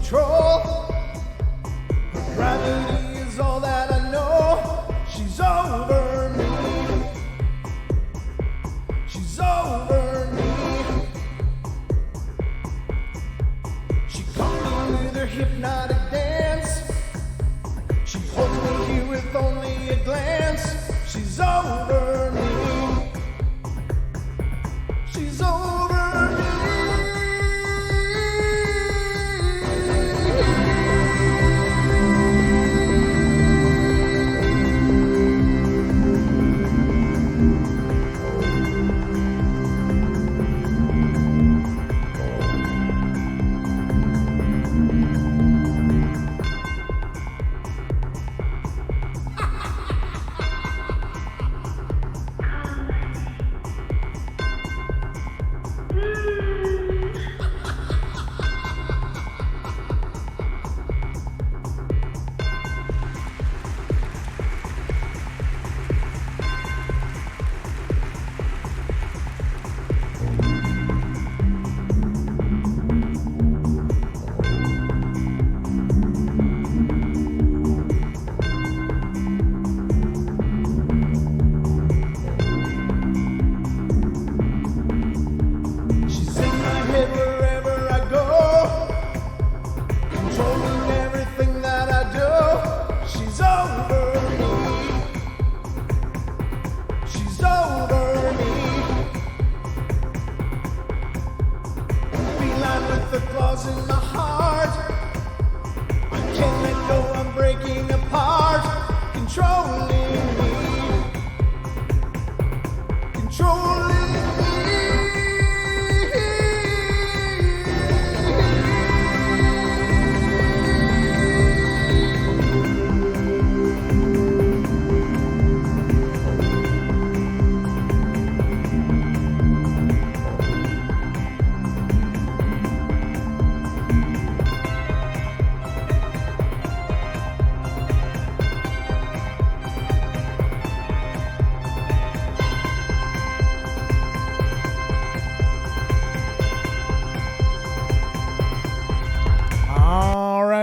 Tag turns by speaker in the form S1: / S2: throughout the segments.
S1: control. Gravity is all that I know. She's over me. She's over me. She caught me with her hypnotic dance. She holds me here with only a glance. She's over me. She's over me.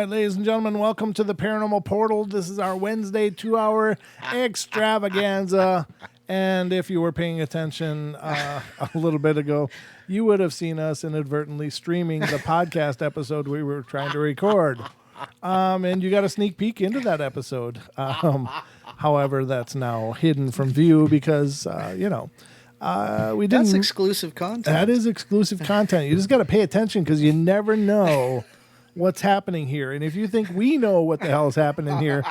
S1: Ladies and gentlemen, welcome to the Paranormal Portal. This is our Wednesday 2-hour extravaganza. And if you were paying attention a little bit ago, you would have seen us inadvertently streaming the podcast episode we were trying to record. And you got a sneak peek into that episode. However, that's now hidden from view because, we didn't.
S2: That's exclusive content.
S1: That is exclusive content. You just got to pay attention because you never know what's happening here. And if you think we know what the hell is happening here,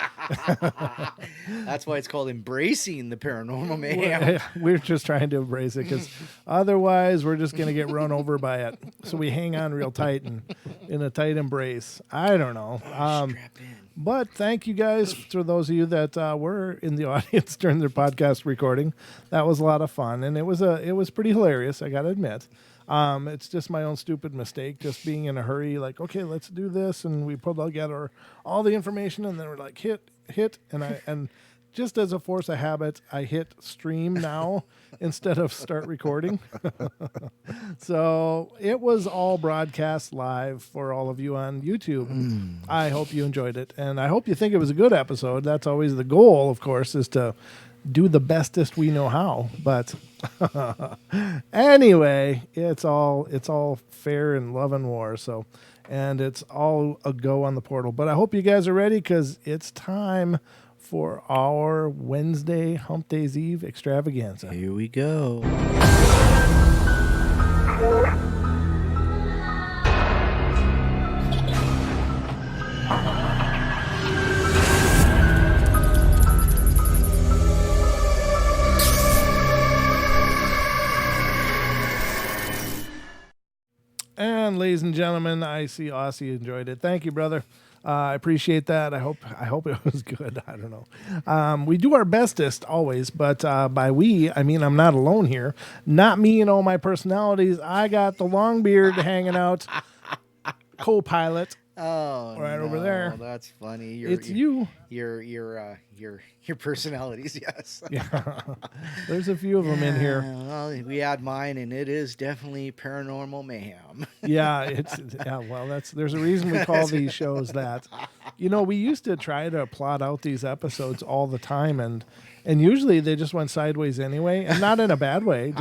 S2: that's why it's called embracing the paranormal mayhem.
S1: We're just trying to embrace it because otherwise we're just going to get run over by it. So we hang on real tight and in a tight embrace. I don't know.
S2: Strap in.
S1: But thank you guys for those of you that were in the audience during their podcast recording. That was a lot of fun. And it was pretty hilarious, I got to admit. It's just my own stupid mistake, just being in a hurry, like, okay, let's do this. And we pulled together all the information and then we're like, hit. And just as a force of habit, I hit stream now instead of start recording. So it was all broadcast live for all of you on YouTube. I hope you enjoyed it. And I hope you think it was a good episode. That's always the goal, of course, is to do the bestest we know how. But anyway, it's all fair in love and war. So, and it's all a go on the portal. But I hope you guys are ready because it's time for our Wednesday Hump Days Eve extravaganza.
S2: Here we go.
S1: And ladies and gentlemen, I see Aussie enjoyed it. Thank you, brother. I appreciate that. I hope it was good. I don't know. We do our bestest always, but by we, I mean I'm not alone here. Not me and all my personalities. I got the long beard hanging out, co-pilot.
S2: Oh,
S1: right over there.
S2: That's funny.
S1: It's you.
S2: Your personalities, yes.
S1: Yeah. There's a few of them in here.
S2: Well, we add mine, and it is definitely Paranormal Mayhem.
S1: Well, there's a reason we call these shows that. We used to try to plot out these episodes all the time, and usually they just went sideways anyway, and not in a bad way,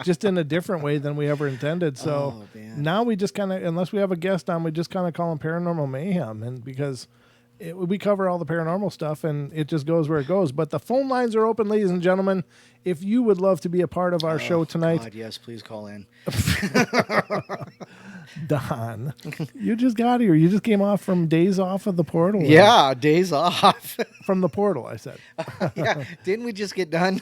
S1: just in a different way than we ever intended. So now we just kind of, unless we have a guest on, we just kind of call them Paranormal Mayhem, and because we cover all the paranormal stuff, and it just goes where it goes. But the phone lines are open, ladies and gentlemen. If you would love to be a part of our show tonight,
S2: God, yes, please call in.
S1: Don, you just got here. You just came off from days off of the portal.
S2: Yeah, days off.
S1: From the portal, I said.
S2: Yeah, didn't we just get done?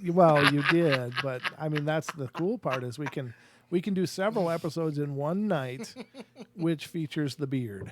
S1: Well, you did, but I mean that's the cool part is we can do several episodes in one night, which features the beard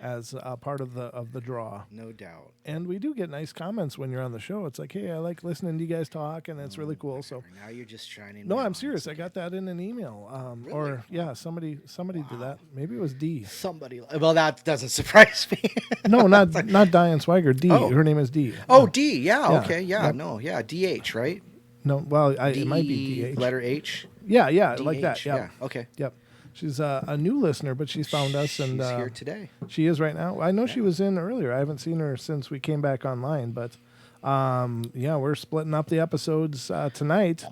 S1: as a part of the draw.
S2: No doubt.
S1: And we do get nice comments when you're on the show. It's like, hey, I like listening to you guys talk, and it's really cool. So
S2: now you're just shining.
S1: no, I'm serious. I got that in an email.
S2: Really?
S1: Or yeah, somebody did that. Maybe it was Dee.
S2: Somebody. Well, that doesn't surprise me.
S1: No, not Diane Swiger. Dee.
S2: Oh.
S1: Her name is Dee.
S2: Oh, D. Yeah.
S1: Yeah.
S2: Okay. Yeah.
S1: Yep.
S2: No. Yeah. DH. Right.
S1: No, well, it might be DH.
S2: Letter H.
S1: Yeah,
S2: DH,
S1: like that. Yep.
S2: Yeah. Okay.
S1: Yep. She's a new listener, but she's found us, and
S2: she's here today.
S1: She is right now. I know she was in earlier. I haven't seen her since we came back online, but we're splitting up the episodes tonight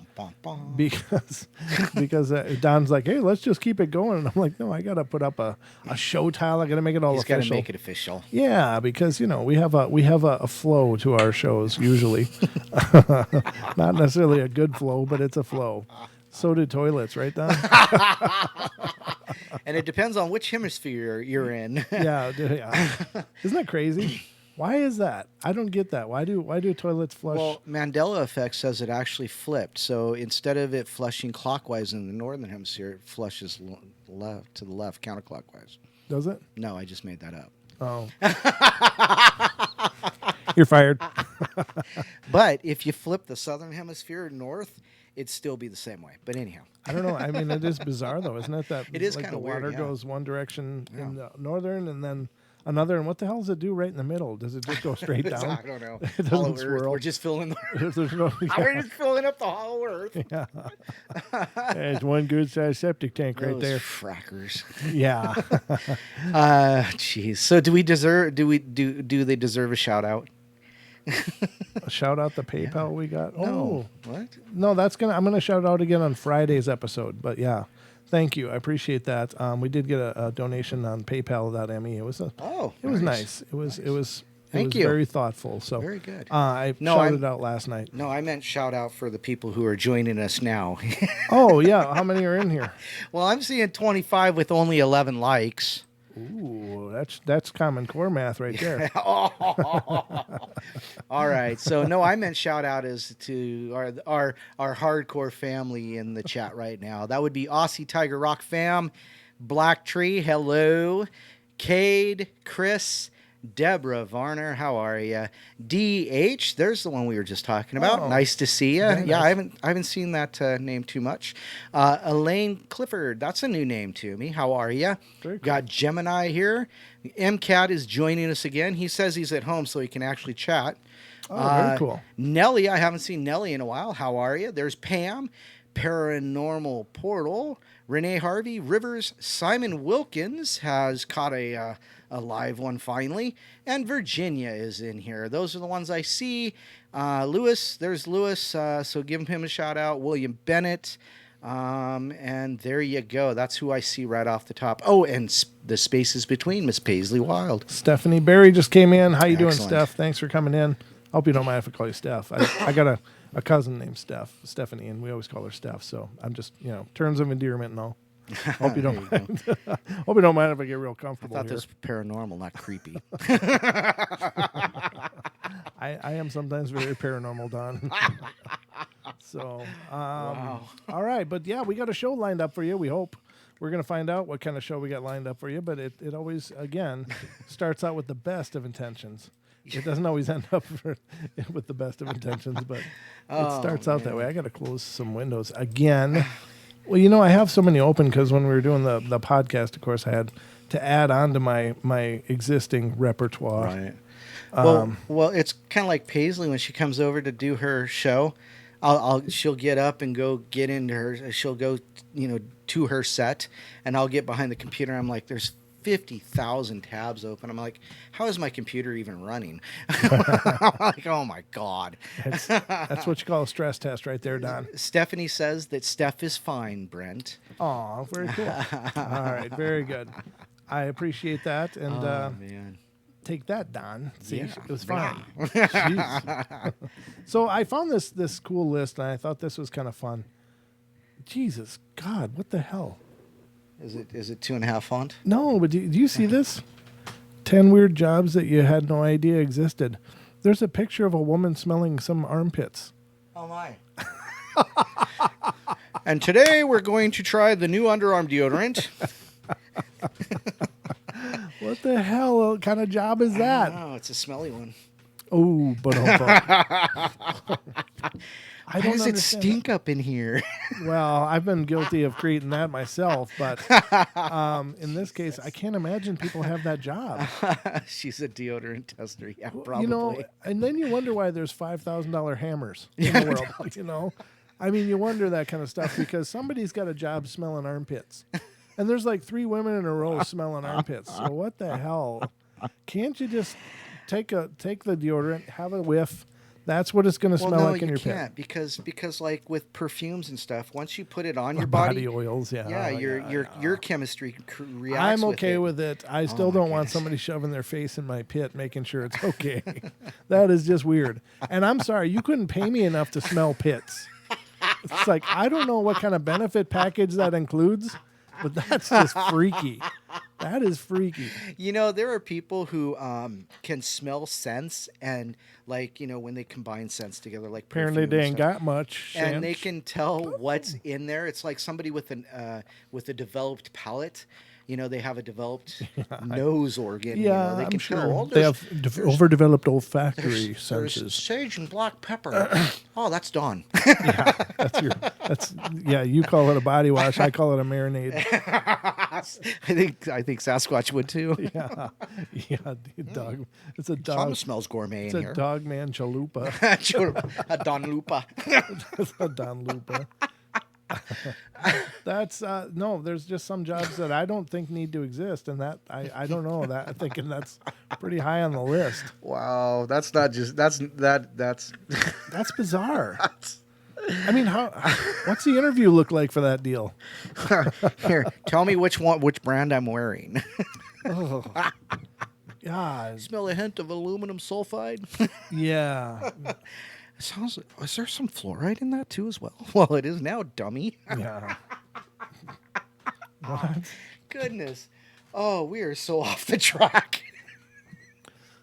S1: because Don's like, hey, let's just keep it going, and I'm like, no, I gotta put up a show tile. I gotta make it all official.
S2: He's gotta make it official.
S1: Yeah, because we have a flow to our shows usually, not necessarily a good flow, but it's a flow. So do toilets, right, Don?
S2: And it depends on which hemisphere you're in.
S1: Yeah. Isn't that crazy? Why is that? I don't get that. Why do toilets flush?
S2: Well, Mandela effect says it actually flipped. So instead of it flushing clockwise in the northern hemisphere, it flushes to the left, counterclockwise.
S1: Does it?
S2: No, I just made that up.
S1: Oh. You're fired.
S2: But if you flip the southern hemisphere north, it'd still be the same way. But anyhow.
S1: I don't know. I mean, it is bizarre, though, isn't it? That
S2: it is
S1: like
S2: kind of
S1: the
S2: weird.
S1: water goes one direction in the northern and then another. And what the hell does it do right in the middle? Does it just go straight down?
S2: I don't know.
S1: It
S2: Hollow
S1: doesn't
S2: Earth.
S1: swirl.
S2: We're just filling
S1: We're
S2: just filling up the hollow earth.
S1: Yeah. It's one good sized septic tank right
S2: Those
S1: there.
S2: Frackers.
S1: Yeah.
S2: Jeez. So do they deserve a shout out?
S1: Shout out the PayPal we got.
S2: No.
S1: Oh,
S2: What?
S1: no, I'm gonna shout out again on Friday's episode. But yeah, thank you. I appreciate that. We did get a donation on PayPal.me. It was nice. It was
S2: Thank you.
S1: Very thoughtful. So
S2: Very good.
S1: I shouted out last night.
S2: No, I meant shout out for the people who are joining us now.
S1: Oh yeah, how many are in here?
S2: Well, I'm seeing 25 with only 11 likes.
S1: Ooh, that's Common Core math right there.
S2: All right. So no, I meant shout out is to our hardcore family in the chat right now. That would be Aussie Tiger Rock fam, Black Tree, hello, Cade, Chris, Deborah Varner, how are you? DH, there's the one we were just talking about.
S1: Oh,
S2: nice to see you.
S1: nice.
S2: Yeah, I haven't seen that name too much. Elaine Clifford, that's a new name to me. How are you?
S1: Very cool.
S2: Got Gemini here. MCAT is joining us again. He says he's at home so he can actually chat.
S1: Oh, very cool.
S2: Nellie, I haven't seen Nellie in a while. How are you? There's Pam, Paranormal Portal, Renee Harvey, Rivers, Simon Wilkins has caught a live one finally, and Virginia is in here. Those are the ones I see. Lewis, there's Lewis, so give him a shout out. William Bennett, and there you go. That's who I see right off the top. Oh, and the spaces between, Miss Paisley Wild.
S1: Stephanie Berry just came in. How you doing,
S2: Excellent.
S1: Steph? Thanks for coming in. Hope you don't mind if I call you Steph. I got a cousin named Stephanie, and we always call her Steph. So I'm just, terms of endearment and all. Hope you don't mind. Hope you don't mind if I get real
S2: I
S1: comfortable
S2: thought
S1: here.
S2: this was paranormal, not creepy.
S1: I am sometimes very paranormal, Don. So,
S2: Wow.
S1: All right. But yeah, we got a show lined up for you. We hope. We're going to find out what kind of show we got lined up for you. But it always, again, starts out with the best of intentions. It doesn't always end up with the best of intentions, but it starts out that way. I got to close some windows again. Well, I have so many open because when we were doing the podcast, of course, I had to add on to my existing repertoire.
S2: Right. Well, it's kind of like Paisley when she comes over to do her show. she'll get up and go get into her. She'll go, to her set, and I'll get behind the computer. And I'm like, there's 50,000 tabs open. I'm like, how is my computer even running? I'm like, oh my God.
S1: That's what you call a stress test right there, Don.
S2: Stephanie says that Steph is fine, Brent.
S1: Oh, very cool. All right, very good. I appreciate that. And
S2: Man.
S1: take that, Don. See,
S2: Yeah.
S1: it was fine. Jeez. So I found this cool list, and I thought this was kind of fun. Jesus, God, what the hell?
S2: Is it 2.5 font?
S1: No, but do you see this? 10 weird jobs that you had no idea existed. There's a picture of a woman smelling some armpits.
S2: Oh my. And today we're going to try the new underarm deodorant.
S1: What the hell? What kind of job is that?
S2: Oh, it's a smelly one.
S1: Oh, but
S2: Why does it stink up in here?
S1: Well, I've been guilty of creating that myself, but in this case, I can't imagine people have that job.
S2: She's a deodorant tester. Yeah, probably.
S1: And then you wonder why there's $5,000 hammers in the world. I mean, you wonder that kind of stuff because somebody's got a job smelling armpits. And there's like 3 women in a row smelling armpits. So what the hell? Can't you just take the deodorant, have a whiff? That's what it's going to smell like in your pit.
S2: No, you can't because like with perfumes and stuff, once you put it on your body
S1: oils,
S2: your chemistry reacts.
S1: I'm okay
S2: with
S1: it. I still don't want somebody shoving their face in my pit, making sure it's okay. That is just weird. And I'm sorry, you couldn't pay me enough to smell pits. It's like I don't know what kind of benefit package that includes, but that's just freaky. That is freaky.
S2: There are people who can smell scents and when they combine scents together, like
S1: apparently they ain't got much,
S2: and they can tell what's in there. It's like somebody with a developed palate. They have a developed nose organ.
S1: Yeah,
S2: they
S1: I'm
S2: can
S1: sure.
S2: tell.
S1: They have overdeveloped olfactory
S2: There's
S1: senses.
S2: sage and black pepper. Oh, that's Dawn.
S1: You call it a body wash. I call it a marinade.
S2: I think Sasquatch would too.
S1: Yeah, dog. It's a dog.
S2: Some smells gourmet in here.
S1: It's a dog man chalupa.
S2: A Don Lupa.
S1: It's a Don Lupa. That's no. There's just some jobs that I don't think need to exist, and that I don't know that I'm thinking that's pretty high on the list.
S2: Wow, that's not just that's
S1: bizarre. I mean, what's the interview look like for that deal?
S2: Here, tell me which brand I'm wearing.
S1: Oh, God.
S2: Smell a hint of aluminum sulfide.
S1: Yeah.
S2: Is there some fluoride in that too as well? Well, it is now, dummy.
S1: Yeah. What?
S2: Goodness. Oh, we are so off the track.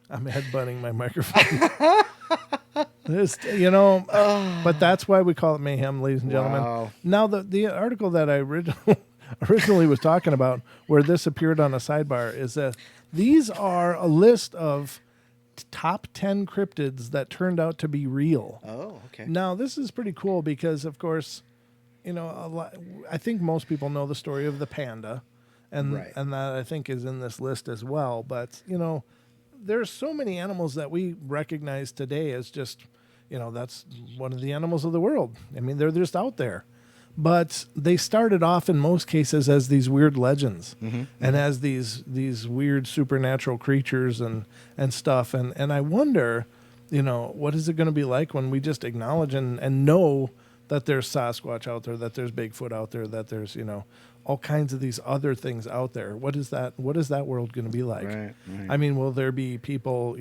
S1: I'm headbutting my microphone. But that's why we call it Mayhem, ladies and gentlemen.
S2: Wow.
S1: Now, the article that I originally was talking about, where this appeared on a sidebar, is that these are a list of top 10 cryptids that turned out to be real.
S2: Oh, okay.
S1: Now, this is pretty cool because, of course, I think most people know the story of the panda, and that I think is in this list as well. But, there's so many animals that we recognize today as just, that's one of the animals of the world. I mean, they're just out there. But they started off in most cases as these weird legends and as these weird supernatural creatures and stuff. And I wonder, what is it going to be like when we just acknowledge and know that there's Sasquatch out there, that there's Bigfoot out there, that there's, all kinds of these other things out there. What is that world going to be like?
S2: Right.
S1: I mean, will there be people,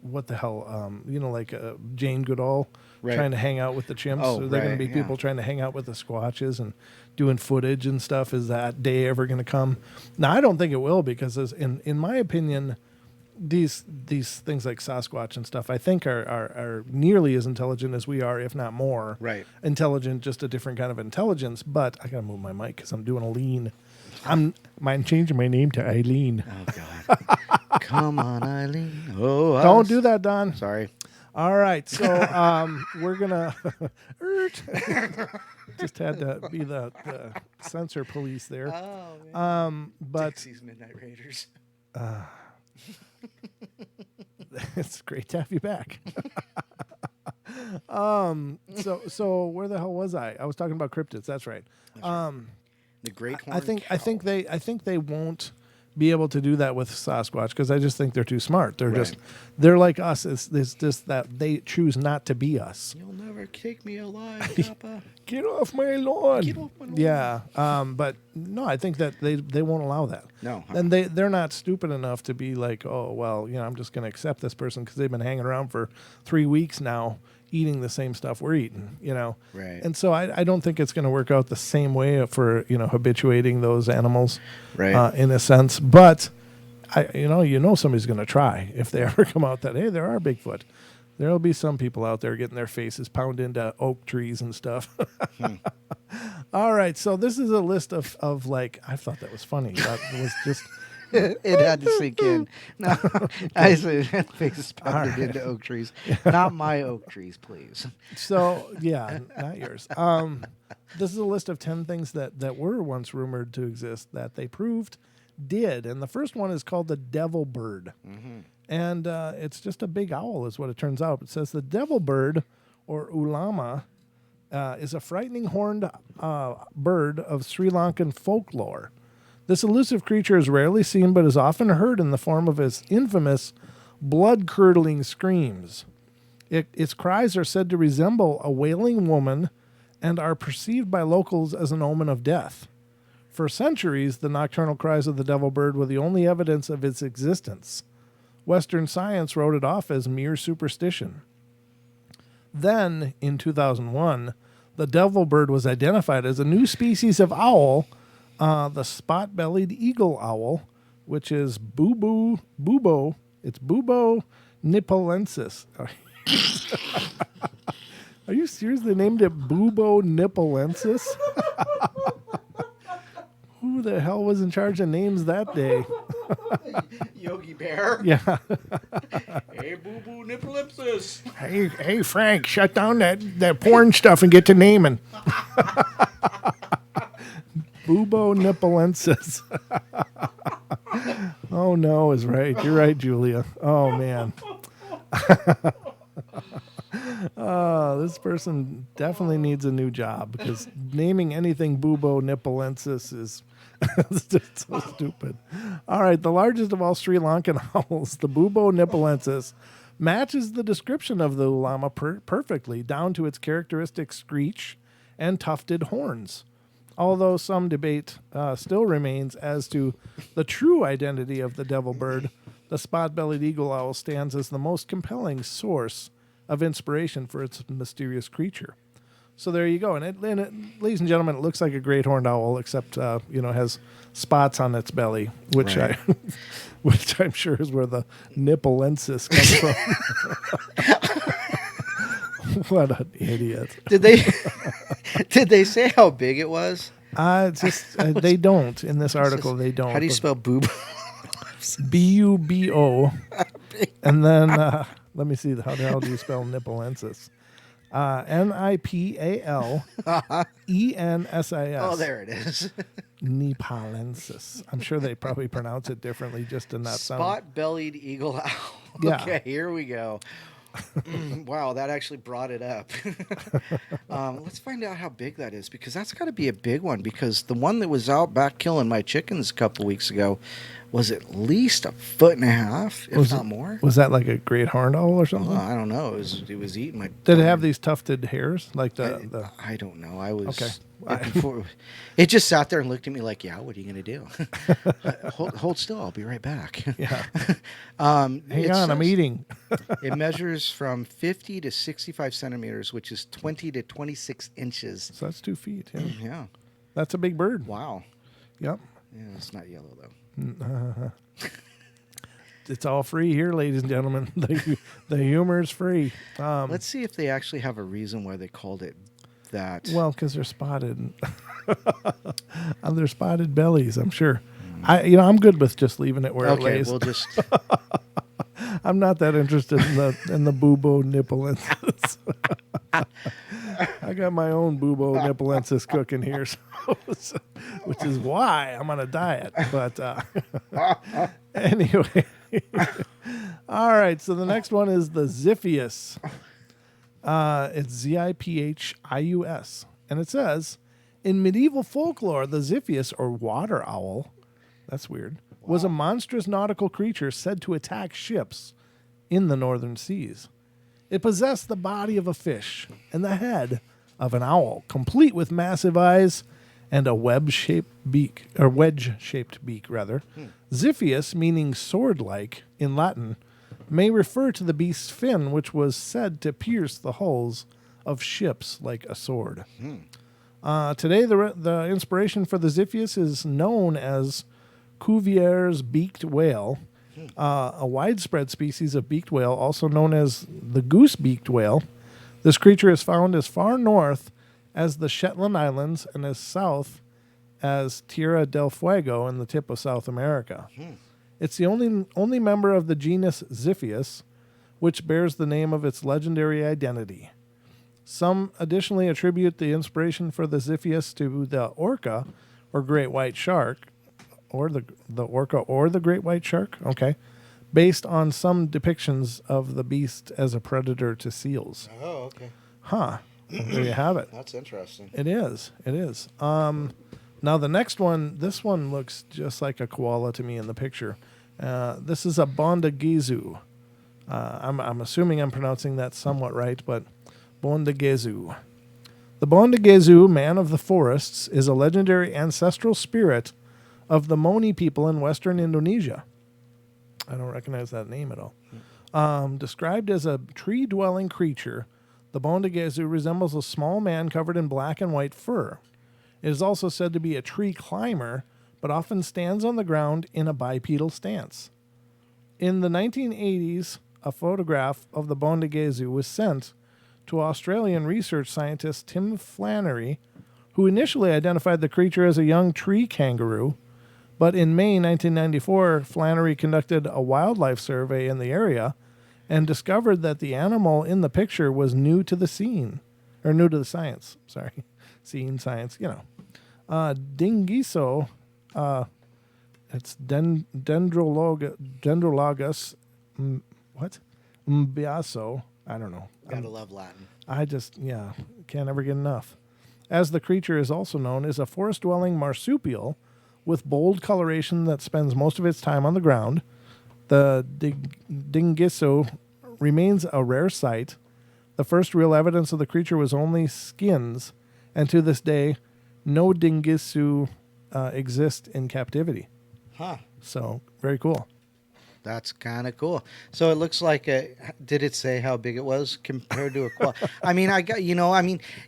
S1: what the hell, like Jane Goodall trying to hang out with the chimps?
S2: Oh,
S1: Are there going to be people trying to hang out with the Squatches and doing footage and stuff? Is that day ever going to come? Now, I don't think it will because, in my opinion, these things like Sasquatch and stuff, I think are nearly as intelligent as we are, if not more.
S2: Right.
S1: Intelligent, just a different kind of intelligence. But I got to move my mic because I'm doing a lean. I'm changing my name to Eileen.
S2: Oh, God. Come on, Eileen. Oh,
S1: Don't do that, Don.
S2: Sorry.
S1: All right, so we're gonna just had to be the censor police there.
S2: Oh, man.
S1: But
S2: Dixie's Midnight Raiders.
S1: It's great to have you back. So where the hell was I? I was talking about cryptids. That's right.
S2: The great horned
S1: I think they won't be able to do that with Sasquatch because I just think they're too smart. They're like us. It's just that they choose not to be us.
S2: You'll never take me alive, Papa.
S1: Get off my lawn.
S2: Get off my lawn.
S1: Yeah. But no, I think that they won't allow that.
S2: No.
S1: And they're not stupid enough to be like, oh, well, I'm just going to accept this person because they've been hanging around for 3 weeks now eating the same stuff we're eating,
S2: Right.
S1: And so I don't think it's going to work out the same way for, habituating those animals,
S2: Right.
S1: in a sense. But, somebody's going to try if they ever come out that, hey, there are Bigfoot. There'll be some people out there getting their faces pounded into oak trees and stuff. All right, so this is a list of like, I thought that was funny. That was just...
S2: It had to sink in. No, I said faces pounded into oak trees. Not my oak trees, please.
S1: So, yeah, not yours. This is a list of 10 things that were once rumored to exist that they proved did. And the first one is called the devil bird. Mm-hmm. And it's just a big owl is what it turns out. It says the devil bird, or ulama, is a frightening horned bird of Sri Lankan folklore. This elusive creature is rarely seen but is often heard in the form of its infamous blood-curdling screams. Its cries are said to resemble a wailing woman and are perceived by locals as an omen of death. For centuries, the nocturnal cries of the devil bird were the only evidence of its existence. Western science wrote it off as mere superstition. Then, in 2001, the devil bird was identified as a new species of owl, the spot-bellied eagle owl, which is Bubo nipolensis. Are you serious? They named it Bubo nipolensis? Who the hell was in charge of names that day?
S2: Yogi Bear.
S1: Yeah.
S2: Hey, boo-boo nipolensis.
S1: Hey, Frank, shut down that porn stuff and get to naming. Bubo nipolensis. Oh, no, is right. You're right, Julia. Oh, man. This person definitely needs a new job because naming anything Bubo nipolensis is it's just so stupid. All right, the largest of all Sri Lankan owls, the Bubo nipolensis, matches the description of the ulama perfectly, down to its characteristic screech and tufted horns. Although some debate still remains as to the true identity of the devil bird, the spot-bellied eagle owl stands as the most compelling source of inspiration for its mysterious creature. So there you go. And it, ladies and gentlemen, it looks like a great horned owl, except has spots on its belly, which
S2: right.
S1: which I'm sure is where the nipolensis comes from. What an idiot!
S2: Did they say how big it was?
S1: It's just they don't in this article. They don't.
S2: How do you spell boob?
S1: Bubo, and then let me see. How the hell do you spell nipolensis? Nipalensis.
S2: Oh, there it is.
S1: Nipalensis. I'm sure they probably pronounce it differently just to not sound.
S2: Spot-bellied eagle owl.
S1: Yeah.
S2: Okay, here we go. Wow, that actually brought it up. Let's find out how big that is, because that's got to be a big one, because the one that was out back killing my chickens a couple weeks ago was at least 1.5 foot, if not more.
S1: Was that like a great horned owl or something?
S2: I don't know. It was eating my...
S1: Did it have these tufted hairs? Like the...
S2: I don't know. I was...
S1: Okay.
S2: It just sat there and looked at me like, yeah, what are you going to do? Hold still. I'll be right back.
S1: Yeah. Hang on, I'm eating.
S2: It measures from 50 to 65 centimeters, which is 20 to 26 inches.
S1: So that's 2 feet. Yeah.
S2: Yeah.
S1: That's a big bird.
S2: Wow.
S1: Yep.
S2: Yeah, it's not yellow, though.
S1: It's all free here, ladies and gentlemen. The humor is free.
S2: Let's see if they actually have a reason why they called it that.
S1: Well, because they're spotted. On their spotted bellies, I'm sure. I'm good with just leaving it where it lays.
S2: We'll just...
S1: I'm not that interested in the bubo nipolensis. I got my own bubo nipolensis cooking here, which is why I'm on a diet. But anyway, all right. So the next one is the Ziphius. It's Ziphius. And it says, in medieval folklore, the Ziphius, or water owl, that's weird, was a monstrous nautical creature said to attack ships in the northern seas. It possessed the body of a fish and the head of an owl, complete with massive eyes and a wedge-shaped beak. Ziphius, meaning sword-like in Latin, may refer to the beast's fin, which was said to pierce the hulls of ships like a sword. Today, the inspiration for the Ziphius is known as Cuvier's beaked whale, a widespread species of beaked whale, also known as the goose-beaked whale. This creature is found as far north as the Shetland Islands and as south as Tierra del Fuego in the tip of South America. It's the only member of the genus Ziphius, which bears the name of its legendary identity. Some additionally attribute the inspiration for the Ziphius to the orca, or great white shark, or the orca or the great white shark, okay, based on some depictions of the beast as a predator to seals.
S2: Oh, okay.
S1: Huh. Well, there you have it.
S2: That's interesting.
S1: It is. It is. Now the next one, this one looks just like a koala to me in the picture. This is a bondagezu. I'm assuming I'm pronouncing that somewhat right, but bondagezu. The bondagezu, man of the forests, is a legendary ancestral spirit of the Moni people in western Indonesia. I don't recognize that name at all. Described as a tree-dwelling creature, the bondagezu resembles a small man covered in black and white fur. It is also said to be a tree climber, but often stands on the ground in a bipedal stance. In the 1980s, a photograph of the bondagezu was sent to Australian research scientist Tim Flannery, who initially identified the creature as a young tree kangaroo. But in May 1994, Flannery conducted a wildlife survey in the area and discovered that the animal in the picture was new to the science. Sorry, scene science, you know. Dingiso, it's Dendrolagus, Mbiaso, I don't know.
S2: Gotta love Latin.
S1: Can't ever get enough. As the creature is also known, is a forest-dwelling marsupial with bold coloration that spends most of its time on the ground. The dingiso remains a rare sight. The first real evidence of the creature was only skins, and to this day, no dingisu exist in captivity.
S2: Huh.
S1: So, very cool.
S2: That's kind of cool. So it looks like did it say how big it was compared to a koala?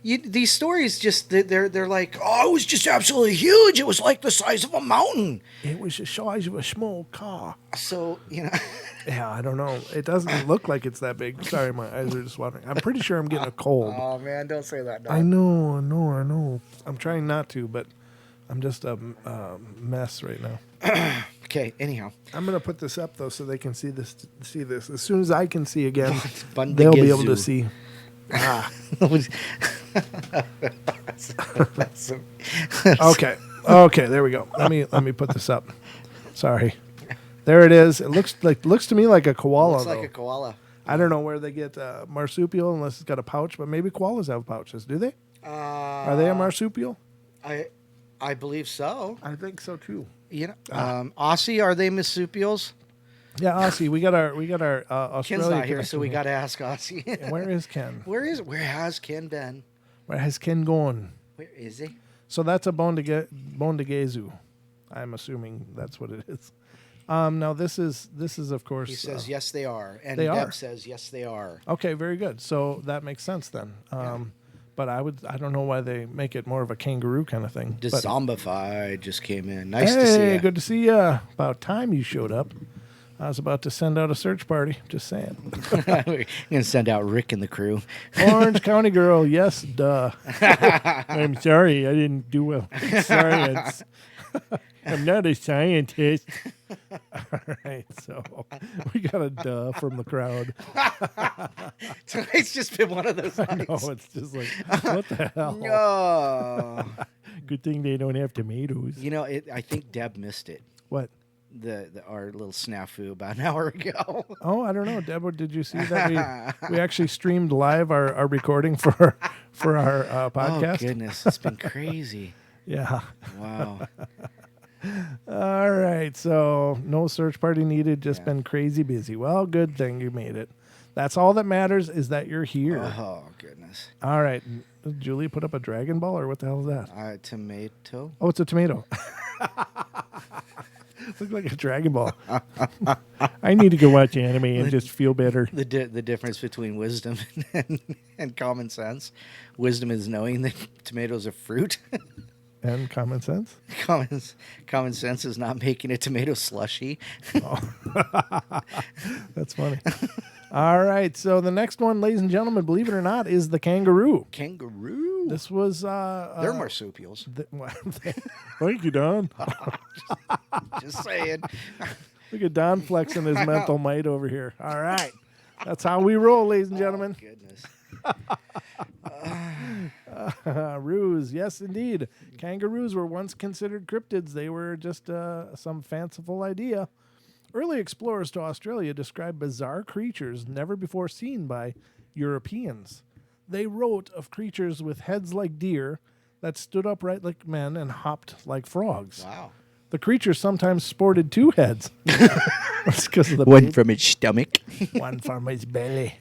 S2: These stories just, they're like, oh, it was just absolutely huge. It was like the size of a mountain.
S1: It was the size of a small car.
S2: So,
S1: Yeah, I don't know. It doesn't look like it's that big. Sorry, my eyes are just watering. I'm pretty sure I'm getting a cold.
S2: Oh, man, don't say that. No.
S1: I know. I'm trying not to, but I'm just a mess right now.
S2: Okay, anyhow.
S1: I'm going to put this up, though, so they can see this. As soon as I can see again,
S2: Bundagezu.
S1: they'll be able to see. Okay, there we go. Let me put this up. Sorry. There it is. It looks to me like a koala.
S2: Looks like a koala.
S1: I don't know where they get marsupial unless it's got a pouch, but maybe koalas have pouches. Do they? Are they a marsupial?
S2: I believe so.
S1: I think so too.
S2: Aussie, are they marsupials?
S1: Yeah, Aussie. We got our Australia
S2: Ken's not here,
S1: connection
S2: so we got to ask Aussie.
S1: Where is Ken?
S2: Where has Ken been?
S1: Where has Ken gone?
S2: Where is he?
S1: So that's a bondagezu. I'm assuming that's what it is. Now this is of course.
S2: He says yes, they are, and
S1: they
S2: Deb
S1: are.
S2: says yes, they are.
S1: Okay, very good. So that makes sense then. But I don't know why they make it more of a kangaroo kind of thing.
S2: The
S1: But-
S2: Zombified just came in. Nice to see you.
S1: Good to see you. About time you showed up. I was about to send out a search party. Just saying.
S2: We're going to send out Rick and the crew.
S1: Orange County girl, yes, duh. I'm sorry, I didn't do well. Science. I'm not a scientist. All right, so we got a duh from the crowd.
S2: Tonight's just been one of those nights.
S1: I know, it's just like, what the hell?
S2: No.
S1: Good thing they don't have tomatoes.
S2: I think Deb missed it.
S1: What?
S2: our little snafu about an hour ago.
S1: Oh, I don't know, Deborah. Did you see that we actually streamed live our recording for our podcast?
S2: Oh goodness, it's been crazy.
S1: Yeah.
S2: Wow.
S1: All right. So no search party needed. Just been crazy busy. Well, good thing you made it. That's all that matters is that you're here.
S2: Oh goodness.
S1: All right. Did Julie put up a Dragon Ball or what the hell is that?
S2: Tomato.
S1: Oh, it's a tomato. Look like a Dragon Ball. I need to go watch anime and just feel better.
S2: The difference between wisdom and common sense. Wisdom is knowing that tomatoes are fruit.
S1: And common sense?
S2: Common sense is not making a tomato slushy.
S1: Oh. That's funny. All right. So the next one, ladies and gentlemen, believe it or not, is the kangaroo.
S2: Kangaroo.
S1: This was...
S2: They're marsupials.
S1: Thank you, Don.
S2: Just saying.
S1: Look at Don flexing his mental might over here. All right. That's how we roll, ladies and gentlemen.
S2: Oh, goodness.
S1: Roos, yes, indeed. Kangaroos were once considered cryptids. They were just some fanciful idea. Early explorers to Australia described bizarre creatures never before seen by Europeans. They wrote of creatures with heads like deer that stood upright like men and hopped like frogs.
S2: Wow.
S1: The creatures sometimes sported two heads. That's because of the
S2: One from its stomach.
S1: One from its belly.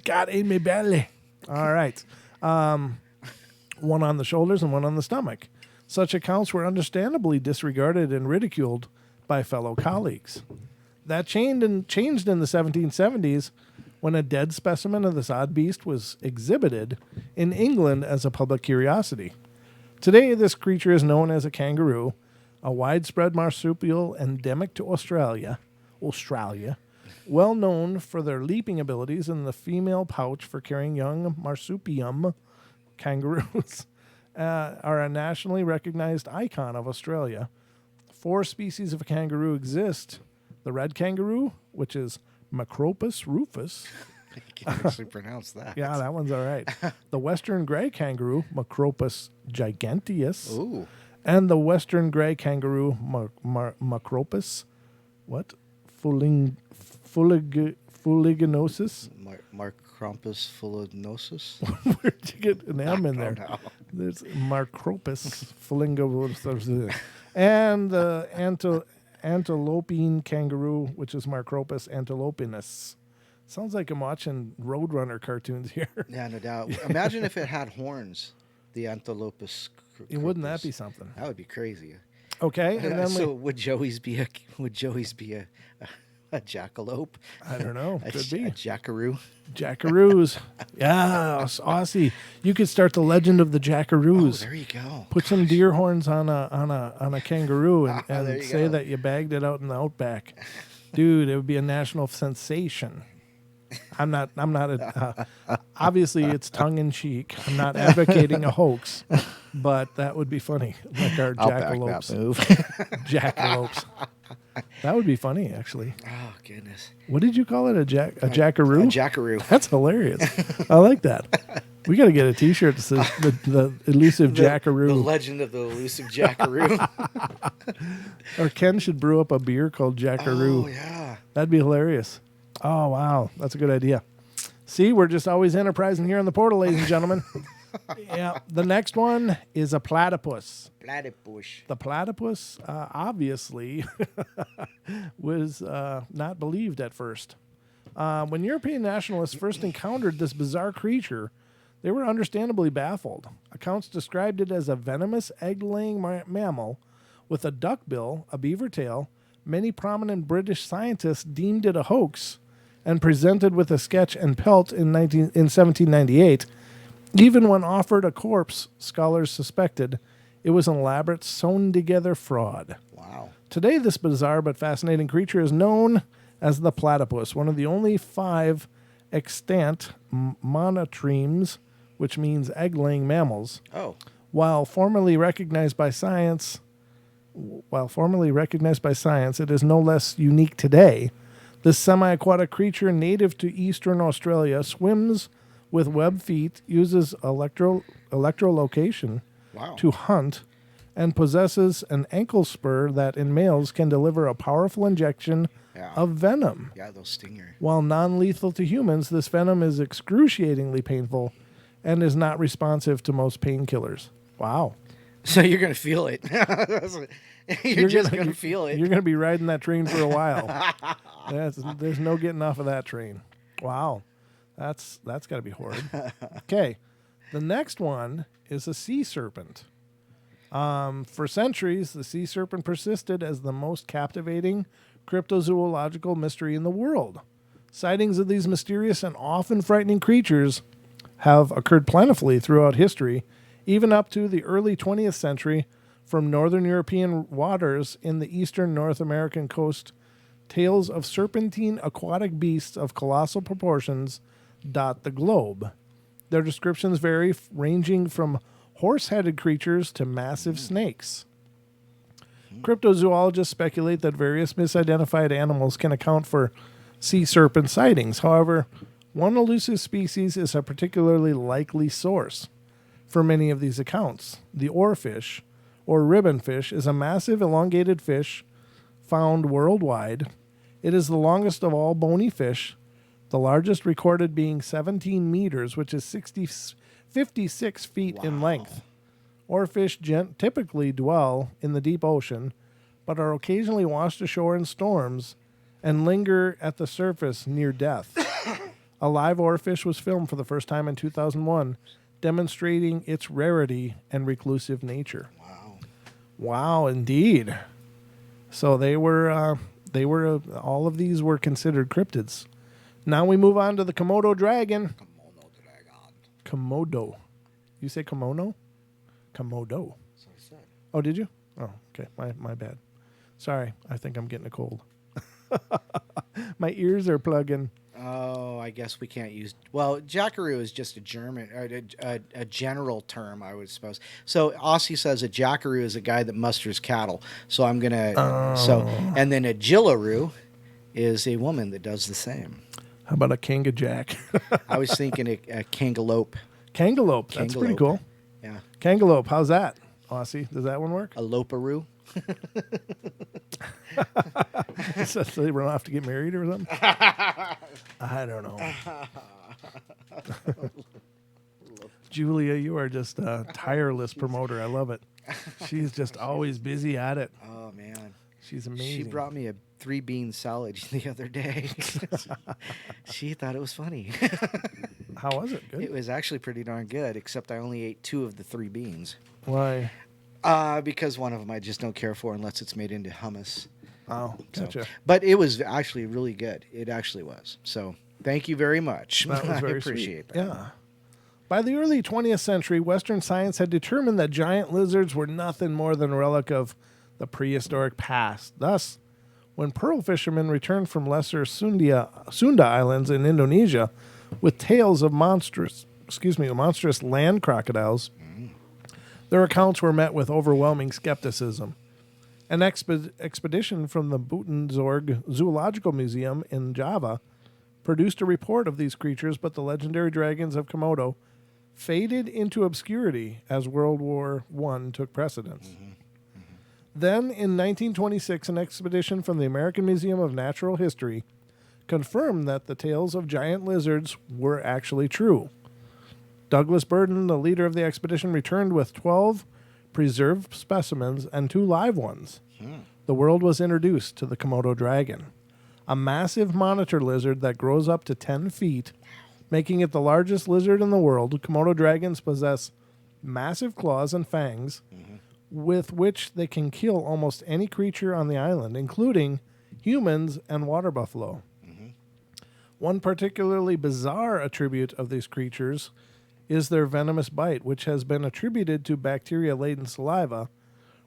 S1: Got in my belly. All right. One on the shoulders and one on the stomach. Such accounts were understandably disregarded and ridiculed by fellow colleagues. That changed in the 1770s when a dead specimen of this odd beast was exhibited in England as a public curiosity. Today, this creature is known as a kangaroo, a widespread marsupial endemic to Australia, well known for their leaping abilities and the female pouch for carrying young marsupium kangaroos, are a nationally recognized icon of Australia. 4 species of kangaroo exist. The red kangaroo, which is Macropus rufus.
S2: I can actually pronounce that.
S1: Yeah, that one's all right. The western gray kangaroo, Macropus giganteus.
S2: Ooh.
S1: And the western gray kangaroo, Macropus, what? Fuliginosus?
S2: Marcrompus fulinosus?
S1: Where'd you get an M in there?
S2: Know.
S1: There's Marcropus fulinginosus. And the antilopine kangaroo, which is Marcropus antilopinus. Sounds like I'm watching Roadrunner cartoons here.
S2: Yeah, no doubt. Imagine if it had horns, the Anthilopus.
S1: Wouldn't that be something?
S2: That would be crazy.
S1: Okay, and then
S2: so would Joey's be a jackalope?
S1: I don't know. Could be
S2: a jackaroo.
S1: Jackaroos. Yeah, Aussie. You could start the legend of the Jackaroos.
S2: Oh, there you go.
S1: Put some deer horns on a kangaroo and say
S2: go.
S1: that you bagged it out in the outback. Dude, it would be a national sensation. I'm not obviously it's tongue in cheek. I'm not advocating a hoax, but that would be funny. Like our jackalopes.
S2: That move.
S1: Jackalopes. That would be funny, actually.
S2: Oh goodness.
S1: What did you call it? A jackaroo?
S2: A jackaroo.
S1: That's hilarious. I like that. We got to get a T-shirt that says the elusive jackaroo.
S2: The legend of the elusive jackaroo.
S1: Or Ken should brew up a beer called Jackaroo.
S2: Oh yeah.
S1: That'd be hilarious. Oh, wow. That's a good idea. See, we're just always enterprising here on the portal, ladies and gentlemen. Yeah. The next one is a platypus.
S2: Platypus.
S1: The platypus, obviously, was not believed at first. When European nationalists first encountered this bizarre creature, they were understandably baffled. Accounts described it as a venomous egg-laying mammal with a duck bill, a beaver tail. Many prominent British scientists deemed it a hoax and presented with a sketch and pelt in 1798. Even when offered a corpse, scholars suspected it was an elaborate sewn-together fraud.
S2: Wow.
S1: Today, this bizarre but fascinating creature is known as the platypus, one of the only 5 extant monotremes, which means egg-laying mammals.
S2: Oh.
S1: While formerly recognized by science, it is no less unique today. This semi-aquatic creature, native to eastern Australia, swims with webbed feet, uses electrolocation
S2: Wow.
S1: to hunt, and possesses an ankle spur that in males can deliver a powerful injection of venom.
S2: Yeah, those stinger.
S1: While non-lethal to humans, this venom is excruciatingly painful and is not responsive to most painkillers. Wow.
S2: So you're going to feel it. you're just going to feel it.
S1: You're going to be riding that train for a while. There's no getting off of that train. Wow. That's got to be horrid. Okay. The next one is a sea serpent. For centuries, the sea serpent persisted as the most captivating cryptozoological mystery in the world. Sightings of these mysterious and often frightening creatures have occurred plentifully throughout history, even up to the early 20th century from northern European waters in the eastern North American coast. Tales of serpentine aquatic beasts of colossal proportions dot the globe. Their descriptions vary, ranging from horse-headed creatures to massive snakes. Cryptozoologists speculate that various misidentified animals can account for sea serpent sightings. However, one elusive species is a particularly likely source for many of these accounts. The oarfish, or ribbonfish, is a massive elongated fish found worldwide. It is the longest of all bony fish, the largest recorded being 17 meters, which is 56 feet in length. Oarfish typically dwell in the deep ocean, but are occasionally washed ashore in storms and linger at the surface near death. A live oarfish was filmed for the first time in 2001, demonstrating its rarity and reclusive nature. Wow, indeed. So they were all of these were considered cryptids. Now we move on to the Komodo dragon. Komodo. You say kimono? Komodo.
S2: That's what I said.
S1: Oh, did you? Oh, okay. My bad. Sorry. I think I'm getting a cold. My ears are plugging.
S2: Oh, I guess we can't use. Well, jackaroo is just a German, a general term, I would suppose. So Aussie says a jackaroo is a guy that musters cattle. So I'm gonna. And then a jillaroo is a woman that does the same.
S1: How about a kangajack?
S2: I was thinking a kangaloope.
S1: Kangaloope. That's pretty cool.
S2: Yeah.
S1: Kangaloope. How's that, Aussie? Does that one work?
S2: A loparoo.
S1: So they run off to get married or something? I don't know. Julia, you are just a tireless promoter. I love it. She's just always busy at it.
S2: Oh, man.
S1: She's amazing.
S2: She brought me a 3-bean salad the other day. She thought it was funny.
S1: How was it? Good?
S2: It was actually pretty darn good, except I only ate 2 of the 3 beans.
S1: Why?
S2: Because one of them I just don't care for unless it's made into hummus.
S1: Oh, gotcha.
S2: But it was actually really good. It actually was. So thank you very much.
S1: That was very
S2: I appreciate
S1: sweet.
S2: that.
S1: Yeah. By the early 20th century, Western science had determined that giant lizards were nothing more than a relic of the prehistoric past. Thus, when pearl fishermen returned from lesser Sunda Islands in Indonesia with tales of monstrous land crocodiles, their accounts were met with overwhelming skepticism. An expedition from the Buitenzorg Zoological Museum in Java produced a report of these creatures, but the legendary dragons of Komodo faded into obscurity as World War I took precedence. Then, in 1926, an expedition from the American Museum of Natural History confirmed that the tales of giant lizards were actually true. Douglas Burden, the leader of the expedition, returned with 12 preserved specimens and 2 live ones. The world was introduced to the Komodo dragon, a massive monitor lizard that grows up to 10 feet, making it the largest lizard in the world. Komodo dragons possess massive claws and fangs, with which they can kill almost any creature on the island, including humans and water buffalo. One particularly bizarre attribute of these creatures is their venomous bite, which has been attributed to bacteria-laden saliva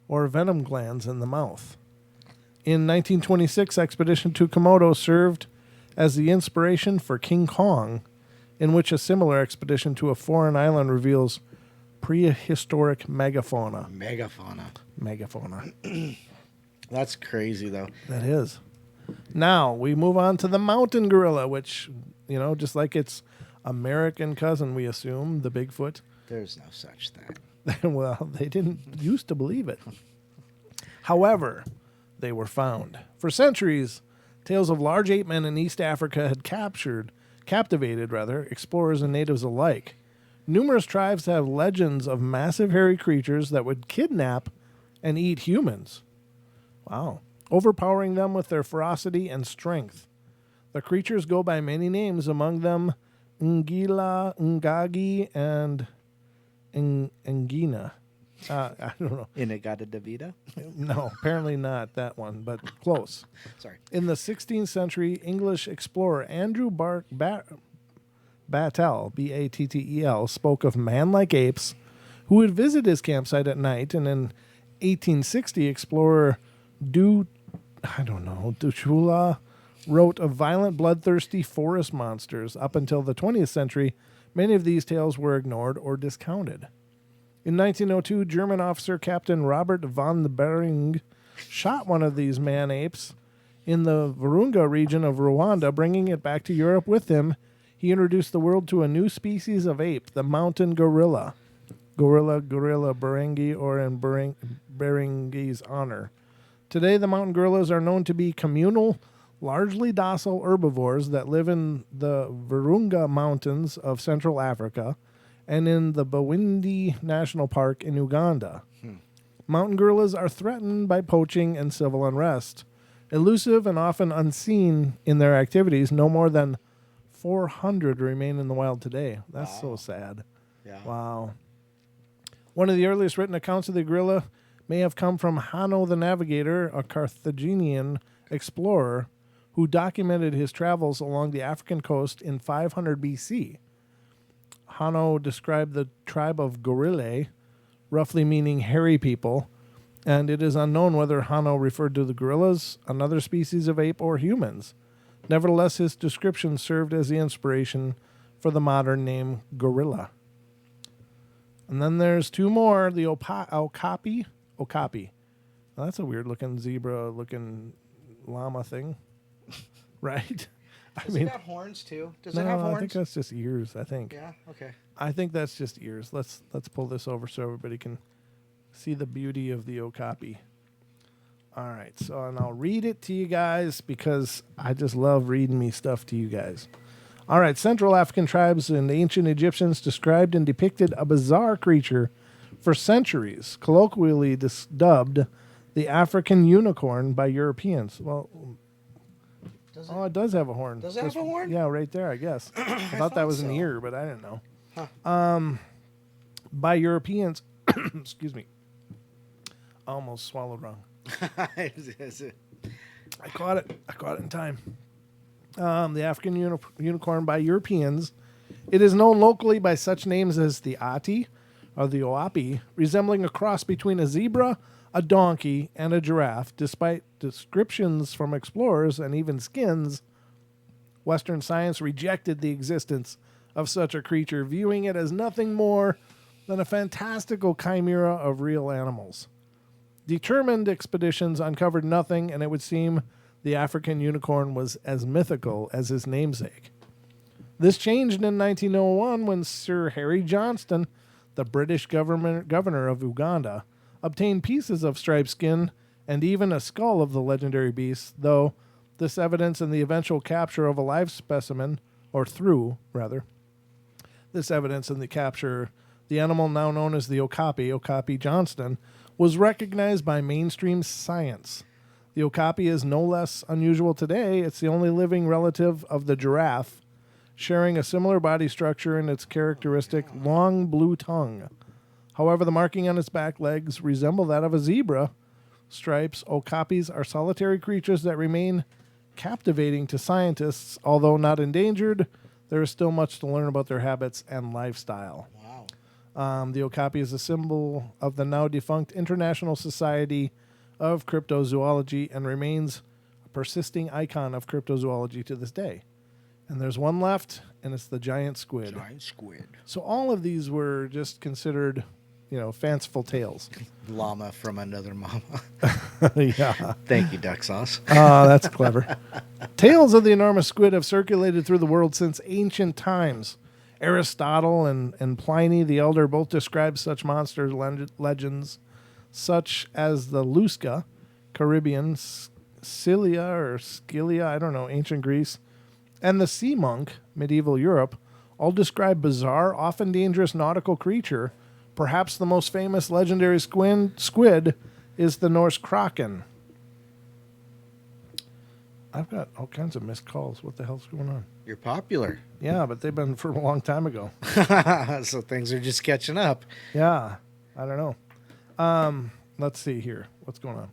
S1: or venom glands in the mouth. In 1926, Expedition to Komodo served as the inspiration for King Kong, in which a similar expedition to a foreign island reveals prehistoric megafauna. Megafauna.
S2: That's crazy, though.
S1: That is. Now, we move on to the mountain gorilla, which, just like its American cousin, we assume, the Bigfoot.
S2: There's no such thing.
S1: Well, they didn't used to believe it. However, they were found. For centuries, tales of large ape men in East Africa had captivated explorers and natives alike. Numerous tribes have legends of massive hairy creatures that would kidnap and eat humans. Wow. Overpowering them with their ferocity and strength. The creatures go by many names, among them Ngila, Ngagi, and Ngina. I don't know.
S2: Inagata Davida?
S1: No, apparently not that one, but close.
S2: Sorry.
S1: In the 16th century, English explorer Andrew Battel, B-A-T-T-E-L, spoke of man-like apes who would visit his campsite at night, and in 1860, explorer Duchula wrote of violent, bloodthirsty forest monsters. Up until the 20th century, many of these tales were ignored or discounted. In 1902, German officer Captain Robert von Bering shot one of these man-apes in the Virunga region of Rwanda, bringing it back to Europe with him. He introduced the world to a new species of ape, the mountain gorilla. Gorilla Berengi, or in Berengi's honor. Today, the mountain gorillas are known to be communal, largely docile herbivores that live in the Virunga Mountains of Central Africa and in the Bwindi National Park in Uganda. Mountain gorillas are threatened by poaching and civil unrest. Elusive and often unseen in their activities, no more than 400 remain in the wild today. That's so sad.
S2: Yeah.
S1: Wow. One of the earliest written accounts of the gorilla may have come from Hanno the Navigator, a Carthaginian explorer who documented his travels along the African coast in 500 BC. Hanno described the tribe of Gorillae, roughly meaning hairy people, and it is unknown whether Hanno referred to the gorillas, another species of ape, or humans. Nevertheless, his description served as the inspiration for the modern name gorilla. And then there's two more, the Okapi. Now, that's a weird-looking zebra-looking llama thing, right?
S2: Does it have horns, too? Does it have horns?
S1: I think that's just ears, I think.
S2: Yeah, okay.
S1: I think that's just ears. Let's pull this over so everybody can see the beauty of the Okapi. All right, and I'll read it to you guys because I just love reading me stuff to you guys. All right, Central African tribes and ancient Egyptians described and depicted a bizarre creature for centuries, colloquially dubbed the African unicorn by Europeans. Well, it does have a horn.
S2: Does it have a horn?
S1: Yeah, right there, I guess. I thought that was an ear, but I didn't know.
S2: Huh.
S1: By Europeans, excuse me, I almost swallowed wrong. I caught it in time. The African unicorn by Europeans. It is known locally by such names as the Ati, or the Oapi, resembling a cross between a zebra, a donkey, and a giraffe. Despite descriptions from explorers and even skins, Western science rejected the existence of such a creature, viewing it as nothing more than a fantastical chimera of real animals. Determined expeditions uncovered nothing, and it would seem the African unicorn was as mythical as his namesake. This changed in 1901 when Sir Harry Johnston, the British governor of Uganda, obtained pieces of striped skin and even a skull of the legendary beast, though this evidence and the eventual capture of a live specimen, this evidence and the capture, the animal now known as the Okapi Johnston, was recognized by mainstream science. The Okapi is no less unusual today. It's the only living relative of the giraffe, sharing a similar body structure and its characteristic long blue tongue. However, the marking on its back legs resemble that of a zebra. Stripes, okapis are solitary creatures that remain captivating to scientists. Although not endangered, there is still much to learn about their habits and lifestyle.
S2: Wow.
S1: The okapi is a symbol of the now defunct International Society of Cryptozoology and remains a persisting icon of cryptozoology to this day. And there's one left, and it's the giant squid. So all of these were just considered, fanciful tales.
S2: Llama from another mama.
S1: Yeah.
S2: Thank you, Duck Sauce.
S1: Oh, that's clever. Tales of the enormous squid have circulated through the world since ancient times. Aristotle and Pliny the Elder both describe such monster legends, such as the Lusca, Caribbean, Scylla, I don't know, ancient Greece, and the sea monk, medieval Europe, all describe bizarre, often dangerous nautical creature. Perhaps the most famous legendary squid is the Norse kraken. I've got all kinds of missed calls. What the hell's going on?
S2: You're popular.
S1: Yeah, but they've been for a long time ago.
S2: So things are just catching up.
S1: Yeah, I don't know. Let's see here. What's going on?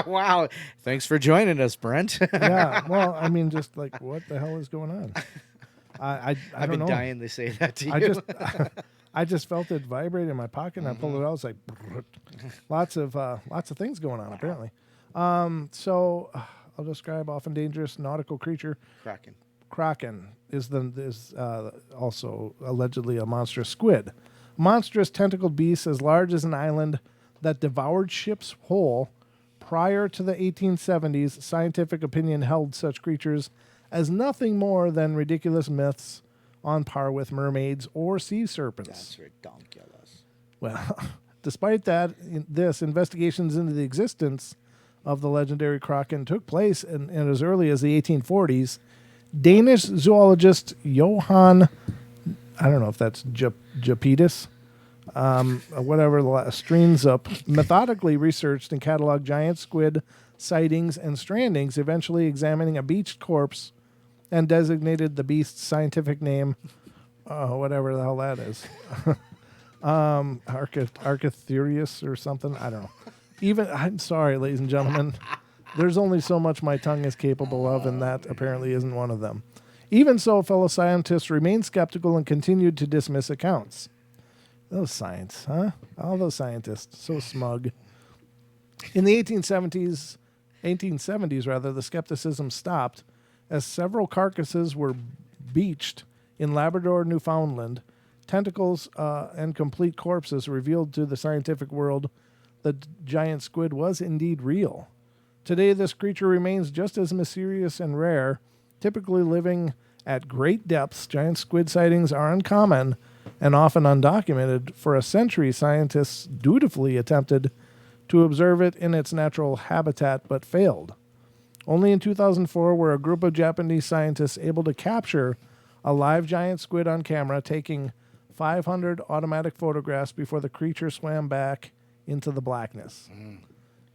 S2: Wow. Thanks for joining us, Brent.
S1: Yeah, well, I mean, just like, what the hell is going on? I
S2: I've
S1: don't
S2: been
S1: know.
S2: dying to say that to you.
S1: I just felt it vibrate in my pocket, and I pulled it out. It's like lots of things going on apparently. So I'll describe often dangerous nautical creature. Kraken is also allegedly a monstrous squid, a monstrous tentacled beast as large as an island that devoured ships whole. Prior to the 1870s, scientific opinion held such creatures as nothing more than ridiculous myths on par with mermaids or sea serpents.
S2: That's ridiculous.
S1: Well, despite that, investigations into the existence of the legendary kraken took place in as early as the 1840s. Danish zoologist Johann, I don't know if that's Japetus, whatever, Steenzup, methodically researched and cataloged giant squid sightings and strandings, eventually examining a beached corpse and designated the beast's scientific name, whatever the hell that is, Archatherius or something. I don't know. I'm sorry, ladies and gentlemen. There's only so much my tongue is capable of, and that apparently isn't one of them. Even so, fellow scientists remained skeptical and continued to dismiss accounts. Those science, huh? All those scientists, so smug. In the 1870s, the skepticism stopped as several carcasses were beached in Labrador, Newfoundland. Tentacles and complete corpses revealed to the scientific world the giant squid was indeed real. Today, this creature remains just as mysterious and rare, typically living at great depths. Giant squid sightings are uncommon and often undocumented. For a century, scientists dutifully attempted to observe it in its natural habitat but failed. Only in 2004 were a group of Japanese scientists able to capture a live giant squid on camera, taking 500 automatic photographs before the creature swam back into the blackness.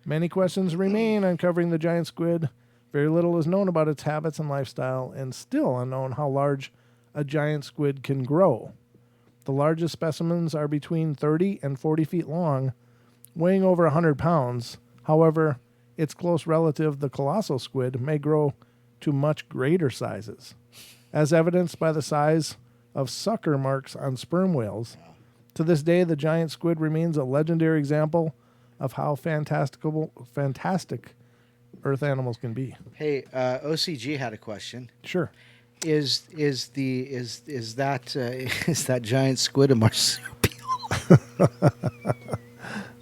S1: Many questions remain uncovering the giant squid. Very little is known about its habits and lifestyle, and still unknown how large a giant squid can grow. The largest specimens are between 30 and 40 feet long, weighing over 100 pounds. However, its close relative, the colossal squid, may grow to much greater sizes, as evidenced by the size of sucker marks on sperm whales. To this day, the giant squid remains a legendary example of how fantastic Earth animals can be.
S2: Hey, OCG had a question.
S1: Sure.
S2: Is that giant squid a marsupial?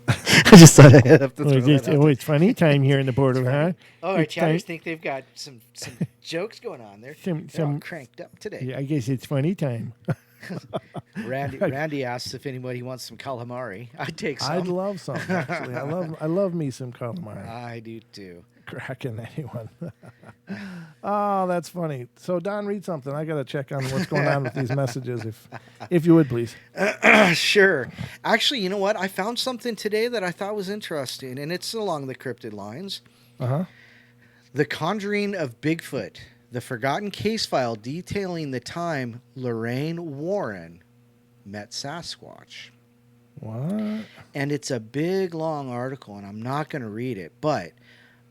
S2: I just thought I had to throw that out.
S1: It's funny time here in the border, huh?
S2: Oh, our chatters think they've got some jokes going on there. They're all cranked up today.
S1: Yeah, I guess it's funny time.
S2: Randy asks if anybody wants some calamari. I'd take some.
S1: I'd love some, actually. I love me some calamari.
S2: I do too.
S1: Cracking anyone. Oh, that's funny. So Don, read something. I got to check on what's going on with these messages, if you would, please.
S2: Sure. Actually, you know what? I found something today that I thought was interesting, and it's along the cryptid lines.
S1: Uh-huh.
S2: The Conjuring of Bigfoot. The forgotten case file detailing the time Lorraine Warren met Sasquatch.
S1: What?
S2: And it's a big, long article, and I'm not going to read it, but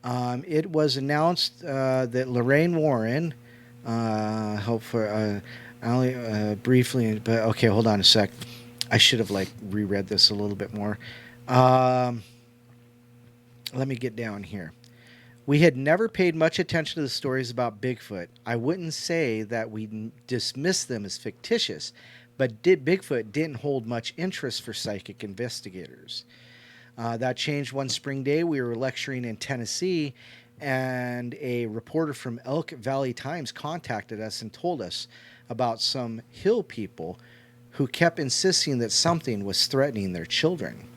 S2: it was announced that Lorraine Warren, briefly, but okay, hold on a sec. I should have reread this a little bit more. Let me get down here. We had never paid much attention to the stories about Bigfoot. I wouldn't say that we dismissed them as fictitious, but Bigfoot didn't hold much interest for psychic investigators. That changed one spring day. We were lecturing in Tennessee, and a reporter from Elk Valley Times contacted us and told us about some hill people who kept insisting that something was threatening their children.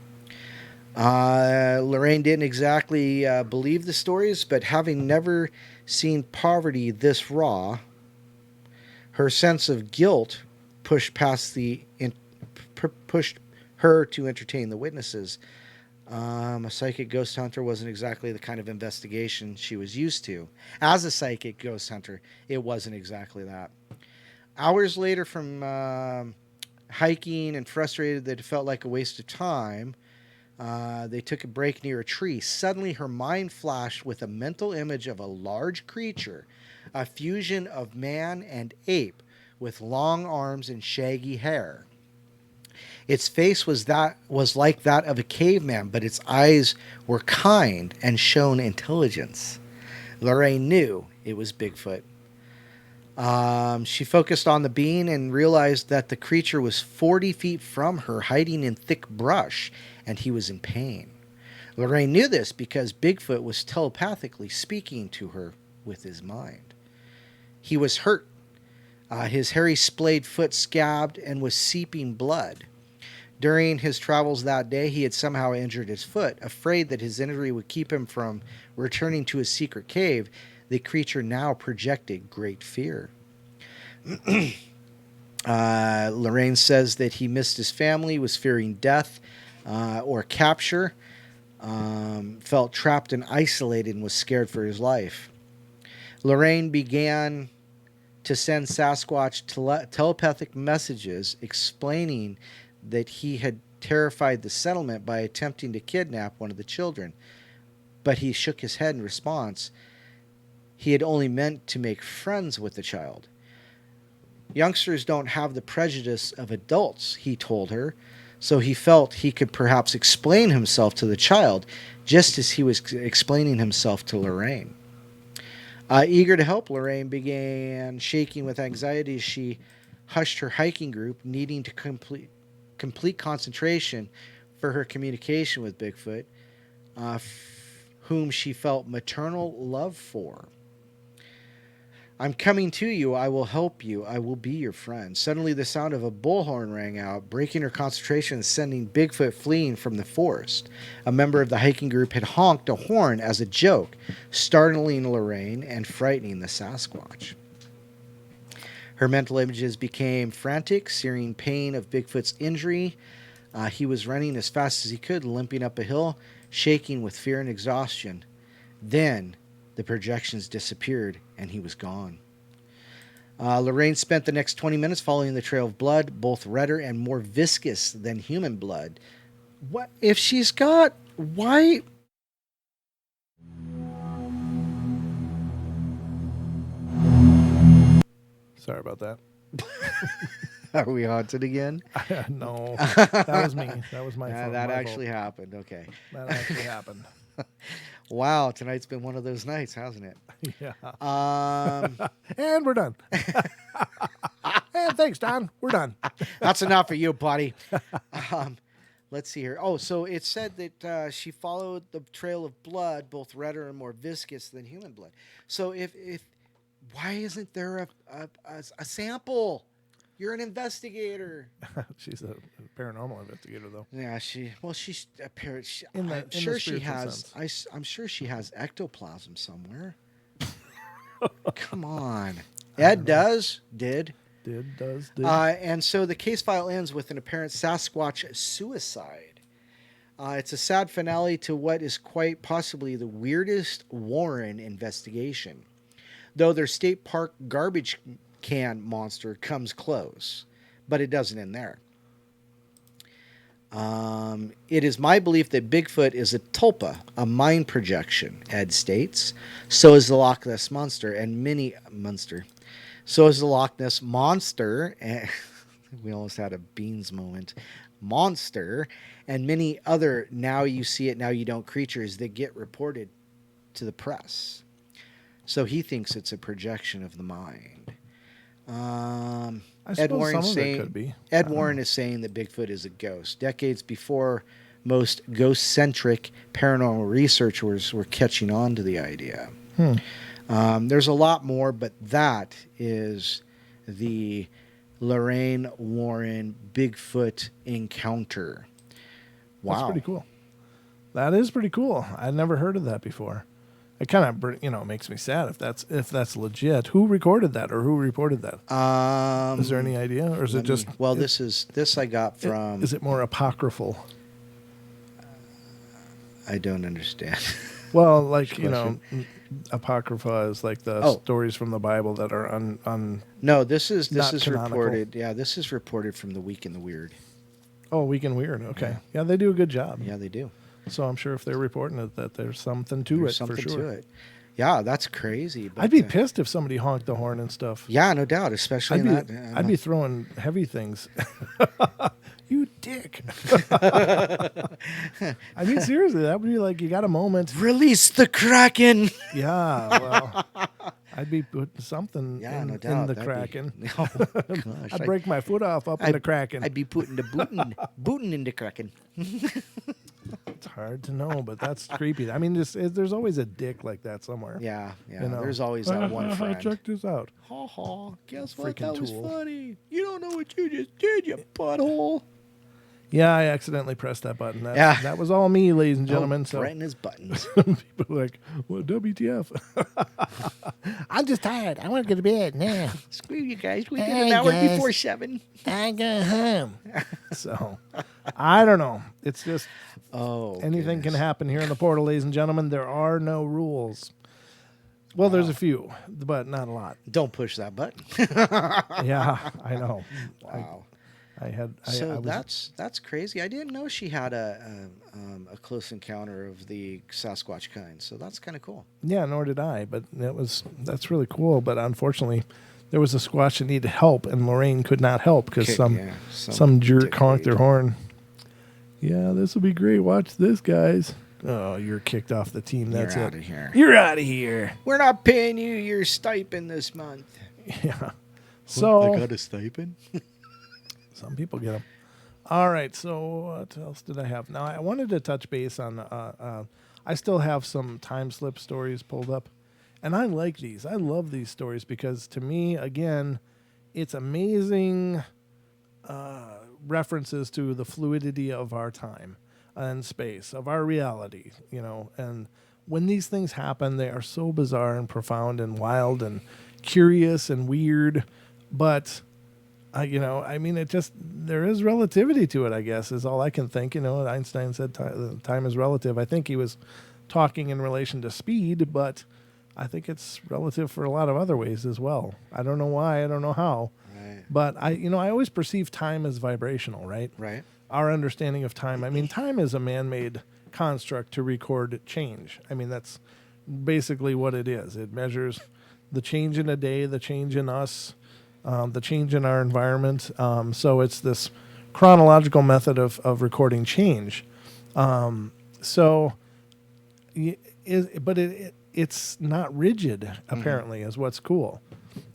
S2: Lorraine didn't exactly believe the stories, but having never seen poverty this raw, her sense of guilt pushed pushed her to entertain the witnesses. A psychic ghost hunter wasn't exactly the kind of investigation she was used to. As a psychic ghost hunter, it wasn't exactly that. Hours later, from hiking and frustrated that it felt like a waste of time, they took a break near a tree. Suddenly, her mind flashed with a mental image of a large creature, a fusion of man and ape, with long arms and shaggy hair. Its face was like that of a caveman, but its eyes were kind and shone intelligence. Lorraine knew it was Bigfoot. She focused on the being and realized that the creature was 40 feet from her, hiding in thick brush, and he was in pain. Lorraine knew this because Bigfoot was telepathically speaking to her with his mind. He was hurt. His hairy splayed foot scabbed and was seeping blood. During his travels that day, he had somehow injured his foot. Afraid that his injury would keep him from returning to his secret cave, the creature now projected great fear. Lorraine says that he missed his family, was fearing death or capture, felt trapped and isolated, and was scared for his life. Lorraine began to send Sasquatch telepathic messages explaining that he had terrified the settlement by attempting to kidnap one of the children. But he shook his head in response. He had only meant to make friends with the child. Youngsters don't have the prejudice of adults, he told her, so he felt he could perhaps explain himself to the child, just as he was explaining himself to Lorraine. Eager to help, Lorraine began shaking with anxiety as she hushed her hiking group, needing to complete concentration for her communication with Bigfoot, whom she felt maternal love for. I'm coming to you. I will help you. I will be your friend. Suddenly, the sound of a bullhorn rang out, breaking her concentration and sending Bigfoot fleeing from the forest. A member of the hiking group had honked a horn as a joke, startling Lorraine and frightening the Sasquatch. Her mental images became frantic, searing pain of Bigfoot's injury. He was running as fast as he could, limping up a hill, shaking with fear and exhaustion. Then the projections disappeared, and he was gone. Lorraine spent the next 20 minutes following the trail of blood, both redder and more viscous than human blood. What if she's got white?
S1: Sorry about that.
S2: Are we haunted again?
S1: No, that was me. That was my fault.
S2: That actually happened. Okay.
S1: That actually happened.
S2: Wow, tonight's been one of those nights, hasn't it?
S1: Yeah. And we're done. And thanks, Don. We're done.
S2: That's enough for you, buddy. Let's see here. Oh, so it said that she followed the trail of blood, both redder and more viscous than human blood. So if why isn't there a sample? You're an investigator.
S1: She's a paranormal investigator, though.
S2: Yeah, she's
S1: I'm sure she has.
S2: I'm sure she has ectoplasm somewhere. Come on, Ed did. And so the case file ends with an apparent Sasquatch suicide. It's a sad finale to what is quite possibly the weirdest Warren investigation, though their state park garbage can monster comes close, but it doesn't end there. It is my belief that Bigfoot is a tulpa, a mind projection, Ed states. So is the Loch Ness Monster and many Monster. So is the Loch Ness Monster. We almost had a Beans moment. Monster and many other now you see it, now you don't creatures that get reported to the press. So he thinks it's a projection of the mind. Ed Warren is saying that Bigfoot is a ghost. Decades before most ghost-centric paranormal researchers were catching on to the idea. There's a lot more, but that is the Lorraine Warren Bigfoot encounter. Wow.
S1: That's pretty cool. That is pretty cool. I'd never heard of that before. It kind of, makes me sad if that's legit. Who recorded that or who reported that? Is there any idea, or is it just?
S2: This I got from.
S1: Is it more apocryphal?
S2: I don't understand.
S1: Well, like apocrypha is like the stories from the Bible that are
S2: No, this is
S1: canonical.
S2: reported. Yeah, this is reported from the Week in the Weird.
S1: Oh, Week in Weird. Okay, yeah, they do a good job.
S2: Yeah, they do.
S1: So I'm sure if they're reporting it, that there's something to it for sure.
S2: Yeah, that's crazy. But,
S1: I'd be pissed if somebody honked the horn and stuff.
S2: Yeah, no doubt. Especially
S1: I'd be throwing heavy things. You dick. I mean, seriously, that would be like, you got a moment.
S2: Release the Kraken.
S1: Yeah, well, I'd be putting something in the Kraken. I'd break my foot off in the Kraken.
S2: I'd be putting the booting in the Kraken.
S1: It's hard to know, but that's creepy. I mean, there's always a dick like that somewhere.
S2: Yeah. There's always that one friend.
S1: Check this out.
S2: Ha ha. Guess what?
S1: Freaking
S2: That was
S1: tool.
S2: funny. You don't know what you just did, you butthole.
S1: Yeah, I accidentally pressed that button. That was all me, ladies and gentlemen. So
S2: Brent and his buttons.
S1: people are like, well, WTF? I'm just tired. I want to go to bed now.
S2: Screw you guys. We did an hour before 7.
S1: I go home. So, I don't know. It's just anything can happen here in the portal, ladies and gentlemen. There are no rules. Well, there's a few, but not a lot.
S2: Don't push that button.
S1: Yeah, I know.
S2: Wow.
S1: That's
S2: crazy. I didn't know she had a close encounter of the Sasquatch kind. So that's kind of cool.
S1: Yeah, nor did I. But that's really cool. But unfortunately, there was a Squatch that needed help, and Lorraine could not help because some jerk honked their horn. Yeah, this will be great. Watch this, guys. Oh, you're kicked off the team. That's
S2: You're
S1: it.
S2: out of here.
S1: You're out of here.
S2: We're not paying you your stipend this month.
S1: Yeah. So
S2: I got a stipend.
S1: Some people get them. All right. So what else did I have? Now I wanted to touch base on. I still have some time slip stories pulled up, and I like these. I love these stories because to me, again, it's amazing references to the fluidity of our time and space, of our reality. And when these things happen, they are so bizarre and profound and wild and curious and weird, but. I mean, there is relativity to it, I guess, is all I can think. Einstein said time is relative. I think he was talking in relation to speed, but I think it's relative for a lot of other ways as well. I don't know why. I don't know how.
S2: Right.
S1: But I always perceive time as vibrational, right?
S2: Right.
S1: Our understanding of time. I mean, time is a man-made construct to record change. I mean, that's basically what it is. It measures the change in a day, the change in us, the change in our environment. So it's this chronological method of recording change. It's not rigid, apparently, is what's cool.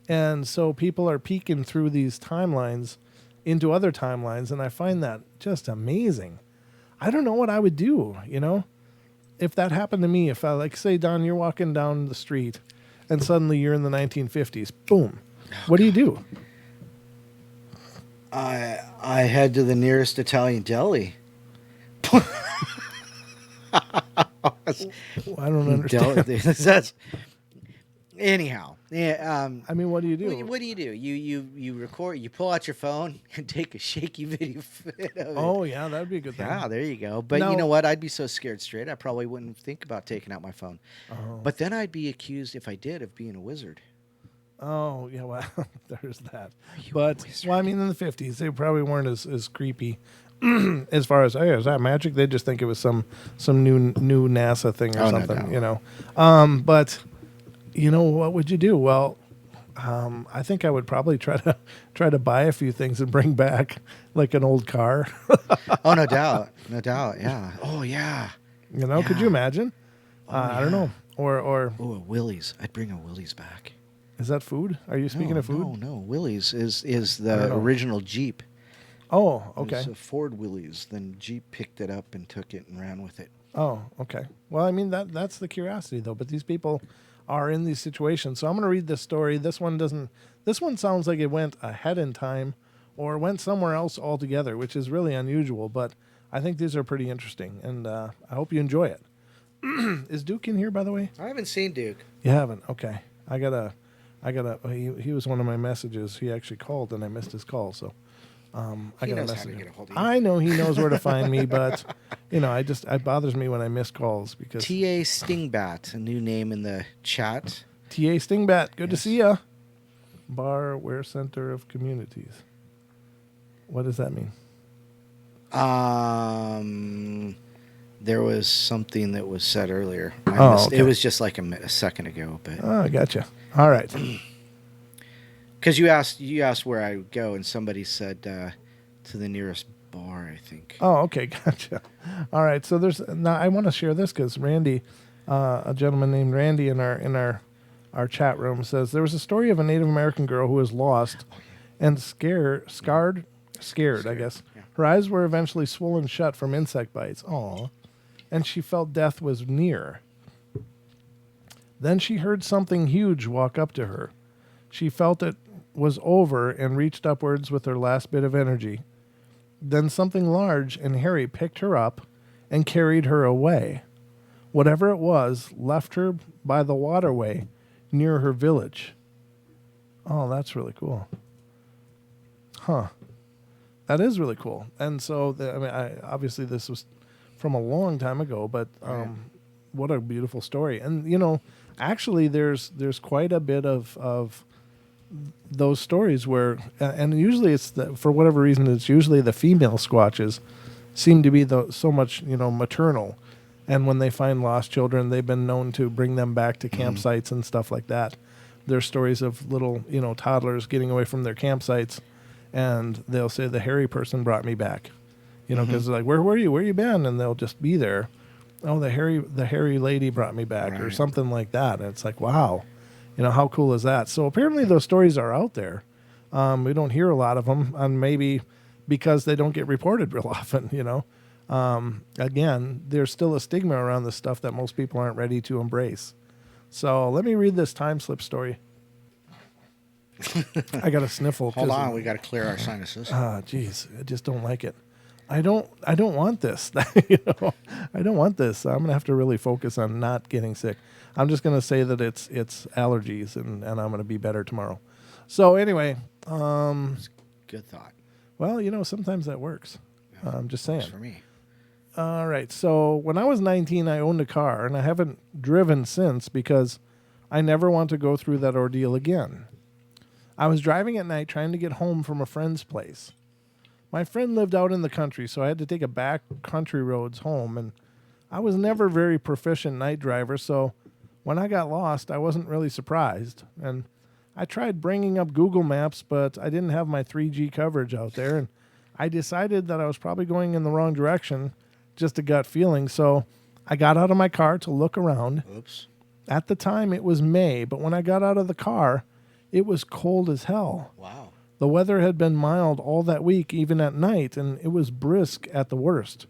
S1: And so people are peeking through these timelines into other timelines, and I find that just amazing. I don't know what I would do, if that happened to me. If I, like, say, Don, you're walking down the street, and suddenly you're in the 1950s. Boom. What do you do?
S2: I head to the nearest Italian deli.
S1: I don't understand.
S2: Anyhow. Yeah.
S1: I mean, what do you do?
S2: What do? You record. You pull out your phone and take a shaky video of it.
S1: Oh yeah, that'd be a good thing.
S2: Yeah, there you go. But you know what? I'd be so scared straight. I probably wouldn't think about taking out my phone.
S1: Oh.
S2: But then I'd be accused, if I did, of being a wizard.
S1: Oh, yeah, well, there's that. But, well, I mean, in the 50s, they probably weren't as creepy as far as, hey, is that magic? They just think it was some new NASA thing or something,
S2: no.
S1: But, what would you do? Well, I think I would probably try to buy a few things and bring back, like an old car.
S2: Oh, no doubt. No doubt, yeah. Oh, yeah.
S1: Could you imagine? I don't know. Or
S2: a Willys. I'd bring a Willys back.
S1: Is that food? Are you speaking of food?
S2: No. Willys is the original Jeep.
S1: Oh, okay.
S2: It was a Ford Willys. Then Jeep picked it up and took it and ran with it.
S1: Oh, okay. Well, I mean, that's the curiosity, though. But these people are in these situations. So I'm going to read this story. This one doesn't. This one sounds like it went ahead in time, or went somewhere else altogether, which is really unusual. But I think these are pretty interesting, and I hope you enjoy it. Is Duke in here, by the way?
S2: I haven't seen Duke.
S1: You haven't? Okay. I gotta. He was one of my messages. He actually called, and I missed his call. So, I
S2: He
S1: gotta
S2: knows how
S1: message
S2: to
S1: him.
S2: get a hold of you.
S1: I know he knows where to find me, but it bothers me when I miss calls because
S2: T.A. Stingbat, a new name in the chat.
S1: T.A. Stingbat, good to
S2: Yes.
S1: see ya. Barware Center of Communities. What does that mean?
S2: There was something that was said earlier.
S1: Okay.
S2: It was just like a second ago, but
S1: Oh, I gotcha. All right.
S2: because you asked where I would go, and somebody said to the nearest bar, I think.
S1: Oh, okay, gotcha. All right. So now I want to share this because Randy, a gentleman named Randy in our chat room says there was a story of a Native American girl who was lost and scared, I guess.
S2: Yeah.
S1: Her eyes were eventually swollen shut from insect bites. Aw. And she felt death was near. Then she heard something huge walk up to her. She felt it was over and reached upwards with her last bit of energy. Then something large and hairy picked her up and carried her away. Whatever it was left her by the waterway near her village. Oh, that's really cool. Huh. That is really cool. And so, obviously this was from a long time ago, but what a beautiful story. And, actually there's quite a bit of those stories where, and usually it's, for whatever reason, it's usually the female squatches seem to be so much, maternal. And when they find lost children, they've been known to bring them back to campsites and stuff like that. There's stories of little, toddlers getting away from their campsites, and they'll say the hairy person brought me back, because like, where were you? Where you been? And they'll just be there. Oh, the hairy lady brought me back, or something like that. And it's like, wow, how cool is that? So apparently those stories are out there. We don't hear a lot of them, and maybe because they don't get reported real often, Again, there's still a stigma around this stuff that most people aren't ready to embrace. So let me read this time slip story. I got a sniffle.
S2: Hold on, we got to clear our sinuses.
S1: Geez, I just don't like it. I don't want this. I don't want this. I'm gonna have to really focus on not getting sick. I'm just gonna say that it's allergies, and I'm gonna be better tomorrow. So anyway,
S2: Good thought.
S1: well, sometimes that works. I'm just saying.
S2: Works for me.
S1: All right. So when I was 19, I owned a car, and I haven't driven since because I never want to go through that ordeal again. I was driving at night trying to get home from a friend's place. My friend lived out in the country, so I had to take a back country roads home, and I was never very proficient night driver, so when I got lost, I wasn't really surprised. And I tried bringing up Google Maps, but I didn't have my 3G coverage out there, and I decided that I was probably going in the wrong direction, just a gut feeling, so I got out of my car to look around.
S2: Oops.
S1: At the time, it was May, but when I got out of the car, it was cold as hell.
S2: Wow.
S1: The weather had been mild all that week, even at night, and it was brisk at the worst.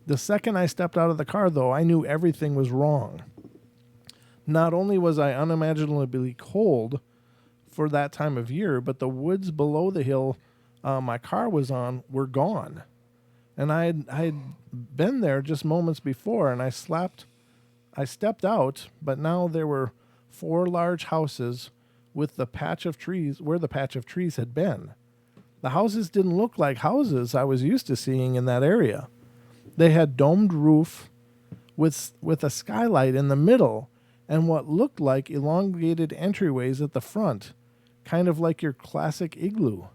S1: The second I stepped out of the car, though, I knew everything was wrong. Not only was I unimaginably cold for that time of year, but the woods below the hill my car was on were gone. And I had been there just moments before, and I stepped out, but now there were 4 large houses with the patch of trees where the patch of trees had been. The houses didn't look like houses I was used to seeing in that area. They had domed roof with a skylight in the middle and what looked like elongated entryways at the front, kind of like your classic igloo.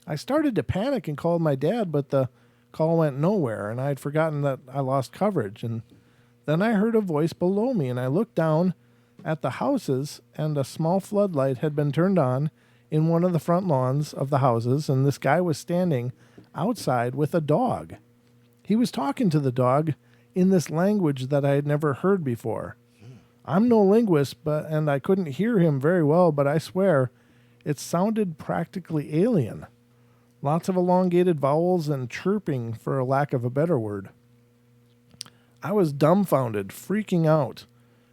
S1: I started to panic and called my dad, but the call went nowhere, and I had forgotten that I lost coverage. And then I heard a voice below me, and I looked down at the houses, and a small floodlight had been turned on in one of the front lawns of the houses, and this guy was standing outside with a dog. He was talking to the dog in this language that I had never heard before. I'm no linguist, and I couldn't hear him very well, but I swear it sounded practically alien. Lots of elongated vowels and chirping, for a lack of a better word. I was dumbfounded, freaking out.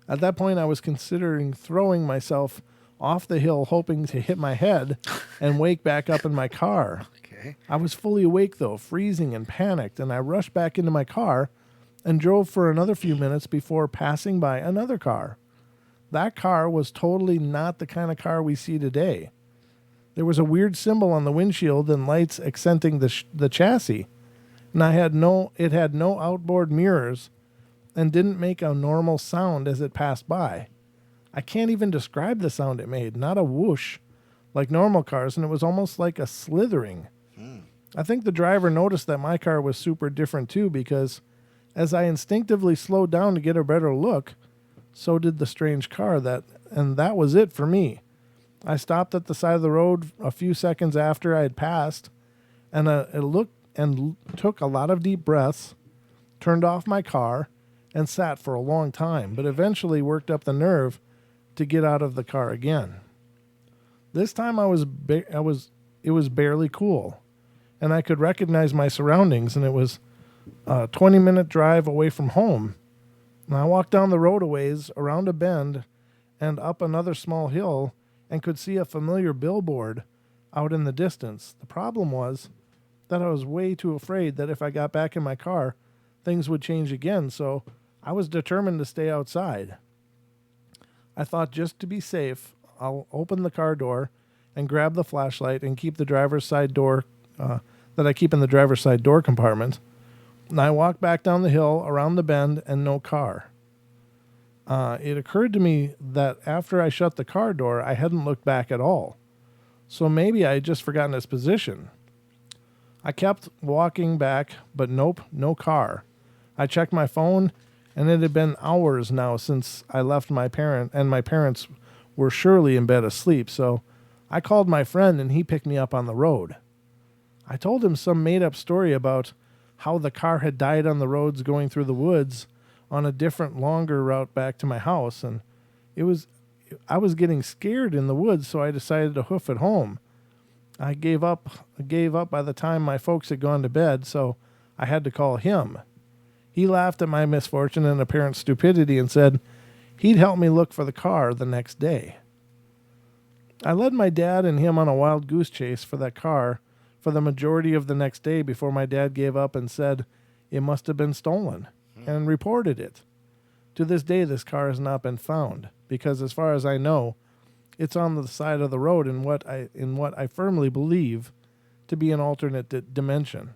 S1: At that point, I was considering throwing myself off the hill, hoping to hit my head and wake back up in my car.
S2: Okay.
S1: I was fully awake, though, freezing and panicked, and I rushed back into my car and drove for another few minutes before passing by another car. That car was totally not the kind of car we see today. There was a weird symbol on the windshield and lights accenting the chassis, and it had no outboard mirrors and didn't make a normal sound as it passed by. I can't even describe the sound it made, not a whoosh like normal cars, and it was almost like a slithering. I think the driver noticed that my car was super different too, because as I instinctively slowed down to get a better look, so did the strange car, and that was it for me. I stopped at the side of the road a few seconds after I had passed, and I looked and took a lot of deep breaths, turned off my car, and sat for a long time, but eventually worked up the nerve to get out of the car again. This time it was barely cool, and I could recognize my surroundings, and it was a 20-minute drive away from home. And I walked down the road a ways, around a bend, and up another small hill, and could see a familiar billboard out in the distance. The problem was that I was way too afraid that if I got back in my car, things would change again, so I was determined to stay outside. I thought, just to be safe, I'll open the car door and grab the flashlight and keep the driver's side door that I keep in the driver's side door compartment. And I walked back down the hill, around the bend, and no car. It occurred to me that after I shut the car door, I hadn't looked back at all. So maybe I had just forgotten its position. I kept walking back, but nope, no car. I checked my phone, and it had been hours now since I left my parents were surely in bed asleep, so I called my friend, and he picked me up on the road. I told him some made-up story about how the car had died on the roads going through the woods on a different, longer route back to my house, and I was getting scared in the woods, so I decided to hoof it home. I gave up by the time my folks had gone to bed, so I had to call him. He laughed at my misfortune and apparent stupidity and said he'd help me look for the car the next day. I led my dad and him on a wild goose chase for that car for the majority of the next day before my dad gave up and said it must have been stolen and reported it. To this day, this car has not been found because, as far as I know, it's on the side of the road in what I firmly believe to be an alternate dimension,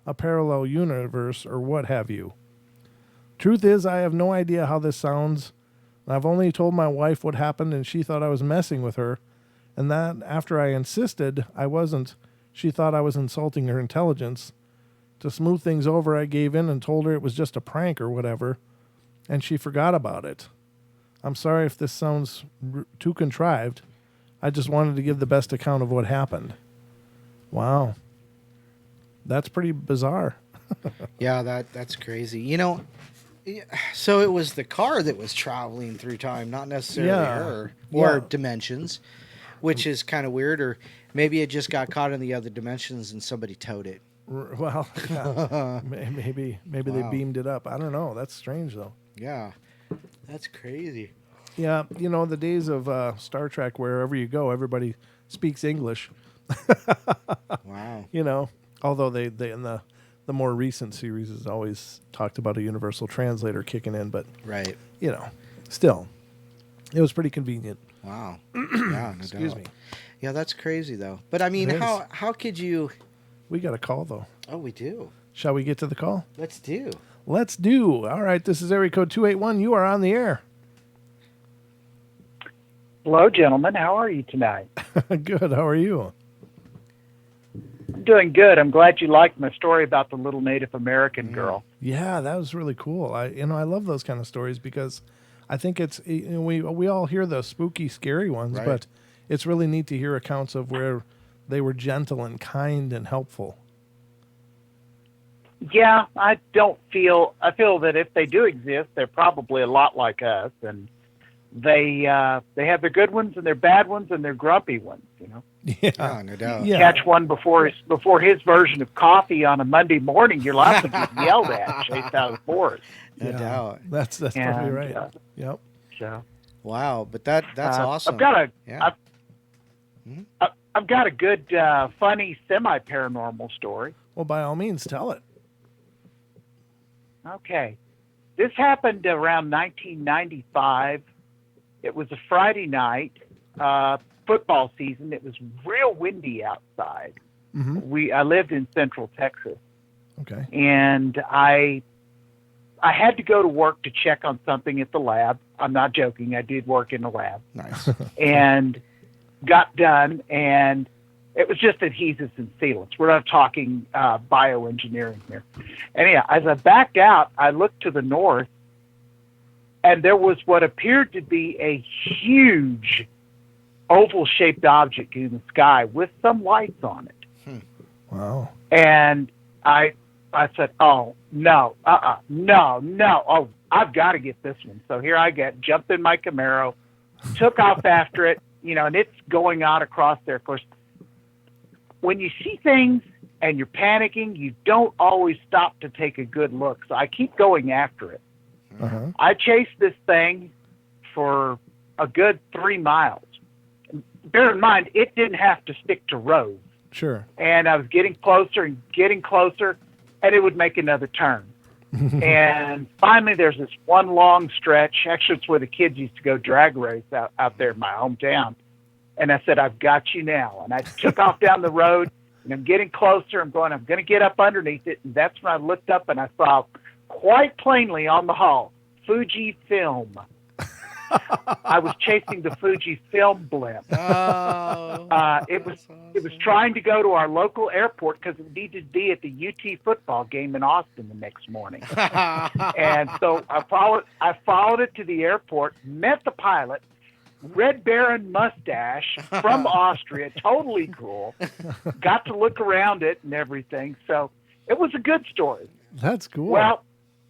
S1: a parallel universe, or what have you. Truth is, I have no idea how this sounds. I've only told my wife what happened, and she thought I was messing with her, and that after I insisted I wasn't, she thought I was insulting her intelligence. To smooth things over, I gave in and told her it was just a prank or whatever, and she forgot about it. I'm sorry if this sounds too contrived. I just wanted to give the best account of what happened. Wow. That's pretty bizarre.
S2: Yeah, that's crazy. You know, so it was the car that was traveling through time, not necessarily her or dimensions, which is kind of weird. Or maybe it just got caught in the other dimensions and somebody towed it.
S1: Well, yeah. maybe they beamed it up. I don't know. That's strange, though.
S2: Yeah, that's crazy.
S1: Yeah, you know, the days of Star Trek, wherever you go, everybody speaks English.
S2: Wow.
S1: You know, although they in the more recent series has always talked about a universal translator kicking in, but
S2: right,
S1: you know, still, it was pretty convenient.
S2: Wow. Yeah, no
S1: Excuse
S2: doubt.
S1: me.
S2: Yeah, that's crazy though. But I mean, how could you?
S1: We got a call though.
S2: Oh, we do.
S1: Shall we get to the call?
S2: Let's do.
S1: Let's do. All right, this is area code 281. You are on the air.
S3: Hello, gentlemen. How are you tonight?
S1: Good. How are you?
S3: I'm doing good. I'm glad you liked my story about the little Native American girl.
S1: Yeah, that was really cool. I love those kind of stories because I think it's we all hear the spooky, scary ones,
S2: Right.
S1: but it's really neat to hear accounts of where they were gentle and kind and helpful.
S3: Yeah, I feel that if they do exist, they're probably a lot like us, and they have their good ones and their bad ones and their grumpy ones. You know,
S2: Yeah, no doubt.
S1: Yeah.
S3: catch one before his version of coffee on a Monday morning, you're liable to get yelled at, chased out of the forest.
S2: No doubt.
S1: That's probably right. Yep.
S3: So
S2: Wow, but that's awesome.
S3: I've got a
S2: Yeah.
S3: I've got a good funny semi paranormal story.
S1: Well, by all means, tell it.
S3: Okay. This happened around 1995. It was a Friday night, football season. It was real windy outside.
S1: Mm-hmm.
S3: I lived in Central Texas,
S1: Okay.
S3: and I had to go to work to check on something at the lab. I'm not joking. I did work in the lab,
S2: Nice.
S3: and got done, and it was just adhesives and sealants. We're not talking bioengineering here. Anyhow, as I backed out, I looked to the north, and there was what appeared to be a huge oval-shaped object in the sky with some lights on it.
S1: Wow.
S3: And I said, oh, no, no. Oh, I've got to get this one. So here I jumped in my Camaro, took off after it, and it's going out across there. Of course, when you see things and you're panicking, you don't always stop to take a good look. So I keep going after it.
S1: Uh-huh.
S3: I chased this thing for a good 3 miles. Bear in mind, it didn't have to stick to roads.
S1: Sure.
S3: And I was getting closer, and it would make another turn. And finally, there's this one long stretch. Actually, it's where the kids used to go drag race out there in my hometown. And I said, I've got you now. And I took off down the road, and I'm getting closer. I'm going to get up underneath it. And that's when I looked up, and I saw quite plainly on the hull, Fuji Film. I was chasing the Fuji Film blimp.
S2: Oh,
S3: It was trying to go to our local airport because it needed to be at the UT football game in Austin the next morning. And so I followed it to the airport, met the pilot, Red Baron mustache from Austria, totally cool. Got to look around it and everything. So it was a good story.
S1: That's cool.
S3: Well,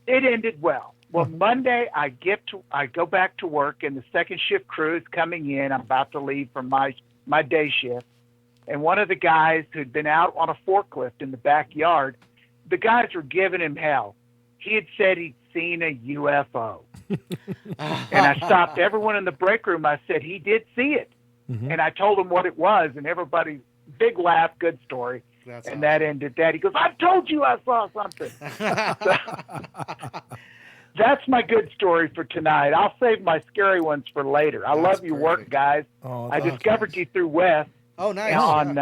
S3: it ended well. Well, Monday I go back to work, and the second shift crew is coming in. I'm about to leave from my day shift, and one of the guys who'd been out on a forklift in the backyard, the guys were giving him hell. He had said he'd seen a UFO, and I stopped everyone in the break room. I said he did see it, and I told him what it was, and everybody big laugh, good story.
S2: That's
S3: and
S2: awesome.
S3: that ended that. He goes, I told you I saw something. That's my good story for tonight. I'll save my scary ones for later. I
S2: That's
S3: love your work,
S2: perfect.
S3: guys.
S1: Oh,
S3: I
S1: that's
S3: discovered you through Wes
S2: Oh, nice.
S3: on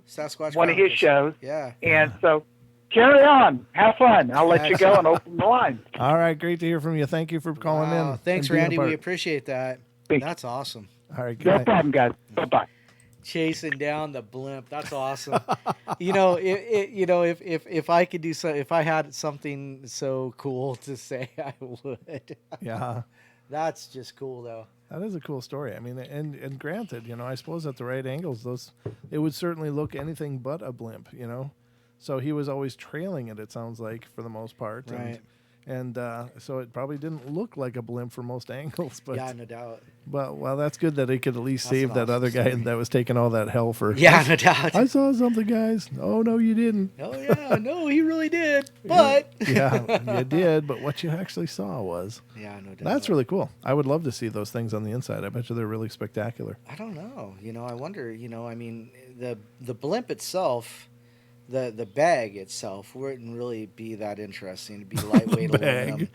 S2: Sasquatch
S3: one of his
S2: Chronicles.
S3: shows.
S2: Yeah.
S3: And so carry on. Have fun. I'll let you go and open the lines.
S1: all right. Great to hear from you. Thank you for calling
S2: Wow.
S1: in.
S2: Thanks,
S1: and being a
S2: Randy.
S1: part.
S2: We appreciate that.
S3: Thanks.
S2: That's awesome.
S1: All right. Good
S3: No
S1: night.
S3: problem, guys. Bye-bye.
S2: Chasing down the blimp. That's awesome. If I could do so, if I had something so cool to say, I would.
S1: Yeah.
S2: That's just cool, though.
S1: That is a cool story. I mean, and granted, I suppose at the right angles, it would certainly look anything but a blimp, So he was always trailing it. It sounds like for the most part,
S2: Right.
S1: And so it probably didn't look like a blimp from most angles. But
S2: Yeah, no doubt.
S1: well, that's good that he could at least
S2: That's
S1: save
S2: an
S1: that
S2: awesome
S1: other guy
S2: story.
S1: that was taking all that hell for.
S2: Yeah, no doubt.
S1: I saw something, guys. Oh no, you didn't.
S2: Oh yeah, no, he really did. But
S1: Yeah, you did. But what you actually saw was.
S2: yeah, no doubt.
S1: That's really cool. I would love to see those things on the inside. I bet you they're really spectacular.
S2: I don't know. I wonder. I mean, the blimp itself, the bag itself wouldn't really be that interesting. It'd be lightweight
S1: bag.
S2: aluminum.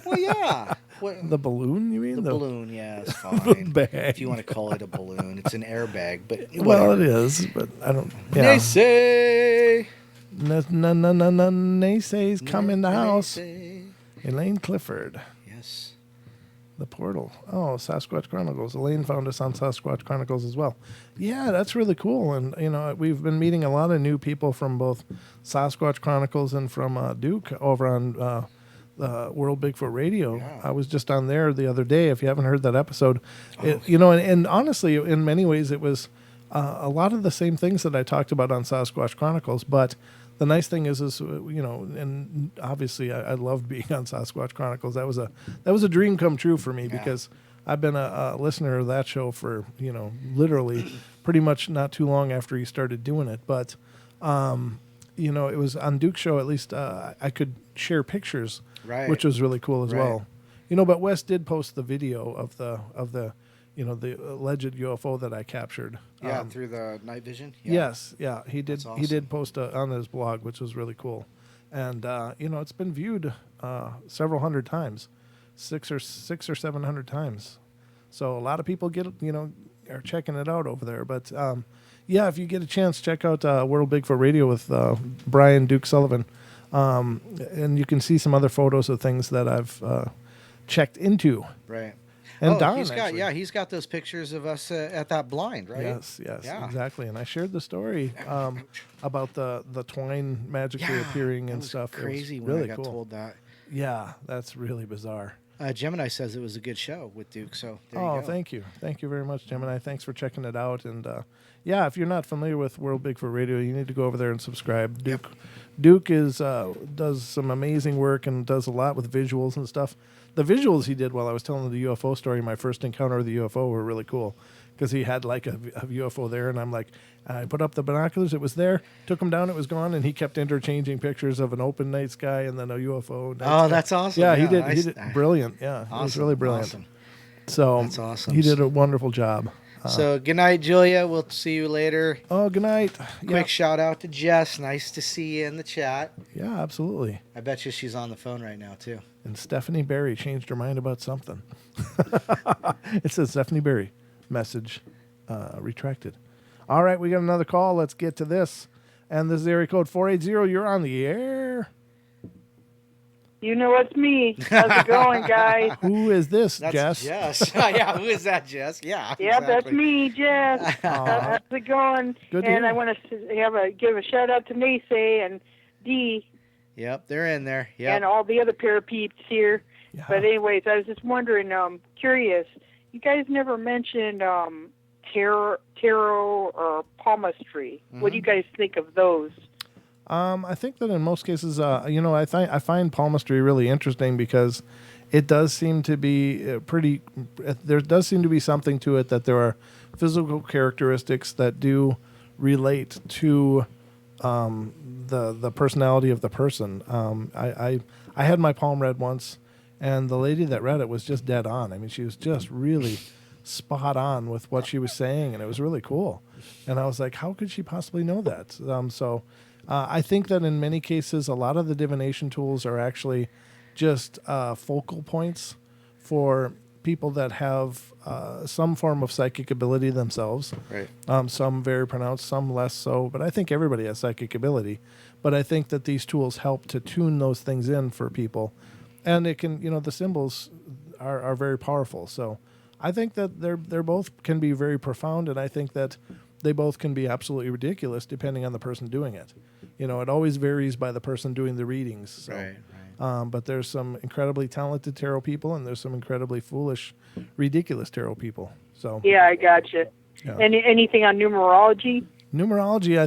S2: Well, yeah. What,
S1: The balloon, you mean?
S2: the balloon, yeah, it's fine.
S1: bag.
S2: If you want to call it a balloon, it's an airbag. But
S1: Well, it
S2: whatever.
S1: is, but I don't.
S2: They
S1: Yeah.
S2: say.
S1: Naysay's come in the
S2: They
S1: house.
S2: say.
S1: Elaine Clifford,
S2: Yes.
S1: the portal. Oh, Sasquatch Chronicles. Elaine found us on Sasquatch Chronicles as well. Yeah, that's really cool. And we've been meeting a lot of new people from both Sasquatch Chronicles and from Duke over on World Bigfoot Radio.
S2: Yeah.
S1: I was just on there the other day. If you haven't heard that episode, and honestly, in many ways, it was a lot of the same things that I talked about on Sasquatch Chronicles. But the nice thing is, and obviously, I loved being on Sasquatch Chronicles. That was a dream come true for me
S2: Yeah.
S1: because I've been a listener of that show for literally pretty much not too long after he started doing it. But it was on Duke's show. At least I could share pictures,
S2: Right.
S1: which was really cool as
S2: Right.
S1: well. But Wes did post the video of the the alleged UFO that I captured.
S2: Yeah, through the night vision. Yeah.
S1: Yes, yeah, he did.
S2: That's awesome.
S1: He did post on his blog, which was really cool, and it's been viewed several hundred times, six or 700 times. So a lot of people are checking it out over there. But if you get a chance, check out World Bigfoot Radio with Brian Duke Sullivan, and you can see some other photos of things that I've checked into.
S2: Right.
S1: And Don,
S2: he's got those pictures of us at that blind, right?
S1: Yes,
S2: Yeah.
S1: exactly. And I shared the story about the twine magically appearing and
S2: was
S1: stuff.
S2: Crazy
S1: it was
S2: when
S1: really
S2: I got
S1: cool.
S2: told that.
S1: Yeah, that's really bizarre.
S2: Gemini says it was a good show with Duke, so there you go.
S1: Thank you very much, Gemini. Thanks for checking it out. And if you're not familiar with World Bigfoot Radio, you need to go over there and subscribe. Duke is does some amazing work and does a lot with visuals and stuff. The visuals he did while I was telling the UFO story, my first encounter with the UFO, were really cool because he had like a UFO there, and I'm like, I put up the binoculars, it was there, took them down, it was gone, and he kept interchanging pictures of an open night sky and then a UFO.
S2: That's awesome.
S1: Yeah, he did brilliant. Yeah,
S2: awesome,
S1: it was really brilliant.
S2: Awesome.
S1: So
S2: that's awesome.
S1: He did a wonderful job.
S2: So good night, Julia. We'll see you later.
S1: Oh, good night.
S2: Quick shout out to Jess. Nice to see you in the chat.
S1: Yeah, absolutely.
S2: I bet you she's on the phone right now too.
S1: And Stephanie Berry changed her mind about something. It says Stephanie Berry. Message retracted. All right, we got another call. Let's get to this. And this is area code 480. You're on the air.
S4: You know it's me. How's it going, guys?
S1: Who is this,
S2: That's
S1: Jess?
S2: Yeah, who is that, Jess? Yeah,
S4: yeah,
S2: exactly.
S4: that's me, Jess. How's it going?
S1: Good to
S4: and
S1: hear.
S4: I want to give a shout out to Mace and Dee
S2: Yep, they're in there. Yep.
S4: and all the other parapeeps here.
S1: Yeah.
S4: But anyways, I was just wondering, curious. You guys never mentioned tarot or palmistry. What do you guys think of those?
S1: I think that in most cases, I find palmistry really interesting because it does seem to be there does seem to be something to it, that there are physical characteristics that do relate to the personality of the person. I had my palm read once, and the lady that read it was just dead on. I mean, she was just really spot on with what she was saying, and it was really cool. And I was like, how could she possibly know that? I think that in many cases, a lot of the divination tools are actually just focal points for people that have some form of psychic ability themselves.
S2: Right.
S1: Some very pronounced, some less so. But I think everybody has psychic ability. But I think that these tools help to tune those things in for people. And it can, the symbols are very powerful. So I think that they're both can be very profound, and I think that they both can be absolutely ridiculous depending on the person doing it. It always varies by the person doing the readings. So.
S2: Right.
S1: But there's some incredibly talented tarot people, and there's some incredibly foolish, ridiculous tarot people. So
S4: Yeah, I gotcha.
S1: Yeah.
S4: Anything on numerology?
S1: Numerology, I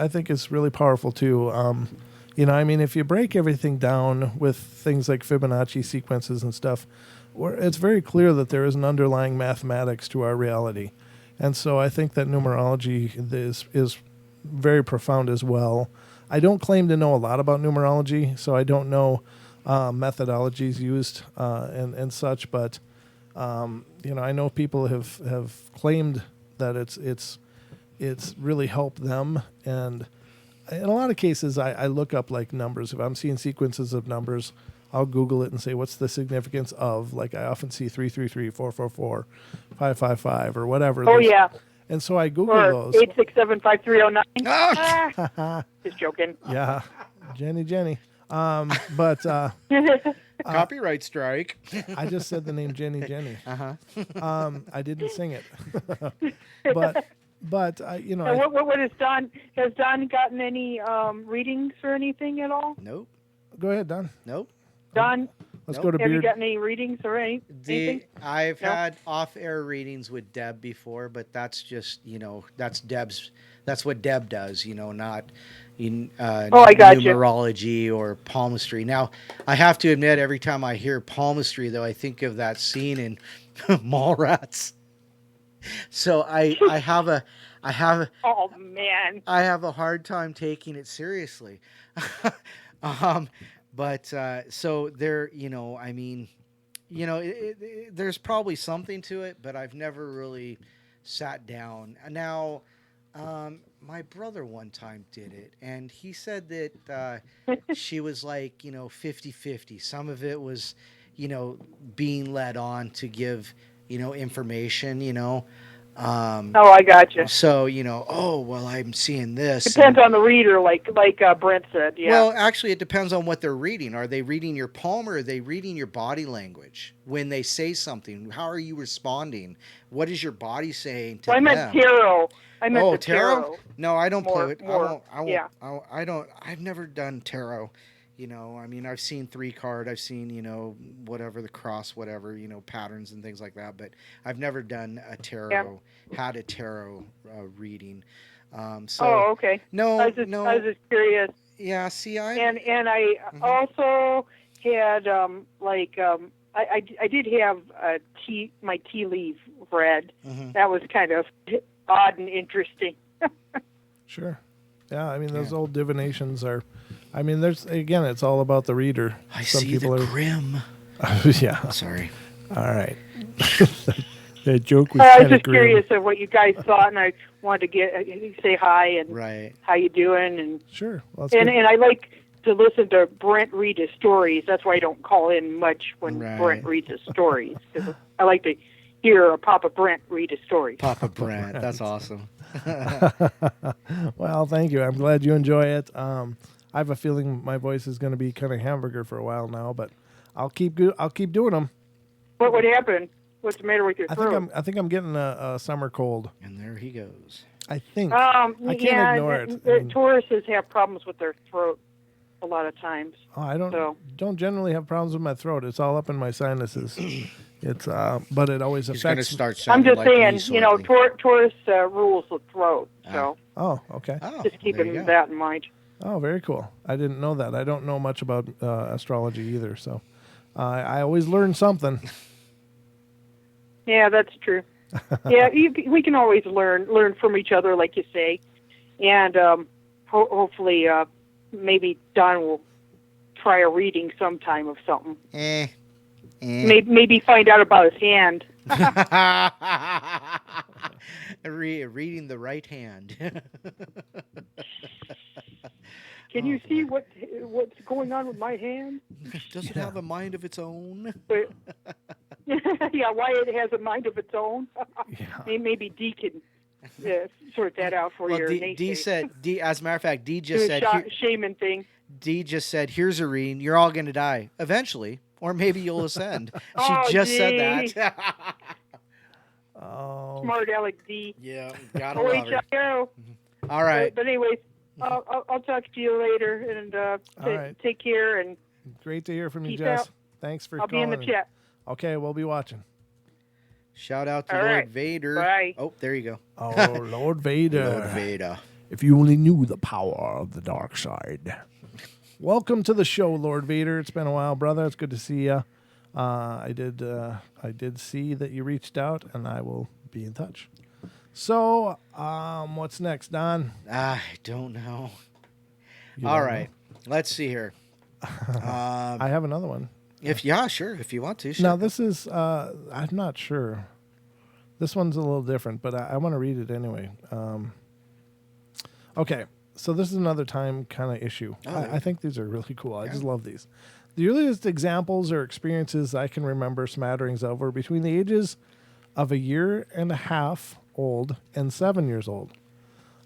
S1: think is really powerful too. If you break everything down with things like Fibonacci sequences and stuff, it's very clear that there is an underlying mathematics to our reality. And so I think that numerology is very profound as well. I don't claim to know a lot about numerology, so I don't know methodologies used and such. But I know people have claimed that it's really helped them. And in a lot of cases, I look up like numbers. If I'm seeing sequences of numbers, I'll Google it and say, what's the significance of, like I often see 333, 444, 555, or whatever.
S4: Oh, yeah.
S1: And so I Google
S4: Or
S1: those.
S4: 8675309.
S2: Ah!
S4: Just joking.
S1: Yeah, Jenny. But
S2: Copyright strike.
S1: I just said the name Jenny.
S2: Uh-huh.
S1: I didn't sing it. but
S4: What is Don? Has Don gotten any readings or anything at all?
S2: Nope.
S1: go ahead, Don.
S2: Nope.
S4: Don,
S1: Let's
S2: Nope.
S1: go to
S4: have you
S1: Beard.
S4: gotten any readings or anything?
S2: I've
S4: No?
S2: had off-air readings with Deb before, but that's just, that's what Deb does, not
S4: I got you.
S2: numerology or palmistry. Now, I have to admit, every time I hear palmistry, though, I think of that scene in Mallrats. So I have
S4: Oh man.
S2: a hard time taking it seriously. But so there, there's probably something to it, but I've never really sat down. Now, my brother one time did it, and he said that she was like, 50-50. Some of it was, being led on to give, information,
S4: Oh, I gotcha.
S2: so, oh, well, I'm seeing this.
S4: Depends on the reader, like Brent said. Yeah.
S2: Well, actually, it depends on what they're reading. Are they reading your palm, or are they reading your body language? When they say something, how are you responding? What is your body saying to
S4: I
S2: them?
S4: meant tarot. I meant
S2: Oh,
S4: the
S2: tarot? No, I don't play with.
S4: More,
S2: I won't.
S4: yeah.
S2: I don't. I've never done tarot. I mean, I've seen 3-card. I've seen whatever the cross, whatever patterns and things like that. But I've never done a tarot. Had a tarot reading. So.
S4: Oh, okay.
S2: No,
S4: I was just curious.
S2: Yeah. See, I.
S4: And I also had I did have my tea leaf read. That was kind of odd and interesting.
S1: Sure. Yeah, I mean, those old divinations are, I mean, it's all about the reader.
S2: I see the grim.
S1: Yeah.
S2: Sorry.
S1: All right. That joke was
S4: I was
S1: kind of
S4: just
S1: grim.
S4: curious of what you guys thought, and I wanted to say hi and how you doing, and
S1: sure. Well,
S4: and I like to listen to Brent read his stories. That's why I don't call in much when Brent reads his stories, because I like to hear Papa Brent read his stories.
S2: Papa Brent, that's awesome.
S1: Well, thank you. I'm glad you enjoy it. I have a feeling my voice is going to be kind of hamburger for a while now, but I'll keep doing them.
S4: What would happen? What's the matter with your throat?
S1: I think I'm getting a summer cold.
S2: And there he goes.
S1: I think.
S4: I
S1: can't ignore it.
S4: Tauruses have problems with their throat a lot of times.
S1: Oh, I don't generally have problems with my throat. It's all up in my sinuses. It's but it always
S2: He's
S1: affects.
S2: Start
S4: I'm just
S2: like
S4: saying, Taurus rules the throat. So.
S1: Oh, okay.
S4: Just keeping that in mind.
S1: Oh, very cool. I didn't know that. I don't know much about astrology either, so I always learn something.
S4: Yeah, that's true. Yeah, we can always learn from each other, like you say, and hopefully, maybe Don will try a reading sometime of something. Maybe find out about his hand.
S2: Reading the right hand.
S4: Can you see what's going on with my hand?
S2: Does it have a mind of its own?
S4: Yeah, why it has a mind of its own? Maybe D can sort that out for you.
S2: D said, as a matter of fact, D just said,
S4: shaman thing.
S2: D just said, here's a reading. You're all going to die eventually, or maybe you'll ascend. She just said that.
S1: Oh,
S4: smart Alec D.
S2: Yeah, gotta love her. All right.
S4: But anyways, I'll talk to you later, and take care. And
S1: great to hear from you,
S4: peace
S1: Jess.
S4: out.
S1: Thanks for
S4: I'll
S1: calling.
S4: be in the chat.
S1: Okay, we'll be watching.
S2: Shout out to
S4: All
S2: Lord
S4: right.
S2: Vader.
S4: Bye.
S2: Oh, there you go.
S1: Oh, Lord Vader.
S2: Lord Vader.
S1: If you only knew the power of the dark side. Welcome to the show, Lord Vader. It's been a while, brother. It's good to see you. I did see that you reached out, and I will be in touch. So, what's next, Don?
S2: I don't know.
S1: All
S2: right. Let's see here.
S1: I have another one.
S2: Sure. If you want to. Sure.
S1: Now, this is, I'm not sure. This one's a little different, but I want to read it anyway. Okay. So this is another time kind of issue. I think these are really cool. I just love these. The earliest examples or experiences I can remember smatterings of were between the ages of 1.5 years old and 7 years old.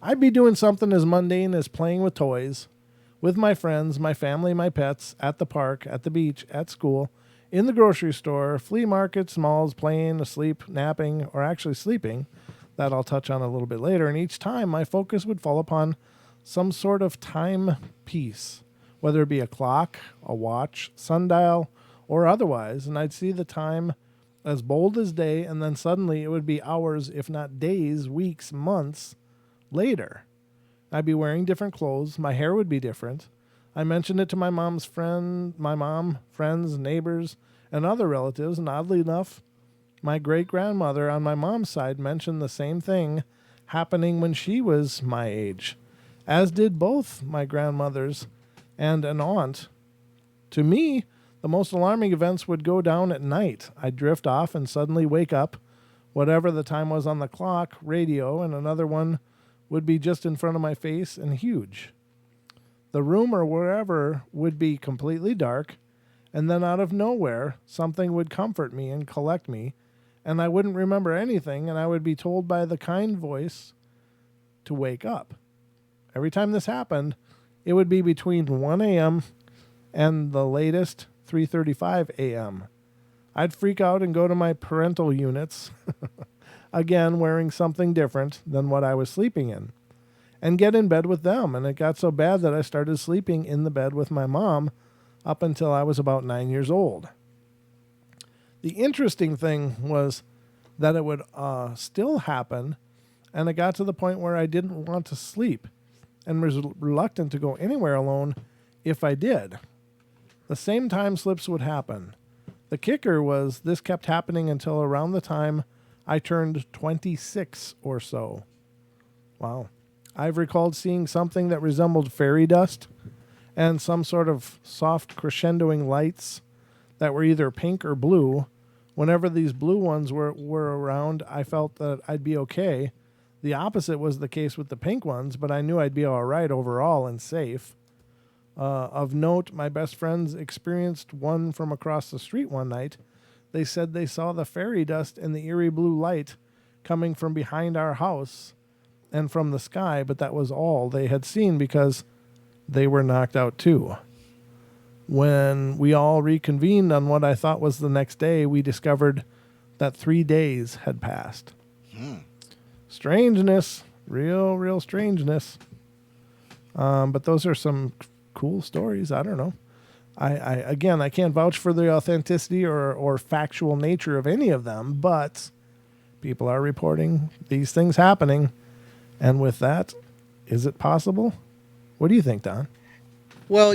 S1: I'd be doing something as mundane as playing with toys, with my friends, my family, my pets, at the park, at the beach, at school, in the grocery store, flea markets, malls, playing, asleep, napping, or actually sleeping. That I'll touch on a little bit later. And each time my focus would fall upon some sort of time piece, whether it be a clock, a watch, sundial, or otherwise, and I'd see the time as bold as day, and then suddenly it would be hours, if not days, weeks, months later. I'd be wearing different clothes. My hair would be different. I mentioned it to my mom, friends, neighbors, and other relatives, and oddly enough, my great-grandmother on my mom's side mentioned the same thing happening when she was my age, as did both my grandmothers and an aunt. To me, The most alarming events would go down at night. I'd drift off and suddenly wake up, whatever the time was on the clock, radio, and another one would be just in front of my face and huge. The room or wherever would be completely dark, and then out of nowhere, something would comfort me and collect me, and I wouldn't remember anything, and I would be told by the kind voice to wake up. Every time this happened, it would be between 1 a.m. and the latest 3:35 a.m. I'd freak out and go to my parental units, again wearing something different than what I was sleeping in, and get in bed with them. And it got so bad that I started sleeping in the bed with my mom up until I was about 9 years old. The interesting thing was that it would still happen, and it got to the point where I didn't want to sleep and was reluctant to go anywhere alone if I did. The same time slips would happen. The kicker was this kept happening until around the time I turned 26 or so. Wow. I've recalled seeing something that resembled fairy dust and some sort of soft crescendoing lights that were either pink or blue. Whenever these blue ones were around, I felt that I'd be okay. The opposite was the case with the pink ones, but I knew I'd be all right overall and safe. Of note, my best friends experienced one from across the street one night. They said they saw the fairy dust and the eerie blue light coming from behind our house and from the sky, but that was all they had seen because they were knocked out too. When we all reconvened on what I thought was the next day, we discovered that 3 days had passed. Strangeness. Real strangeness. But those are some cool stories. I don't know. I can't vouch for the authenticity or factual nature of any of them, but people are reporting these things happening. And with that, is it possible? What do you think, Don?
S2: Well,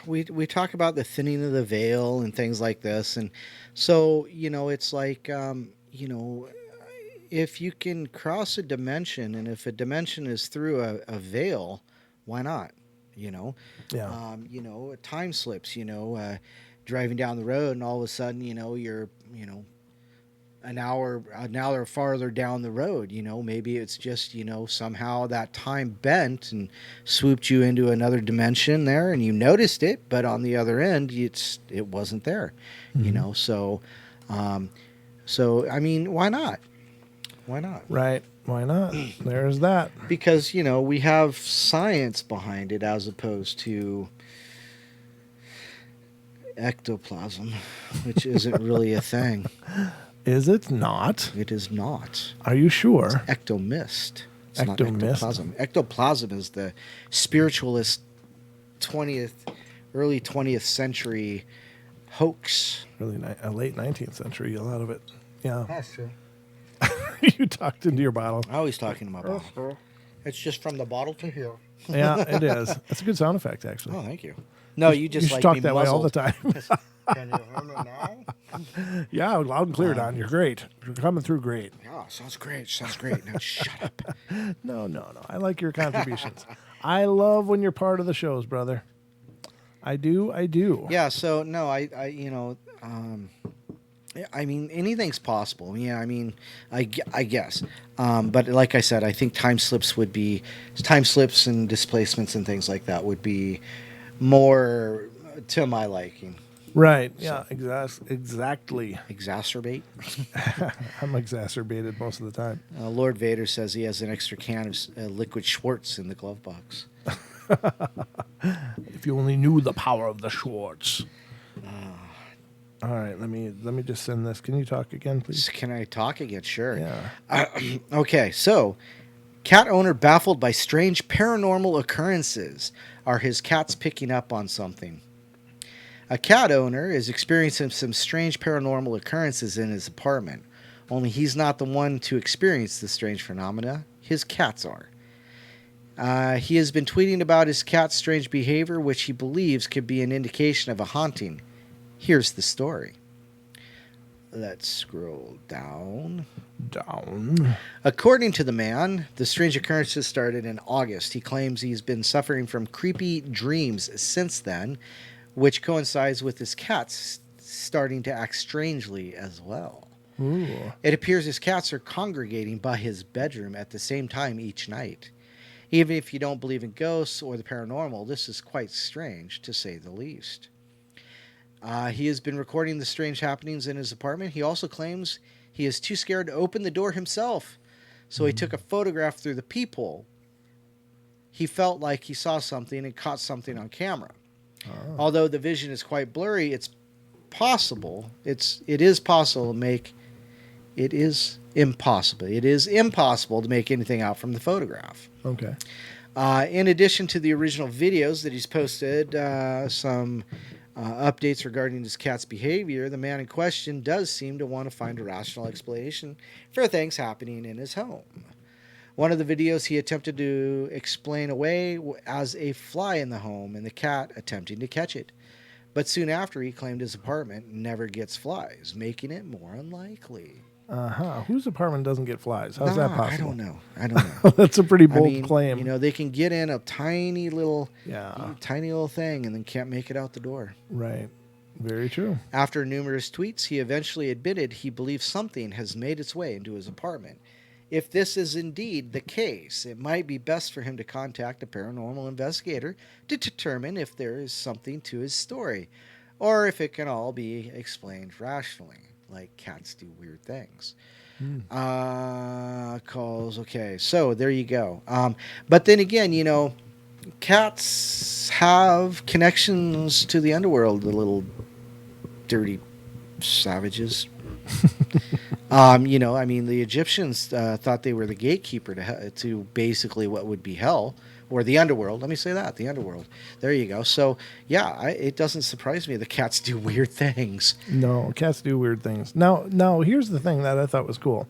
S2: we talk about the thinning of the veil and things like this, and so it's like if you can cross a dimension, and if a dimension is through a veil, why not?
S1: Yeah.
S2: Time slips. Driving down the road, and all of a sudden, you're an hour farther down the road. Maybe it's just somehow that time bent and swooped you into another dimension there, and you noticed it, but on the other end it wasn't there.
S1: Mm-hmm.
S2: So I mean, why not
S1: Right, why not? There's that.
S2: because we have science behind it as opposed to ectoplasm, which isn't really a thing.
S1: Is it not?
S2: It is not.
S1: Are you sure?
S2: Ectomist. It's not
S1: Ectomist?
S2: ectoplasm. Ectoplasm is the spiritualist early 20th century hoax.
S1: Really late 19th century, a lot of it. Yeah.
S2: That's true.
S1: You talked into your bottle.
S2: I always talking to my bottle. It's just from the bottle to here.
S1: Yeah, it is. It's a good sound effect, actually.
S2: Oh, thank you. No, you just
S1: you should
S2: like
S1: talk
S2: me
S1: that way all the
S2: muzzled.
S1: time.
S2: Can you hear me now?
S1: Yeah, loud and clear, Don. You're great. You're coming through great.
S2: Yeah, sounds great. Sounds great. Now shut up.
S1: No. I like your contributions. I love when you're part of the shows, brother. I do.
S2: Yeah, so no, I mean, anything's possible. Yeah, I mean, I guess. But like I said, I think time slips and displacements and things like that would be more to my liking.
S1: Right. Yeah, exactly.
S2: Exacerbate?
S1: I'm exacerbated most of the time.
S2: Lord Vader says he has an extra can of liquid Schwartz in the glove box.
S1: If you only knew the power of the Schwartz. All right, let me just send this. Can you talk again, please?
S2: Can I talk again? Sure.
S1: Yeah.
S2: Okay, so cat owner baffled by strange paranormal occurrences. Are his cats picking up on something? A cat owner is experiencing some strange paranormal occurrences in his apartment. Only he's not the one to experience the strange phenomena. His cats are. He has been tweeting about his cat's strange behavior, which he believes could be an indication of a haunting. Here's the story. Let's scroll down. According to the man, the strange occurrences started in August. He claims he's been suffering from creepy dreams since then, which coincides with his cats starting to act strangely as well.
S1: Ooh.
S2: It appears his cats are congregating by his bedroom at the same time each night. Even if you don't believe in ghosts or the paranormal, this is quite strange, to say the least. He has been recording the strange happenings in his apartment. He also claims he is too scared to open the door himself, so he took a photograph through the peephole. He felt like he saw something and caught something on camera.
S1: Oh.
S2: Although the vision is quite blurry, it is impossible to make anything out from the photograph.
S1: Okay.
S2: In addition to the original videos that he's posted, some updates regarding his cat's behavior, the man in question does seem to want to find a rational explanation for things happening in his home. One of the videos he attempted to explain away as a fly in the home and the cat attempting to catch it. But soon after, he claimed his apartment never gets flies, making it more unlikely.
S1: Uh-huh. Whose apartment doesn't get flies? How's that possible?
S2: I don't know.
S1: That's a pretty bold claim.
S2: You know, they can get in a tiny little thing and then can't make it out the door.
S1: Right. Very true.
S2: After numerous tweets, he eventually admitted he believes something has made its way into his apartment. If this is indeed the case, it might be best for him to contact a paranormal investigator to determine if there is something to his story, or if it can all be explained rationally, like cats do weird things. Okay, so there you go. But then again, you know, cats have connections to the underworld, the little dirty savages. You know, I mean, the Egyptians thought they were the gatekeeper to basically what would be hell, or the underworld. Let me say that, the underworld. There you go. So, yeah, it doesn't surprise me that cats do weird things.
S1: No, cats do weird things. Now, here's the thing that I thought was cool.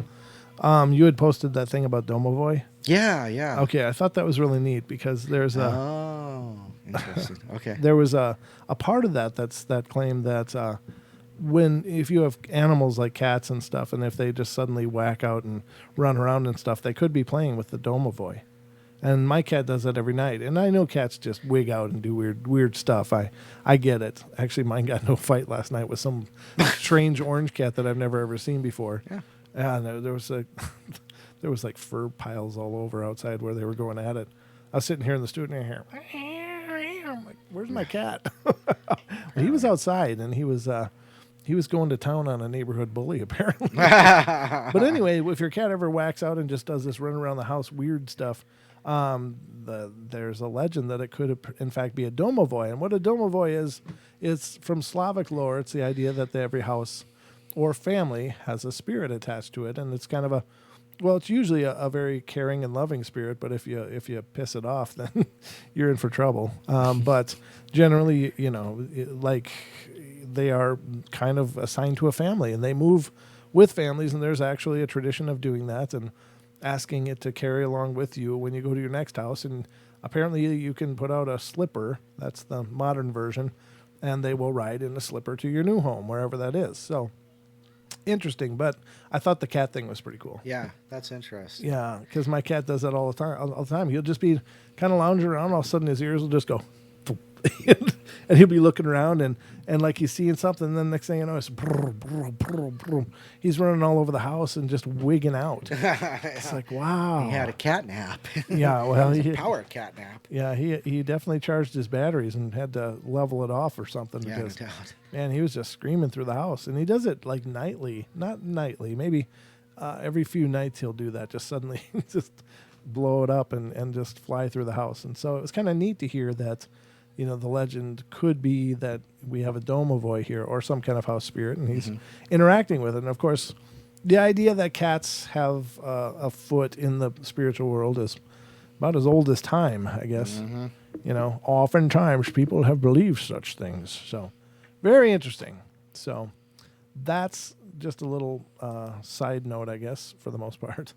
S1: You had posted that thing about Domovoy.
S2: Yeah.
S1: Okay, I thought that was really neat because there's a...
S2: Oh, interesting. Okay.
S1: There was a part of that claim that... if you have animals like cats and stuff, and if they just suddenly whack out and run around and stuff, they could be playing with the Domovoy. And my cat does that every night. And I know cats just wig out and do weird stuff. I get it. Actually, mine got in a fight last night with some strange orange cat that I've never ever seen before. Yeah. And there was there was like fur piles all over outside where they were going at it. I was sitting here in the studio and I hear, I'm like, where's my cat? He was outside and he was going to town on a neighborhood bully, apparently. But anyway, if your cat ever whacks out and just does this run around the house weird stuff, there's a legend that it could, in fact, be a domovoy. And what a domovoy is from Slavic lore. It's the idea that every house or family has a spirit attached to it, and it's kind of it's usually a very caring and loving spirit. But if you piss it off, then you're in for trouble. But generally, you know, they are kind of assigned to a family, and they move with families, and there's actually a tradition of doing that and asking it to carry along with you when you go to your next house. And apparently you can put out a slipper, that's the modern version, and they will ride in a slipper to your new home, wherever that is. So interesting, but I thought the cat thing was pretty cool.
S2: Yeah, that's interesting.
S1: Yeah, because my cat does that all the time. He'll just be kind of lounging around, all of a sudden his ears will just go and he'll be looking around and like he's seeing something, and then next thing you know, it's brr, brr, brr, brr. He's running all over the house and just wigging out. It's like, wow.
S2: He had a cat nap.
S1: Yeah, well,
S2: he power cat nap.
S1: Yeah, he definitely charged his batteries and had to level it off or something.
S2: Yeah,
S1: because,
S2: no doubt.
S1: Man, he was just screaming through the house, and he does it like nightly, not nightly, maybe every few nights he'll do that. Just suddenly, just blow it up and just fly through the house. And so it was kind of neat to hear that. You know, the legend could be that we have a domovoy here or some kind of house spirit, and he's interacting with it. And, of course, the idea that cats have a foot in the spiritual world is about as old as time, I guess. You know, oftentimes people have believed such things. So, very interesting. So, that's just a little side note, I guess, for the most part.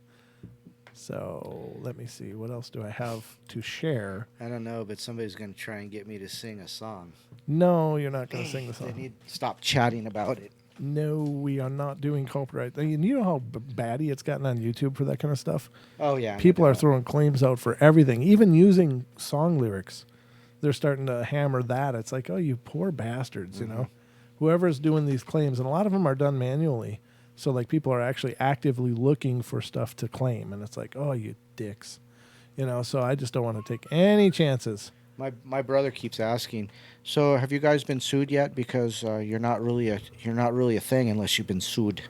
S1: So let me see. What else do I have to share?
S2: I don't know, but somebody's going to try and get me to sing a song.
S1: No, you're not going to sing the song.
S2: They need to stop chatting about it.
S1: No, we are not doing copyright. You know how batty it's gotten on YouTube for that kind of stuff?
S2: Oh, yeah.
S1: People are throwing claims out for everything, even using song lyrics. they're starting to hammer that. It's like, oh, you poor bastards, you know, whoever's doing these claims, and a lot of them are done manually. So like people are actually actively looking for stuff to claim, and it's like, oh, you dicks, you know. So I just don't want to take any chances.
S2: My brother keeps asking, so have you guys been sued yet? Because you're not really a thing unless you've been sued.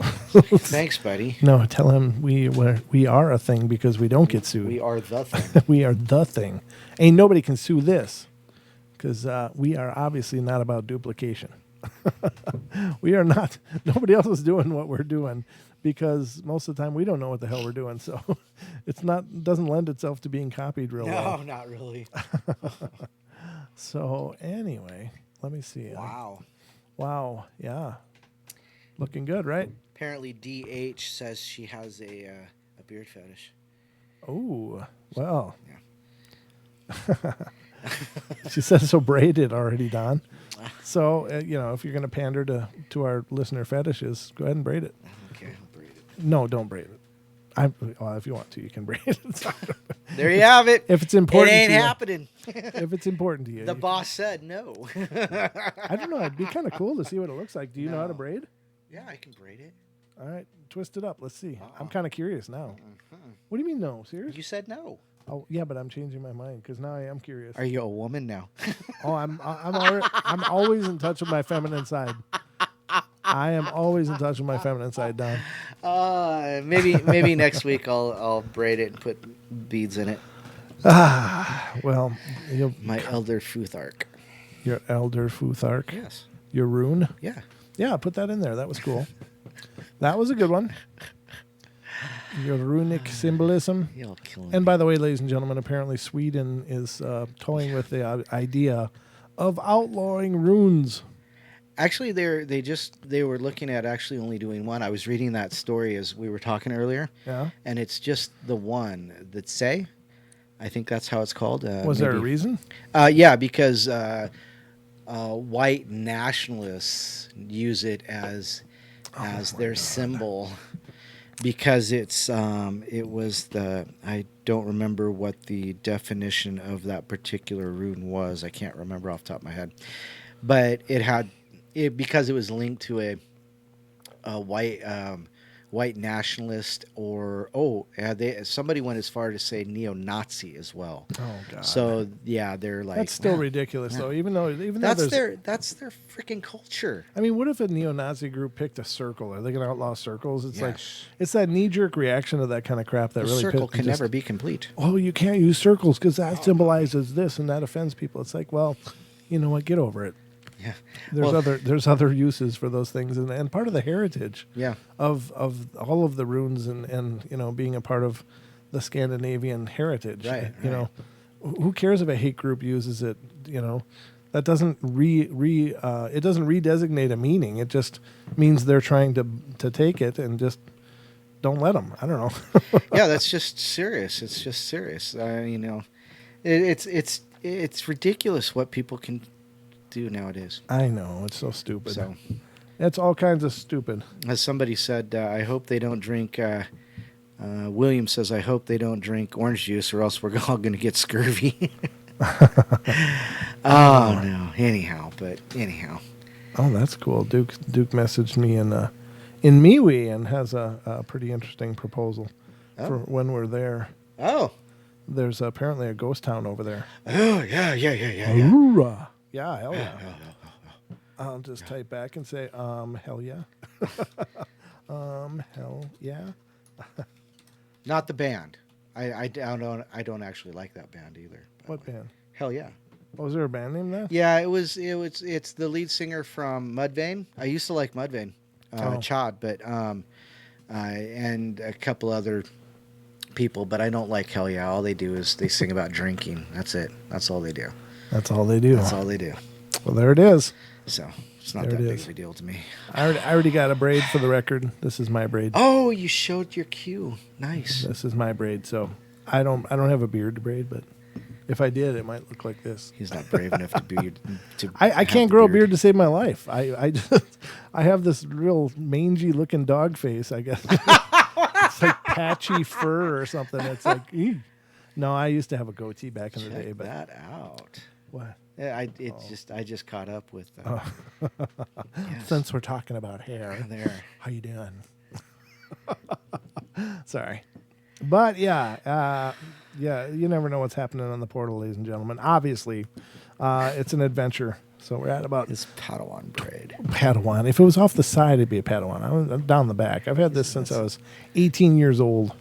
S2: Thanks, buddy.
S1: No, tell him we are a thing because we don't get sued.
S2: We are the thing.
S1: We are the thing. Ain't nobody can sue this because we are obviously not about duplication. We are not. Nobody else is doing what we're doing because most of the time we don't know what the hell we're doing. So doesn't lend itself to being copied real well.
S2: No, not really.
S1: So anyway, let me see. Wow. Yeah. Looking good, right?
S2: Apparently, DH says she has a beard fetish.
S1: Oh, well.
S2: Yeah.
S1: She says so braided already, Don. So, you know, if you're going to pander to our listener fetishes, go ahead and braid it.
S2: Okay, I'll braid it.
S1: No, don't braid it. Well, if you want to, you can braid it.
S2: There you have it.
S1: If it's important,
S2: it ain't
S1: to you,
S2: happening.
S1: If it's important to you,
S2: The boss said no.
S1: I don't know. It'd be kind of cool to see what it looks like. Do you know how to braid?
S2: Yeah, I can braid it.
S1: All right, twist it up. Let's see. I'm kind of curious now. What do you mean no? Serious?
S2: You said no.
S1: Oh yeah, but I'm changing my mind because now I am curious.
S2: Are you a woman now?
S1: Oh, I'm always in touch with my feminine side. I am always in touch with my feminine side, Don.
S2: Maybe next week I'll braid it and put beads in it.
S1: Well,
S2: My elder Futhark.
S1: Your elder Futhark.
S2: Yes.
S1: Your rune.
S2: Yeah.
S1: Yeah, put that in there. That was cool. That was a good one. Your runic symbolism.
S2: You'll kill me.
S1: And by the way, ladies and gentlemen, apparently Sweden is toying with the idea of outlawing runes.
S2: Actually, they were looking at actually only doing one. I was reading that story as we were talking earlier.
S1: Yeah.
S2: And it's just the one that say. I think that's how it's called.
S1: Was there a reason?
S2: Yeah, because white nationalists use it as their symbol. Because it was I don't remember what the definition of that particular rune was. I can't remember off the top of my head, but because it was linked to a white nationalist somebody went as far to say neo-Nazi as well.
S1: Oh God!
S2: So yeah, they're like
S1: that's still ridiculous though. Even though
S2: that's their freaking culture.
S1: I mean, what if a neo-Nazi group picked a circle? Are they going to outlaw circles? It's like
S2: Yes.
S1: it's that knee-jerk reaction to that kind of crap that
S2: The
S1: really
S2: circle can never be complete.
S1: Oh, you can't use circles because that symbolizes this and that offends people. It's like, well, you know what? Get over it.
S2: Yeah.
S1: There's other uses for those things, and part of the heritage
S2: Yeah.
S1: of all of the runes and you know being a part of the Scandinavian heritage.
S2: Right,
S1: You know, who cares if a hate group uses it? You know, that doesn't it doesn't redesignate a meaning. It just means they're trying to take it and just don't let them. I don't know.
S2: Yeah, that's just serious. It's just serious. You know, it's ridiculous what people can do nowadays.
S1: I know, it's so stupid.
S2: So,
S1: It's all kinds of stupid.
S2: as somebody said, I hope they don't drink. William says, I hope they don't drink orange juice, or else we're all going to get scurvy. Oh no. Anyhow.
S1: Oh, that's cool. Duke messaged me in MeWe and has a pretty interesting proposal for when we're there.
S2: Oh.
S1: There's apparently a ghost town over there.
S2: Oh yeah.
S1: Hoorah. Yeah, hell yeah. I'll just type back and say, hell yeah. Hell yeah.
S2: Not the band. I don't actually like that band either.
S1: What band?
S2: Hell yeah.
S1: Oh, was there a band name there?
S2: Yeah, it's the lead singer from Mudvayne. I used to like Mudvayne, Chad, but and a couple other people, but I don't like Hell Yeah. All they do is they sing about drinking. That's it. That's all they do.
S1: That's all they do.
S2: That's all they do.
S1: Well, there it is.
S2: So it's not
S1: There
S2: that
S1: it
S2: big
S1: is.
S2: of a deal to me.
S1: I already got a braid for the record. This is my braid.
S2: Oh, you showed your cue. Nice.
S1: This is my braid. So I don't have a beard to braid, but if I did, it might look like this.
S2: He's not brave enough to be.
S1: I can't grow a beard to save my life. I just I have this real mangy looking dog face. I guess it's like patchy fur or something. It's like, ew. No, I used to have a goatee back in the day,
S2: Check
S1: but
S2: that out.
S1: What?
S2: I just caught up with. Yes.
S1: Since we're talking about hair,
S2: There.
S1: how you doing? Sorry, but yeah, you never know what's happening on the portal, ladies and gentlemen. Obviously, it's an adventure. So we're at about
S2: His Padawan braid.
S1: Padawan. If it was off the side, it'd be a Padawan. I'm down the back. I've had this since I was 18 years old.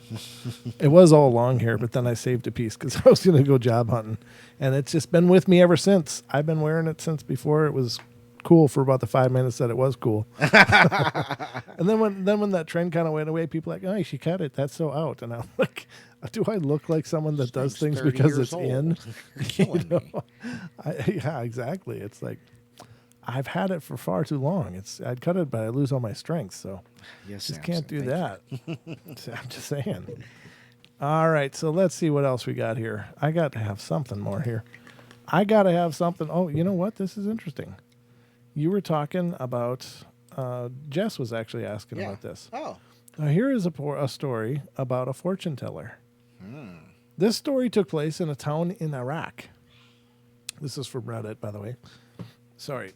S1: It was all long hair, but then I saved a piece because I was going to go job hunting, and it's just been with me ever since. I've been wearing it since before it was cool for about the 5 minutes that it was cool. And then when that trend kind of went away, people were like, oh, she cut it. That's so out. And I'm like, do I look like someone that does things because it's in?
S2: Killing me.
S1: Yeah, exactly. It's like I've had it for far too long. I'd cut it, but I lose all my strength. So
S2: Yes,
S1: just
S2: Samson,
S1: can't do
S2: thank
S1: that. I'm just saying. All right, so let's see what else we got here. I got to have something more here. I got to have something. Oh, you know what? This is interesting. You were talking about, Jess was actually asking
S2: Yeah.
S1: about this.
S2: Oh.
S1: Now, here is a story about a fortune teller. This story took place in a town in Iraq. This is from Reddit, by the way. Sorry.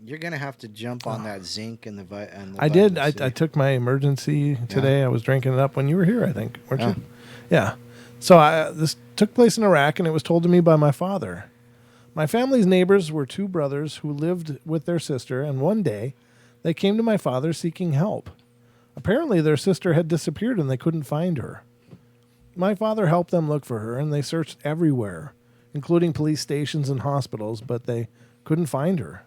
S2: You're gonna have to jump on that zinc and the
S1: I did.
S2: vitamin C.
S1: I took my emergency today. I was drinking it up when you were here, I think, weren't
S2: Oh.
S1: you? Yeah. So this took place in Iraq, and it was told to me by my father. My family's neighbors were two brothers who lived with their sister, and one day they came to my father seeking help. Apparently, their sister had disappeared and they couldn't find her. My father helped them look for her, and they searched everywhere, including police stations and hospitals, but they couldn't find her.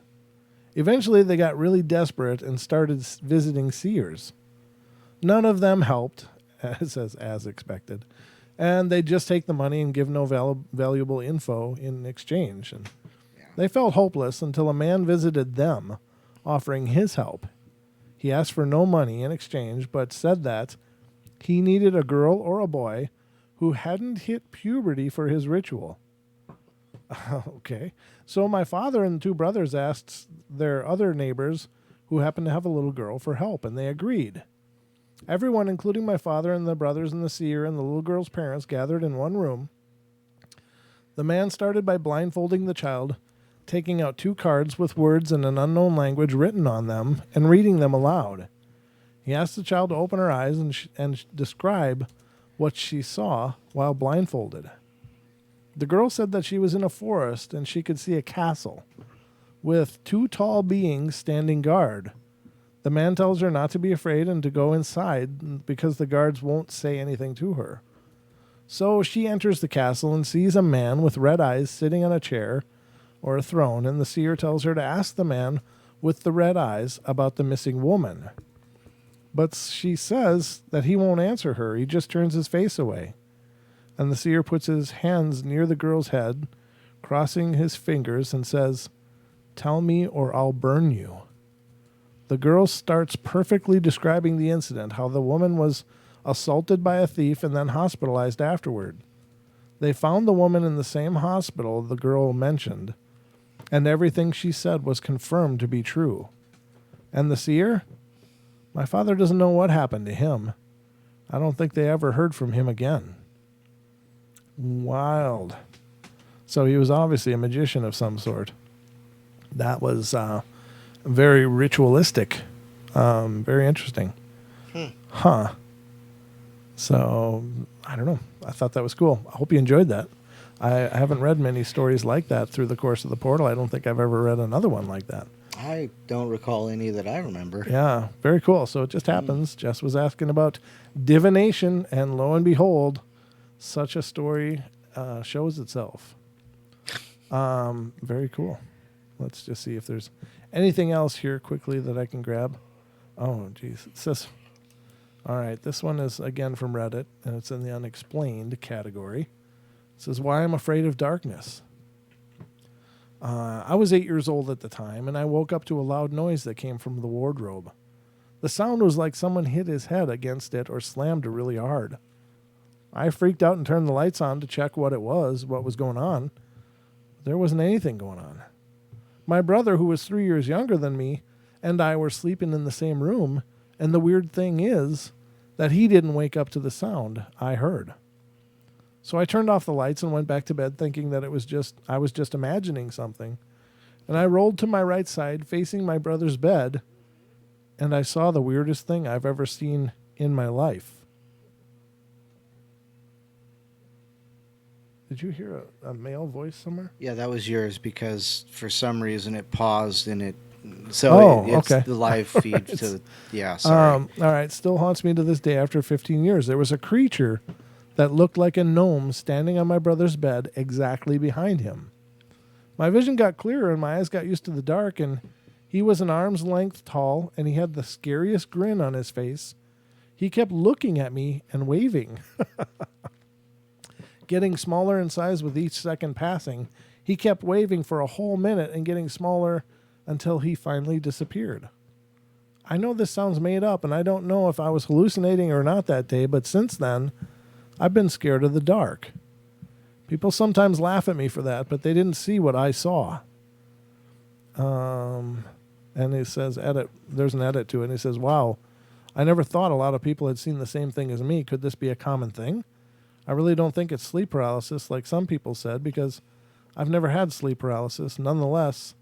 S1: Eventually, they got really desperate and started visiting seers. None of them helped, as expected, and they'd just take the money and give no valuable info in exchange. And they felt hopeless until a man visited them, offering his help. He asked for no money in exchange, but said that he needed a girl or a boy who hadn't hit puberty for his ritual. Okay. So my father and the two brothers asked their other neighbors who happened to have a little girl for help, and they agreed. Everyone, including my father and the brothers and the seer and the little girl's parents, gathered in one room. The man started by blindfolding the child, taking out 2 cards with words in an unknown language written on them, and reading them aloud. He asked the child to open her eyes and describe what she saw while blindfolded. The girl said that she was in a forest and she could see a castle with 2 tall beings standing guard. The man tells her not to be afraid and to go inside because the guards won't say anything to her. So she enters the castle and sees a man with red eyes sitting on a chair or a throne, and the seer tells her to ask the man with the red eyes about the missing woman. But she says that he won't answer her. He just turns his face away. And the seer puts his hands near the girl's head, crossing his fingers, and says, "Tell me or I'll burn you." The girl starts perfectly describing the incident, how the woman was assaulted by a thief and then hospitalized afterward. They found the woman in the same hospital the girl mentioned, and everything she said was confirmed to be true. And the seer? My father doesn't know what happened to him. I don't think they ever heard from him again. Wild. So he was obviously a magician of some sort. That was very ritualistic. Very interesting. Huh. So, I don't know. I thought that was cool. I hope you enjoyed that. I haven't read many stories like that through the course of the portal. I don't think I've ever read another one like that.
S2: I don't recall any that I remember.
S1: Yeah, very cool. So it just happens. Jess was asking about divination, and lo and behold, such a story shows itself. Very cool. Let's just see if there's anything else here quickly that I can grab. Oh, geez. It says, all right, this one is again from Reddit, and it's in the unexplained category. It says, why I'm afraid of darkness. I was 8 years old at the time, and I woke up to a loud noise that came from the wardrobe. The sound was like someone hit his head against it or slammed it really hard. I freaked out and turned the lights on to check what was going on. There wasn't anything going on. My brother, who was 3 years younger than me, and I were sleeping in the same room, and the weird thing is that he didn't wake up to the sound I heard. So I turned off the lights and went back to bed thinking that I was just imagining something. And I rolled to my right side facing my brother's bed, and I saw the weirdest thing I've ever seen in my life. Did you hear a male voice somewhere?
S2: Yeah, that was yours because for some reason it paused and it's
S1: okay.
S2: the live feed to sorry.
S1: All right, still haunts me to this day after 15 years. There was a creature that looked like a gnome standing on my brother's bed exactly behind him. My vision got clearer and my eyes got used to the dark, and he was an arm's length tall and he had the scariest grin on his face. He kept looking at me and waving. Getting smaller in size with each second passing. He kept waving for a whole minute and getting smaller until he finally disappeared. I know this sounds made up, and I don't know if I was hallucinating or not that day, but since then, I've been scared of the dark. People sometimes laugh at me for that, but they didn't see what I saw. And he says, edit. There's an edit to it, and he says, wow, I never thought a lot of people had seen the same thing as me. Could this be a common thing? I really don't think it's sleep paralysis like some people said, because I've never had sleep paralysis. Nonetheless,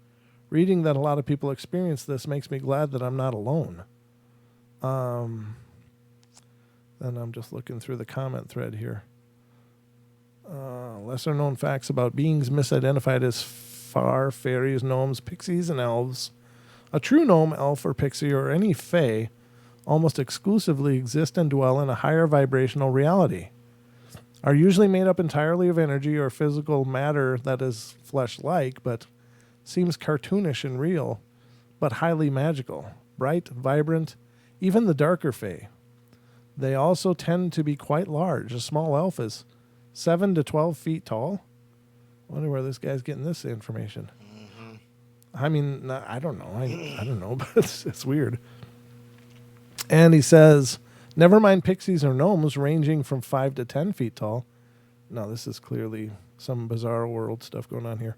S1: reading that a lot of people experience this makes me glad that I'm not alone. Then I'm just looking through the comment thread here. Lesser known facts about beings misidentified as fairies, gnomes, pixies, and elves. A true gnome, elf, or pixie, or any fae almost exclusively exist and dwell in a higher vibrational reality. Are usually made up entirely of energy or physical matter that is flesh-like, but seems cartoonish and real, but highly magical, bright, vibrant, even the darker fae. They also tend to be quite large. A small elf is 7 to 12 feet tall. I wonder where this guy's getting this information. Mm-hmm. I mean, I don't know. I don't know, but it's weird. And he says, never mind pixies or gnomes ranging from 5 to 10 feet tall. No, this is clearly some bizarre world stuff going on here.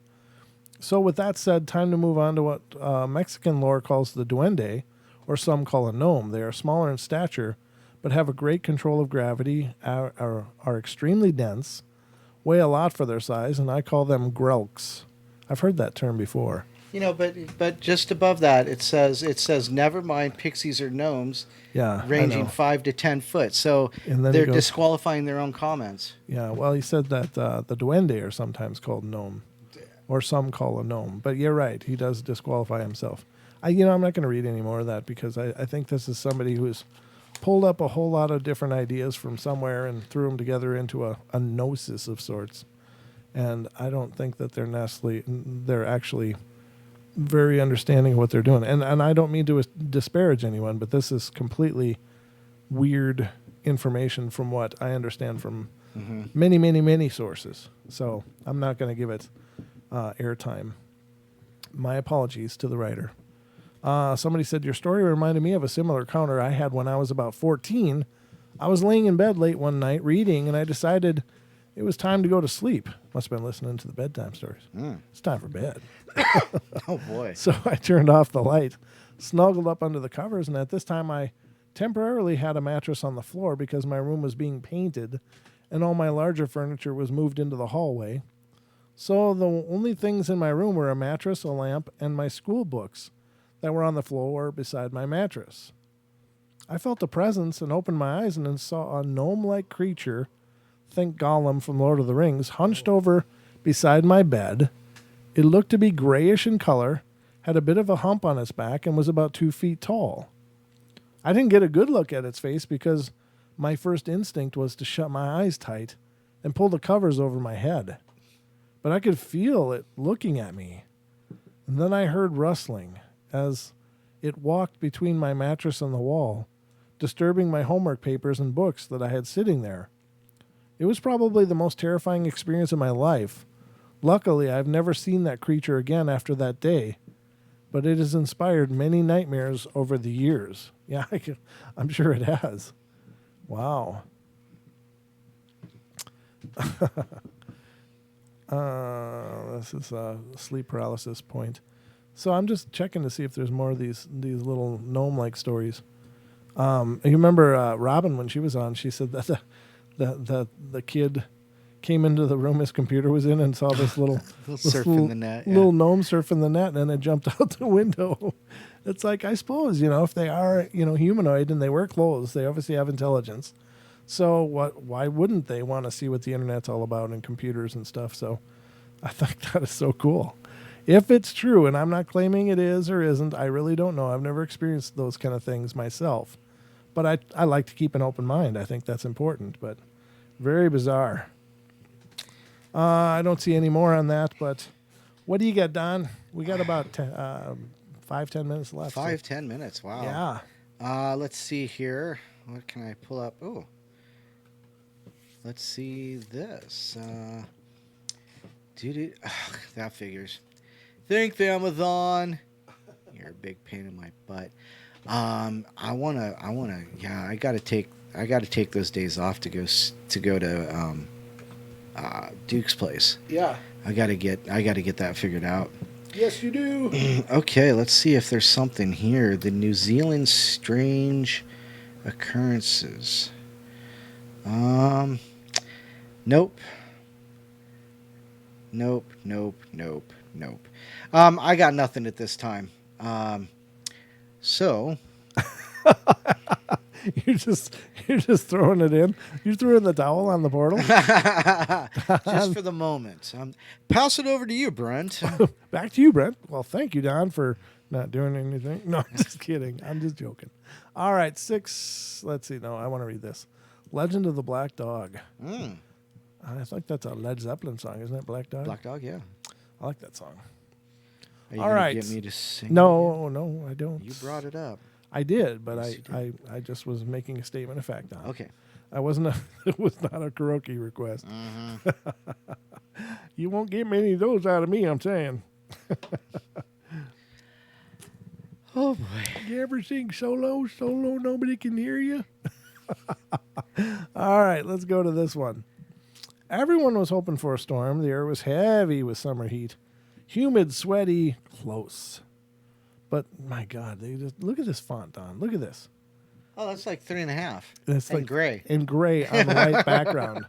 S1: So with that said, time to move on to what Mexican lore calls the duende, or some call a gnome. They are smaller in stature, but have a great control of gravity, are extremely dense, weigh a lot for their size, and I call them grelks. I've heard that term before.
S2: You know, but just above that, it says never mind pixies or gnomes, ranging 5 to 10 foot. So they're disqualifying their own comments.
S1: Yeah, well, he said that the duende are sometimes called gnome, or some call a gnome. But you're right, he does disqualify himself. I'm not going to read any more of that because I think this is somebody who's pulled up a whole lot of different ideas from somewhere and threw them together into a gnosis of sorts. And I don't think that they're actually very understanding of what they're doing. And I don't mean to disparage anyone, but this is completely weird information from what I understand from many, many, many sources. So I'm not going to give it airtime. My apologies to the writer. Somebody said, your story reminded me of a similar encounter I had when I was about 14. I was laying in bed late one night reading, and I decided it was time to go to sleep. Must have been listening to the bedtime stories. It's time for bed.
S2: Oh, boy.
S1: So I turned off the light, snuggled up under the covers, and at this time I temporarily had a mattress on the floor because my room was being painted and all my larger furniture was moved into the hallway. So the only things in my room were a mattress, a lamp, and my school books that were on the floor beside my mattress. I felt a presence and opened my eyes and then saw a gnome-like creature, think Gollum from Lord of the Rings, hunched over beside my bed. It looked to be grayish in color, had a bit of a hump on its back, and was about 2 feet tall. I didn't get a good look at its face because my first instinct was to shut my eyes tight and pull the covers over my head. But I could feel it looking at me. And then I heard rustling as it walked between my mattress and the wall, disturbing my homework papers and books that I had sitting there. It was probably the most terrifying experience of my life. Luckily, I've never seen that creature again after that day, but it has inspired many nightmares over the years. Yeah, I'm sure it has. Wow. This is a sleep paralysis point. So I'm just checking to see if there's more of these little gnome-like stories. You remember Robin when she was on? She said that the kid came into the room his computer was in and saw this little
S2: Surfing the net. Yeah.
S1: little gnome surfing the net, and it jumped out the window. It's like, I suppose, if they are, humanoid and they wear clothes, they obviously have intelligence. So why wouldn't they want to see what the internet's all about and computers and stuff? So I think that is so cool. If it's true, and I'm not claiming it is or isn't, I really don't know. I've never experienced those kind of things myself. But I like to keep an open mind. I think that's important, but very bizarre. I don't see any more on that, but what do you got, Don? We got about 5-10 minutes left.
S2: 5-10 minutes. Wow.
S1: Yeah.
S2: Let's see here. What can I pull up? Oh, let's see this. That figures. Thanks, Amazon. You're a big pain in my butt. I gotta take those days off to go to Duke's place.
S1: Yeah.
S2: I gotta get that figured out.
S1: Yes, you do.
S2: Okay, let's see if there's something here. The New Zealand strange occurrences. Nope. I got nothing at this time. So
S1: you're just throwing it in. You threw in the towel on the portal.
S2: just for the moment, pass it over to you, Brent.
S1: Back to you, Brent. Well, thank you, Don, for not doing anything. No, I'm just kidding. I'm just joking. All right, 6. Let's see. No, I want to read this. Legend of the Black Dog. I think that's a Led Zeppelin song, isn't it? Black Dog.
S2: Black Dog, yeah.
S1: I like that song.
S2: Are you
S1: All
S2: gonna
S1: right.
S2: Get me to sing?
S1: No, I don't.
S2: You brought it up.
S1: I did, but
S2: Yes, you
S1: I just was making a statement of fact on it.
S2: Okay.
S1: I wasn't. It was not a karaoke request. You won't get many of those out of me. I'm saying.
S2: Oh boy.
S1: You ever sing solo? Nobody can hear you. All right, let's go to this one. Everyone was hoping for a storm. The air was heavy with summer heat, humid, sweaty, close. But my God, they just look at this font, Don. Look at this.
S2: Oh, that's like 3.5.
S1: It's
S2: And
S1: like
S2: gray.
S1: In gray on white background.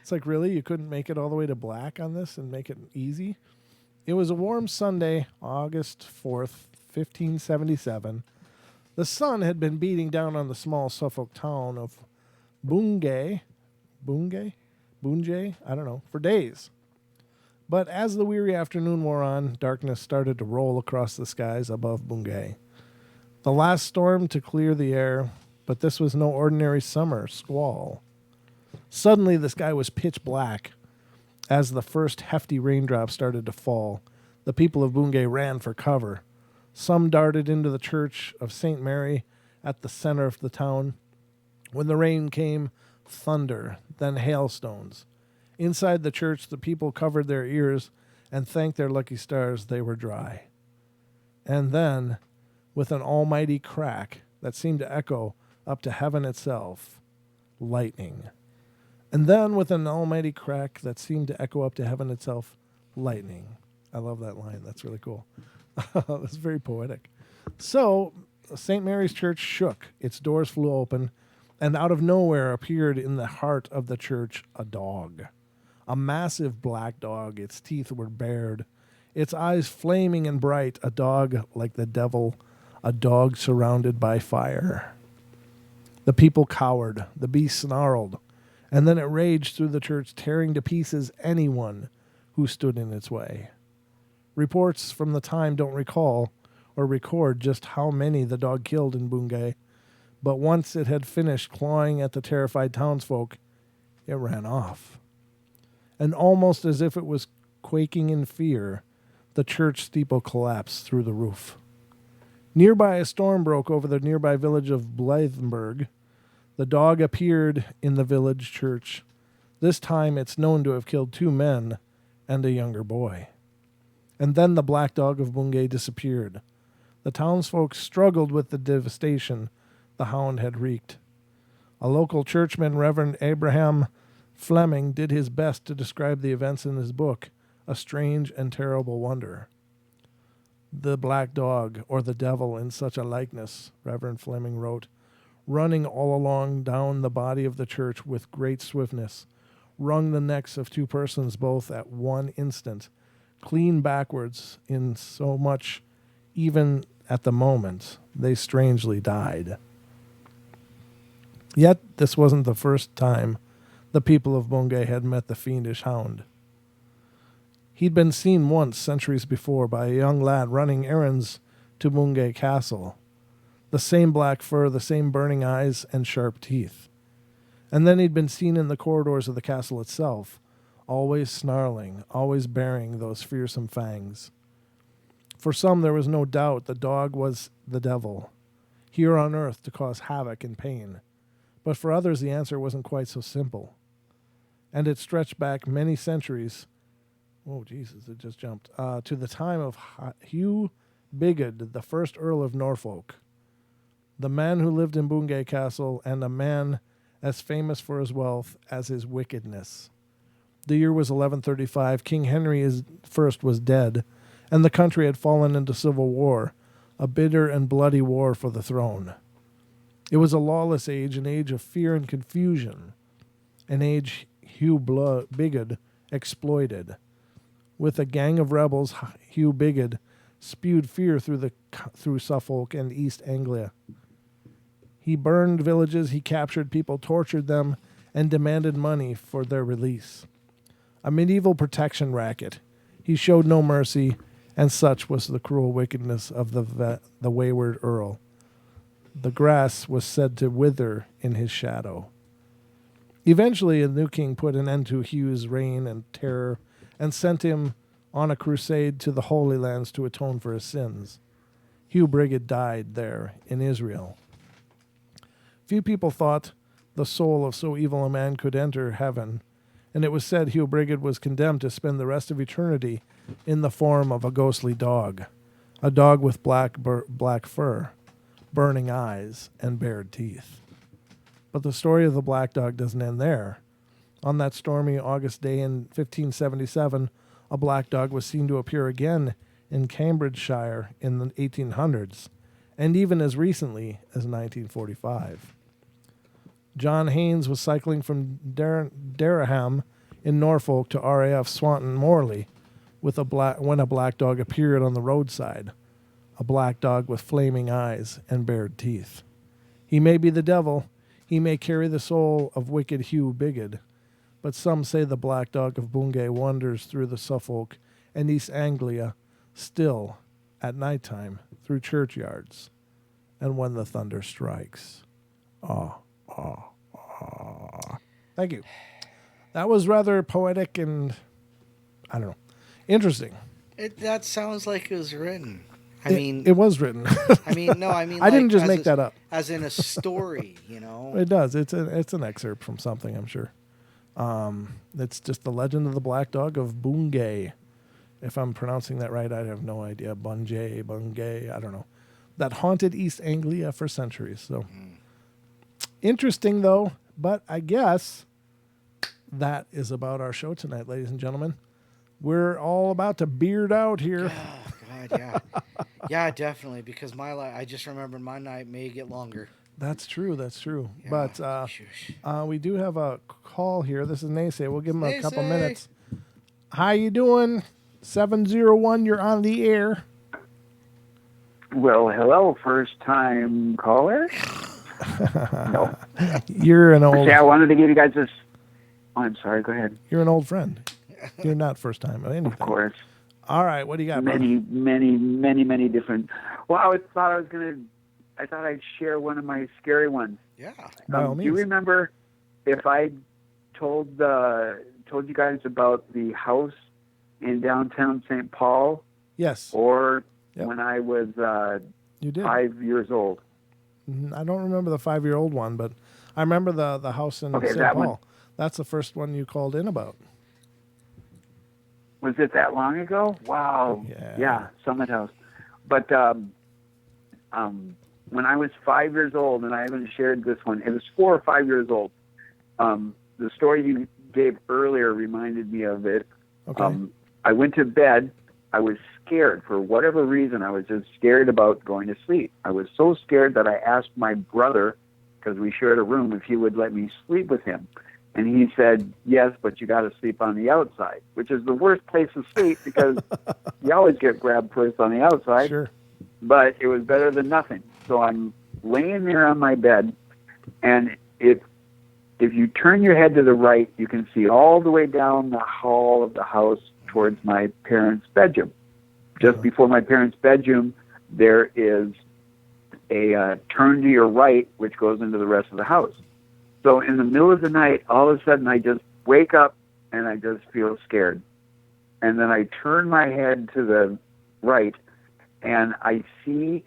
S1: It's like, really? You couldn't make it all the way to black on this and make it easy? It was a warm Sunday, August 4th, 1577. The sun had been beating down on the small Suffolk town of Bungay, I don't know, for days. But as the weary afternoon wore on, darkness started to roll across the skies above Bungay. The last storm to clear the air, but this was no ordinary summer squall. Suddenly the sky was pitch black. As the first hefty raindrops started to fall, the people of Bungay ran for cover. Some darted into the church of St. Mary at the center of the town. When the rain came, thunder, then hailstones. Inside the church, the people covered their ears and thanked their lucky stars they were dry. And then, with an almighty crack that seemed to echo up to heaven itself, lightning. And then, with an almighty crack that seemed to echo up to heaven itself, lightning. I love that line. That's really cool. That's very poetic. So, St. Mary's Church shook. Its doors flew open, and out of nowhere appeared in the heart of the church a dog. A massive black dog. Its teeth were bared. Its eyes flaming and bright. A dog like the devil. A dog surrounded by fire. The people cowered. The beast snarled. And then it raged through the church, tearing to pieces anyone who stood in its way. Reports from the time don't recall or record just how many the dog killed in Bungay, but once it had finished clawing at the terrified townsfolk, it ran off. And almost as if it was quaking in fear, the church steeple collapsed through the roof. Nearby, a storm broke over the nearby village of Blythenburg. The dog appeared in the village church. This time it's known to have killed 2 men and a younger boy. And then the black dog of Bungay disappeared. The townsfolk struggled with the devastation the hound had wreaked. A local churchman, Reverend Abraham Fleming, did his best to describe the events in his book, A Strange and Terrible Wonder. The black dog, or the devil in such a likeness, Reverend Fleming wrote, running all along down the body of the church with great swiftness, wrung the necks of two persons both at one instant, clean backwards, in so much even at the moment they strangely died. Yet this wasn't the first time the people of Bungay had met the fiendish hound. He'd been seen once centuries before by a young lad running errands to Bungay Castle. The same black fur, the same burning eyes and sharp teeth. And then he'd been seen in the corridors of the castle itself, always snarling, always baring those fearsome fangs. For some there was no doubt the dog was the devil, here on earth to cause havoc and pain. But for others the answer wasn't quite so simple. And it stretched back many centuries, oh Jesus, it just jumped, to the time of Hugh Bigod, the first Earl of Norfolk, the man who lived in Bungay Castle, and a man as famous for his wealth as his wickedness. The year was 1135. King Henry I was dead, and the country had fallen into civil war, a bitter and bloody war for the throne. It was a lawless age, an age of fear and confusion, an age Hugh Bigod exploited. With a gang of rebels, Hugh Bigod spewed fear through Suffolk and East Anglia. He burned villages, he captured people, tortured them, and demanded money for their release. A medieval protection racket. He showed no mercy, and such was the cruel wickedness of the wayward earl. The grass was said to wither in his shadow. Eventually, a new king put an end to Hugh's reign and terror and sent him on a crusade to the Holy Lands to atone for his sins. Hugh Bigod died there in Israel. Few people thought the soul of so evil a man could enter heaven, and it was said Hugh Bigod was condemned to spend the rest of eternity in the form of a ghostly dog, a dog with black fur, burning eyes, and bared teeth. But the story of the black dog doesn't end there. On that stormy August day in 1577, a black dog was seen to appear again in Cambridgeshire in the 1800s, and even as recently as 1945. John Haynes was cycling from Dereham in Norfolk to RAF Swanton Morley when a black dog appeared on the roadside, a black dog with flaming eyes and bared teeth. He may be the devil, he may carry the soul of wicked Hugh Bigod, but some say the black dog of Bungay wanders through the Suffolk and East Anglia still at nighttime through churchyards and when the thunder strikes. Thank you. That was rather poetic and, I don't know, interesting.
S2: That sounds like it was written.
S1: It was written.
S2: I
S1: didn't just make that up.
S2: As in a story, you know.
S1: It does. It's an excerpt from something, I'm sure. It's just the legend of the black dog of Bungay. If I'm pronouncing that right, I have no idea. Bungay, I don't know. That haunted East Anglia for centuries. So interesting, though. But I guess that is about our show tonight, ladies and gentlemen. We're all about to beard out here.
S2: Oh, God, yeah. Yeah, definitely, because I just remembered my night may get longer.
S1: That's true.
S2: Yeah,
S1: but we do have a call here. This is Naysay. We'll give him a couple minutes. How you doing? 701, you're on the air.
S5: Well, hello, first-time caller. No.
S1: You're an old...
S5: See, I wanted to give you guys this... Oh, I'm sorry, go ahead.
S1: You're an old friend. You're not first time or anything.
S5: Of course.
S1: All right, what do you got,
S5: Many different... Well, I thought I'd share one of my scary ones.
S2: Yeah.
S1: By all
S5: Do you
S1: means.
S5: remember if I told you guys about the house in downtown St. Paul?
S1: Yes.
S5: Or
S1: Yep.
S5: when I was
S1: You did.
S5: 5 years old?
S1: I don't remember the 5-year-old one, but I remember the house in St.
S5: that
S1: Paul.
S5: one.
S1: That's the first one you called in about.
S5: Was it that long ago? Wow.
S1: Yeah.
S5: Summit House. But when I was 5 years old, and I haven't shared this one, it was 4 or 5 years old. The story you gave earlier reminded me of it.
S1: Okay.
S5: I went to bed. I was scared. For whatever reason, I was just scared about going to sleep. I was so scared that I asked my brother, because we shared a room, if he would let me sleep with him. And he said, yes, but you got to sleep on the outside, which is the worst place to sleep because you always get grabbed first on the outside.
S1: Sure.
S5: But it was better than nothing. So I'm laying there on my bed, and if you turn your head to the right, you can see all the way down the hall of the house towards my parents' bedroom. Just before my parents' bedroom, there is a turn to your right, which goes into the rest of the house. So in the middle of the night, all of a sudden I just wake up and I just feel scared. And then I turn my head to the right and I see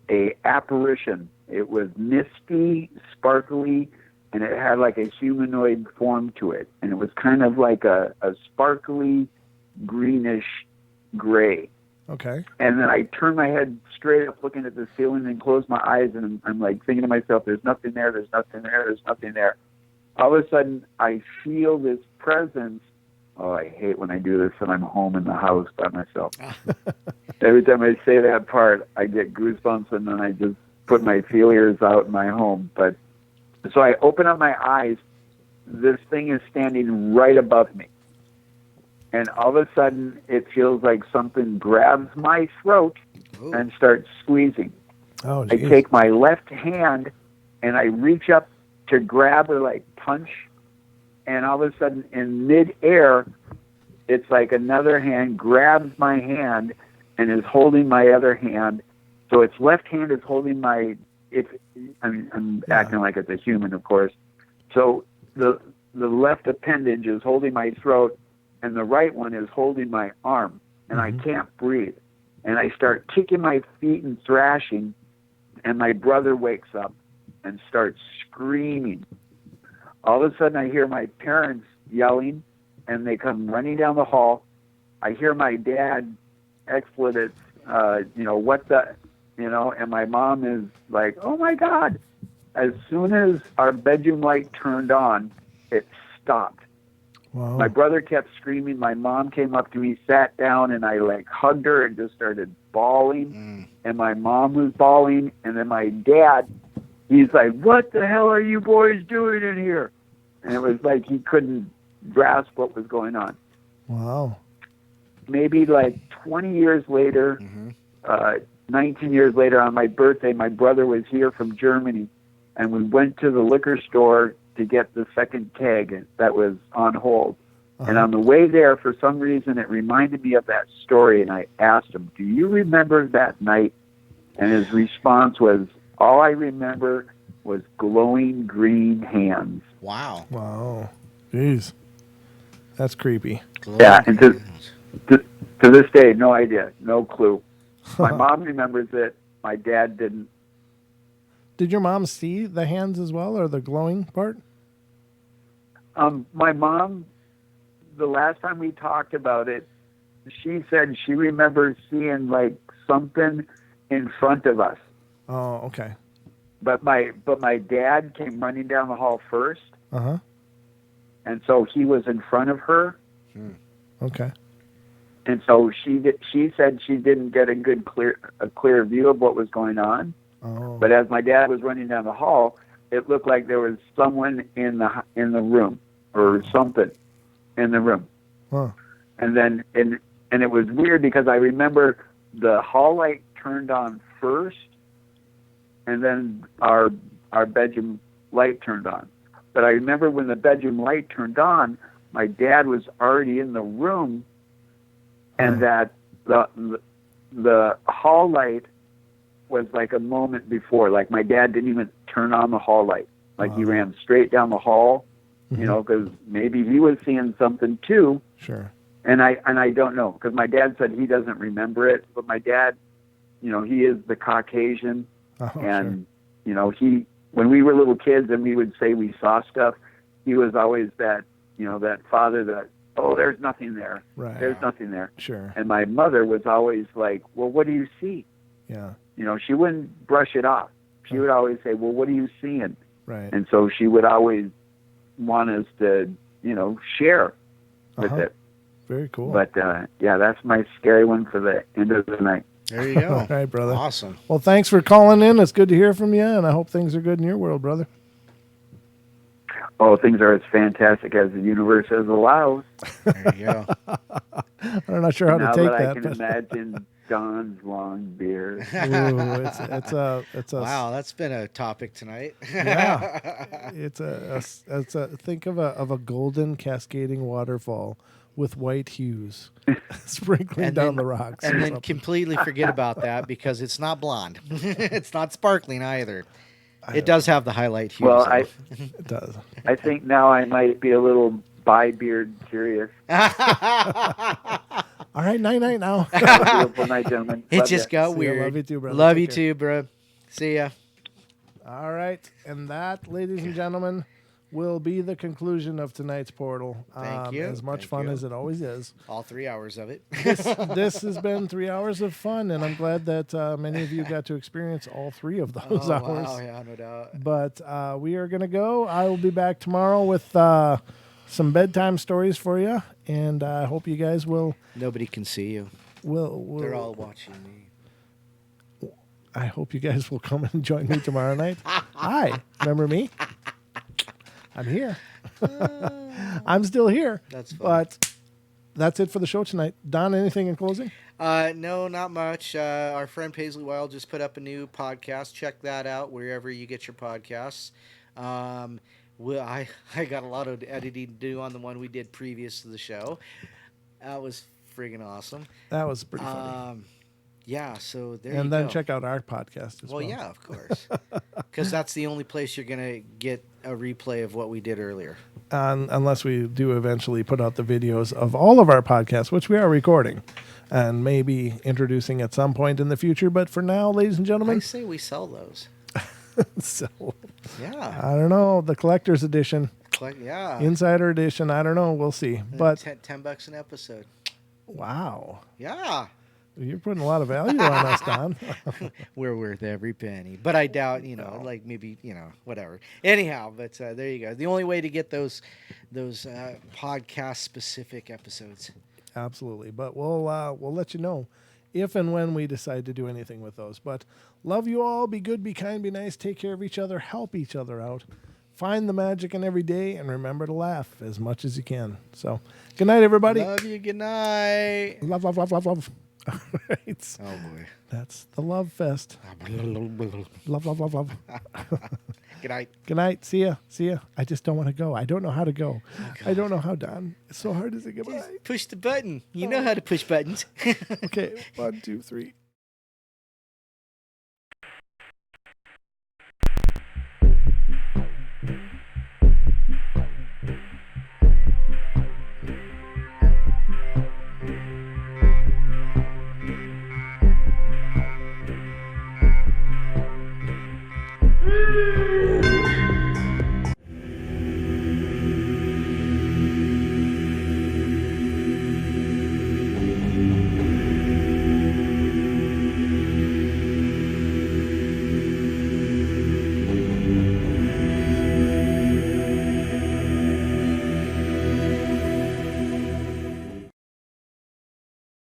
S5: a apparition. It was misty, sparkly, and it had like a humanoid form to it. And it was kind of like a sparkly, greenish gray.
S1: Okay.
S5: And then I turn my head straight up looking at the ceiling and close my eyes, and I'm like thinking to myself, there's nothing there, there's nothing there, there's nothing there. All of a sudden, I feel this presence. Oh, I hate when I do this and I'm home in the house by myself. Every time I say that part, I get goosebumps, and then I just put my feelers out in my home. But so I open up my eyes. This thing is standing right above me. And all of a sudden, it feels like something grabs my throat and starts squeezing.
S1: Oh,
S5: I
S1: geez.
S5: take my left hand and I reach up to grab or like punch. And all of a sudden, in midair, it's like another hand grabs my hand and is holding my other hand. So its left hand is holding my. I'm acting like it's a human, of course. So the left appendage is holding my throat, and the right one is holding my arm, and I can't breathe. And I start kicking my feet and thrashing, and my brother wakes up and starts screaming. All of a sudden, I hear my parents yelling, and they come running down the hall. I hear my dad expletives, what the, and my mom is like, oh my God. As soon as our bedroom light turned on, it stopped.
S1: Wow.
S5: My brother kept screaming. My mom came up to me, sat down, and I like hugged her and just started bawling. And my mom was bawling. And then my dad, he's like, what the hell are you boys doing in here? And it was like he couldn't grasp what was going on.
S1: Wow.
S5: Maybe like 20 years later, 19 years later on my birthday, my brother was here from Germany. And we went to the liquor store to get the second keg that was on hold. And on the way there, for some reason, it reminded me of that story. And I asked him, do you remember that night? And his response was, all I remember was glowing green hands.
S2: Wow.
S1: Wow. Jeez. That's creepy.
S5: Yeah, and to this day, no idea, no clue. My mom remembers it. My dad didn't.
S1: Did your mom see the hands as well, or the glowing part?
S5: My mom, the last time we talked about it, she said she remembers seeing like something in front of us.
S1: Oh, okay.
S5: But my dad came running down the hall first, and so he was in front of her.
S1: Okay.
S5: And so she said she didn't get a clear view of what was going on.
S1: Oh.
S5: But as my dad was running down the hall, it looked like there was someone in the room or something in the room.
S1: Huh.
S5: And then and it was weird because I remember the hall light turned on first, and then our bedroom light turned on. But I remember when the bedroom light turned on, my dad was already in the room, and that the hall light was like a moment before. Like my dad didn't even turn on the hall light. Like he ran straight down the hall, because maybe he was seeing something too.
S1: Sure.
S5: And I don't know, because my dad said he doesn't remember it, but my dad, he is the Caucasian, and he, when we were little kids and we would say we saw stuff, he was always that that father that, oh, there's nothing there,
S1: Right.
S5: there's nothing there.
S1: Sure.
S5: And my mother was always like, well, what do you see?
S1: Yeah.
S5: She wouldn't brush it off. She would always say, well, what are you seeing?
S1: Right.
S5: And so she would always want us to, share with it.
S1: Very cool.
S5: But, that's my scary one for the end of the night.
S2: There you go.
S1: All right, brother.
S2: Awesome.
S1: Well, thanks for calling in. It's good to hear from you, and I hope things are good in your world, brother.
S5: all things are as fantastic as the universe has allows.
S2: There you go.
S1: I'm not sure how
S5: Now
S1: to take
S5: that I
S1: that.
S5: can
S1: But
S5: imagine Don's long beard.
S1: ooh, it's a
S2: Wow, that's been a topic tonight.
S1: yeah. It's a think of a golden cascading waterfall with white hues sprinkling down the rocks.
S2: And
S1: or
S2: then
S1: something.
S2: completely forget about that because it's not blonde. It's not sparkling either. It does have the highlight hues.
S5: Well,
S2: though.
S1: It does.
S5: I think now I might be a little bi-beard curious.
S1: All right, night now.
S5: Have a beautiful night, gentlemen.
S2: It
S5: Love
S2: just
S5: ya.
S2: got
S1: See ya.
S2: weird.
S1: Love you too, brother.
S2: Love
S1: Take
S2: you
S1: care.
S2: too, bro. See ya.
S1: All right, and that, ladies and gentlemen, will be the conclusion of tonight's portal.
S2: Thank you.
S1: As much
S2: Thank
S1: fun
S2: you.
S1: as it always is.
S2: All 3 hours of it.
S1: This has been 3 hours of fun, and I'm glad that many of you got to experience all 3 of those hours.
S2: Wow, yeah, no doubt.
S1: But we are going to go. I will be back tomorrow with some bedtime stories for you, and I hope you guys will.
S2: Nobody can see you. They're all watching me.
S1: I hope you guys will come and join me tomorrow night. Hi, remember me? I'm here. I'm still here.
S2: That's fun.
S1: But that's it for the show tonight. Don, anything in closing?
S2: No, not much. Our friend Paisley Wild just put up a new podcast. Check that out wherever you get your podcasts. I got a lot of editing to do on the one we did previous to the show. That was friggin' awesome.
S1: That was pretty funny.
S2: Yeah, so there you
S1: And
S2: go.
S1: then check out our podcast as well.
S2: Well, yeah, of course. Because that's the only place you're going to get a replay of what we did earlier.
S1: Unless we do eventually put out the videos of all of our podcasts, which we are recording and maybe introducing at some point in the future. But for now, ladies and
S2: I
S1: gentlemen,
S2: say we sell those.
S1: so
S2: Yeah.
S1: I don't know, the collector's edition,
S2: Yeah.
S1: insider edition, I don't know, we'll see. But
S2: $10 an episode.
S1: wow,
S2: Yeah.
S1: you're putting a lot of value on us, Don.
S2: We're worth every penny. But I doubt, like maybe, whatever. Anyhow, but there you go. The only way to get those podcast specific episodes.
S1: Absolutely. But we'll let you know if and when we decide to do anything with those. But love you all. Be good, be kind, be nice. Take care of each other. Help each other out. Find the magic in every day, and remember to laugh as much as you can. So, good night, everybody.
S2: Love you. Good night.
S1: Love, love, love, love, love. All right.
S2: Oh, boy.
S1: That's the Love Fest. Love, love, love, love.
S2: Good night.
S1: Good night. See ya. See ya. I just don't want to go. I don't know how to go. I don't know how, Don. It's so hard to say goodbye.
S2: Push the button. You know how to push buttons.
S1: Okay. 1, 2, 3.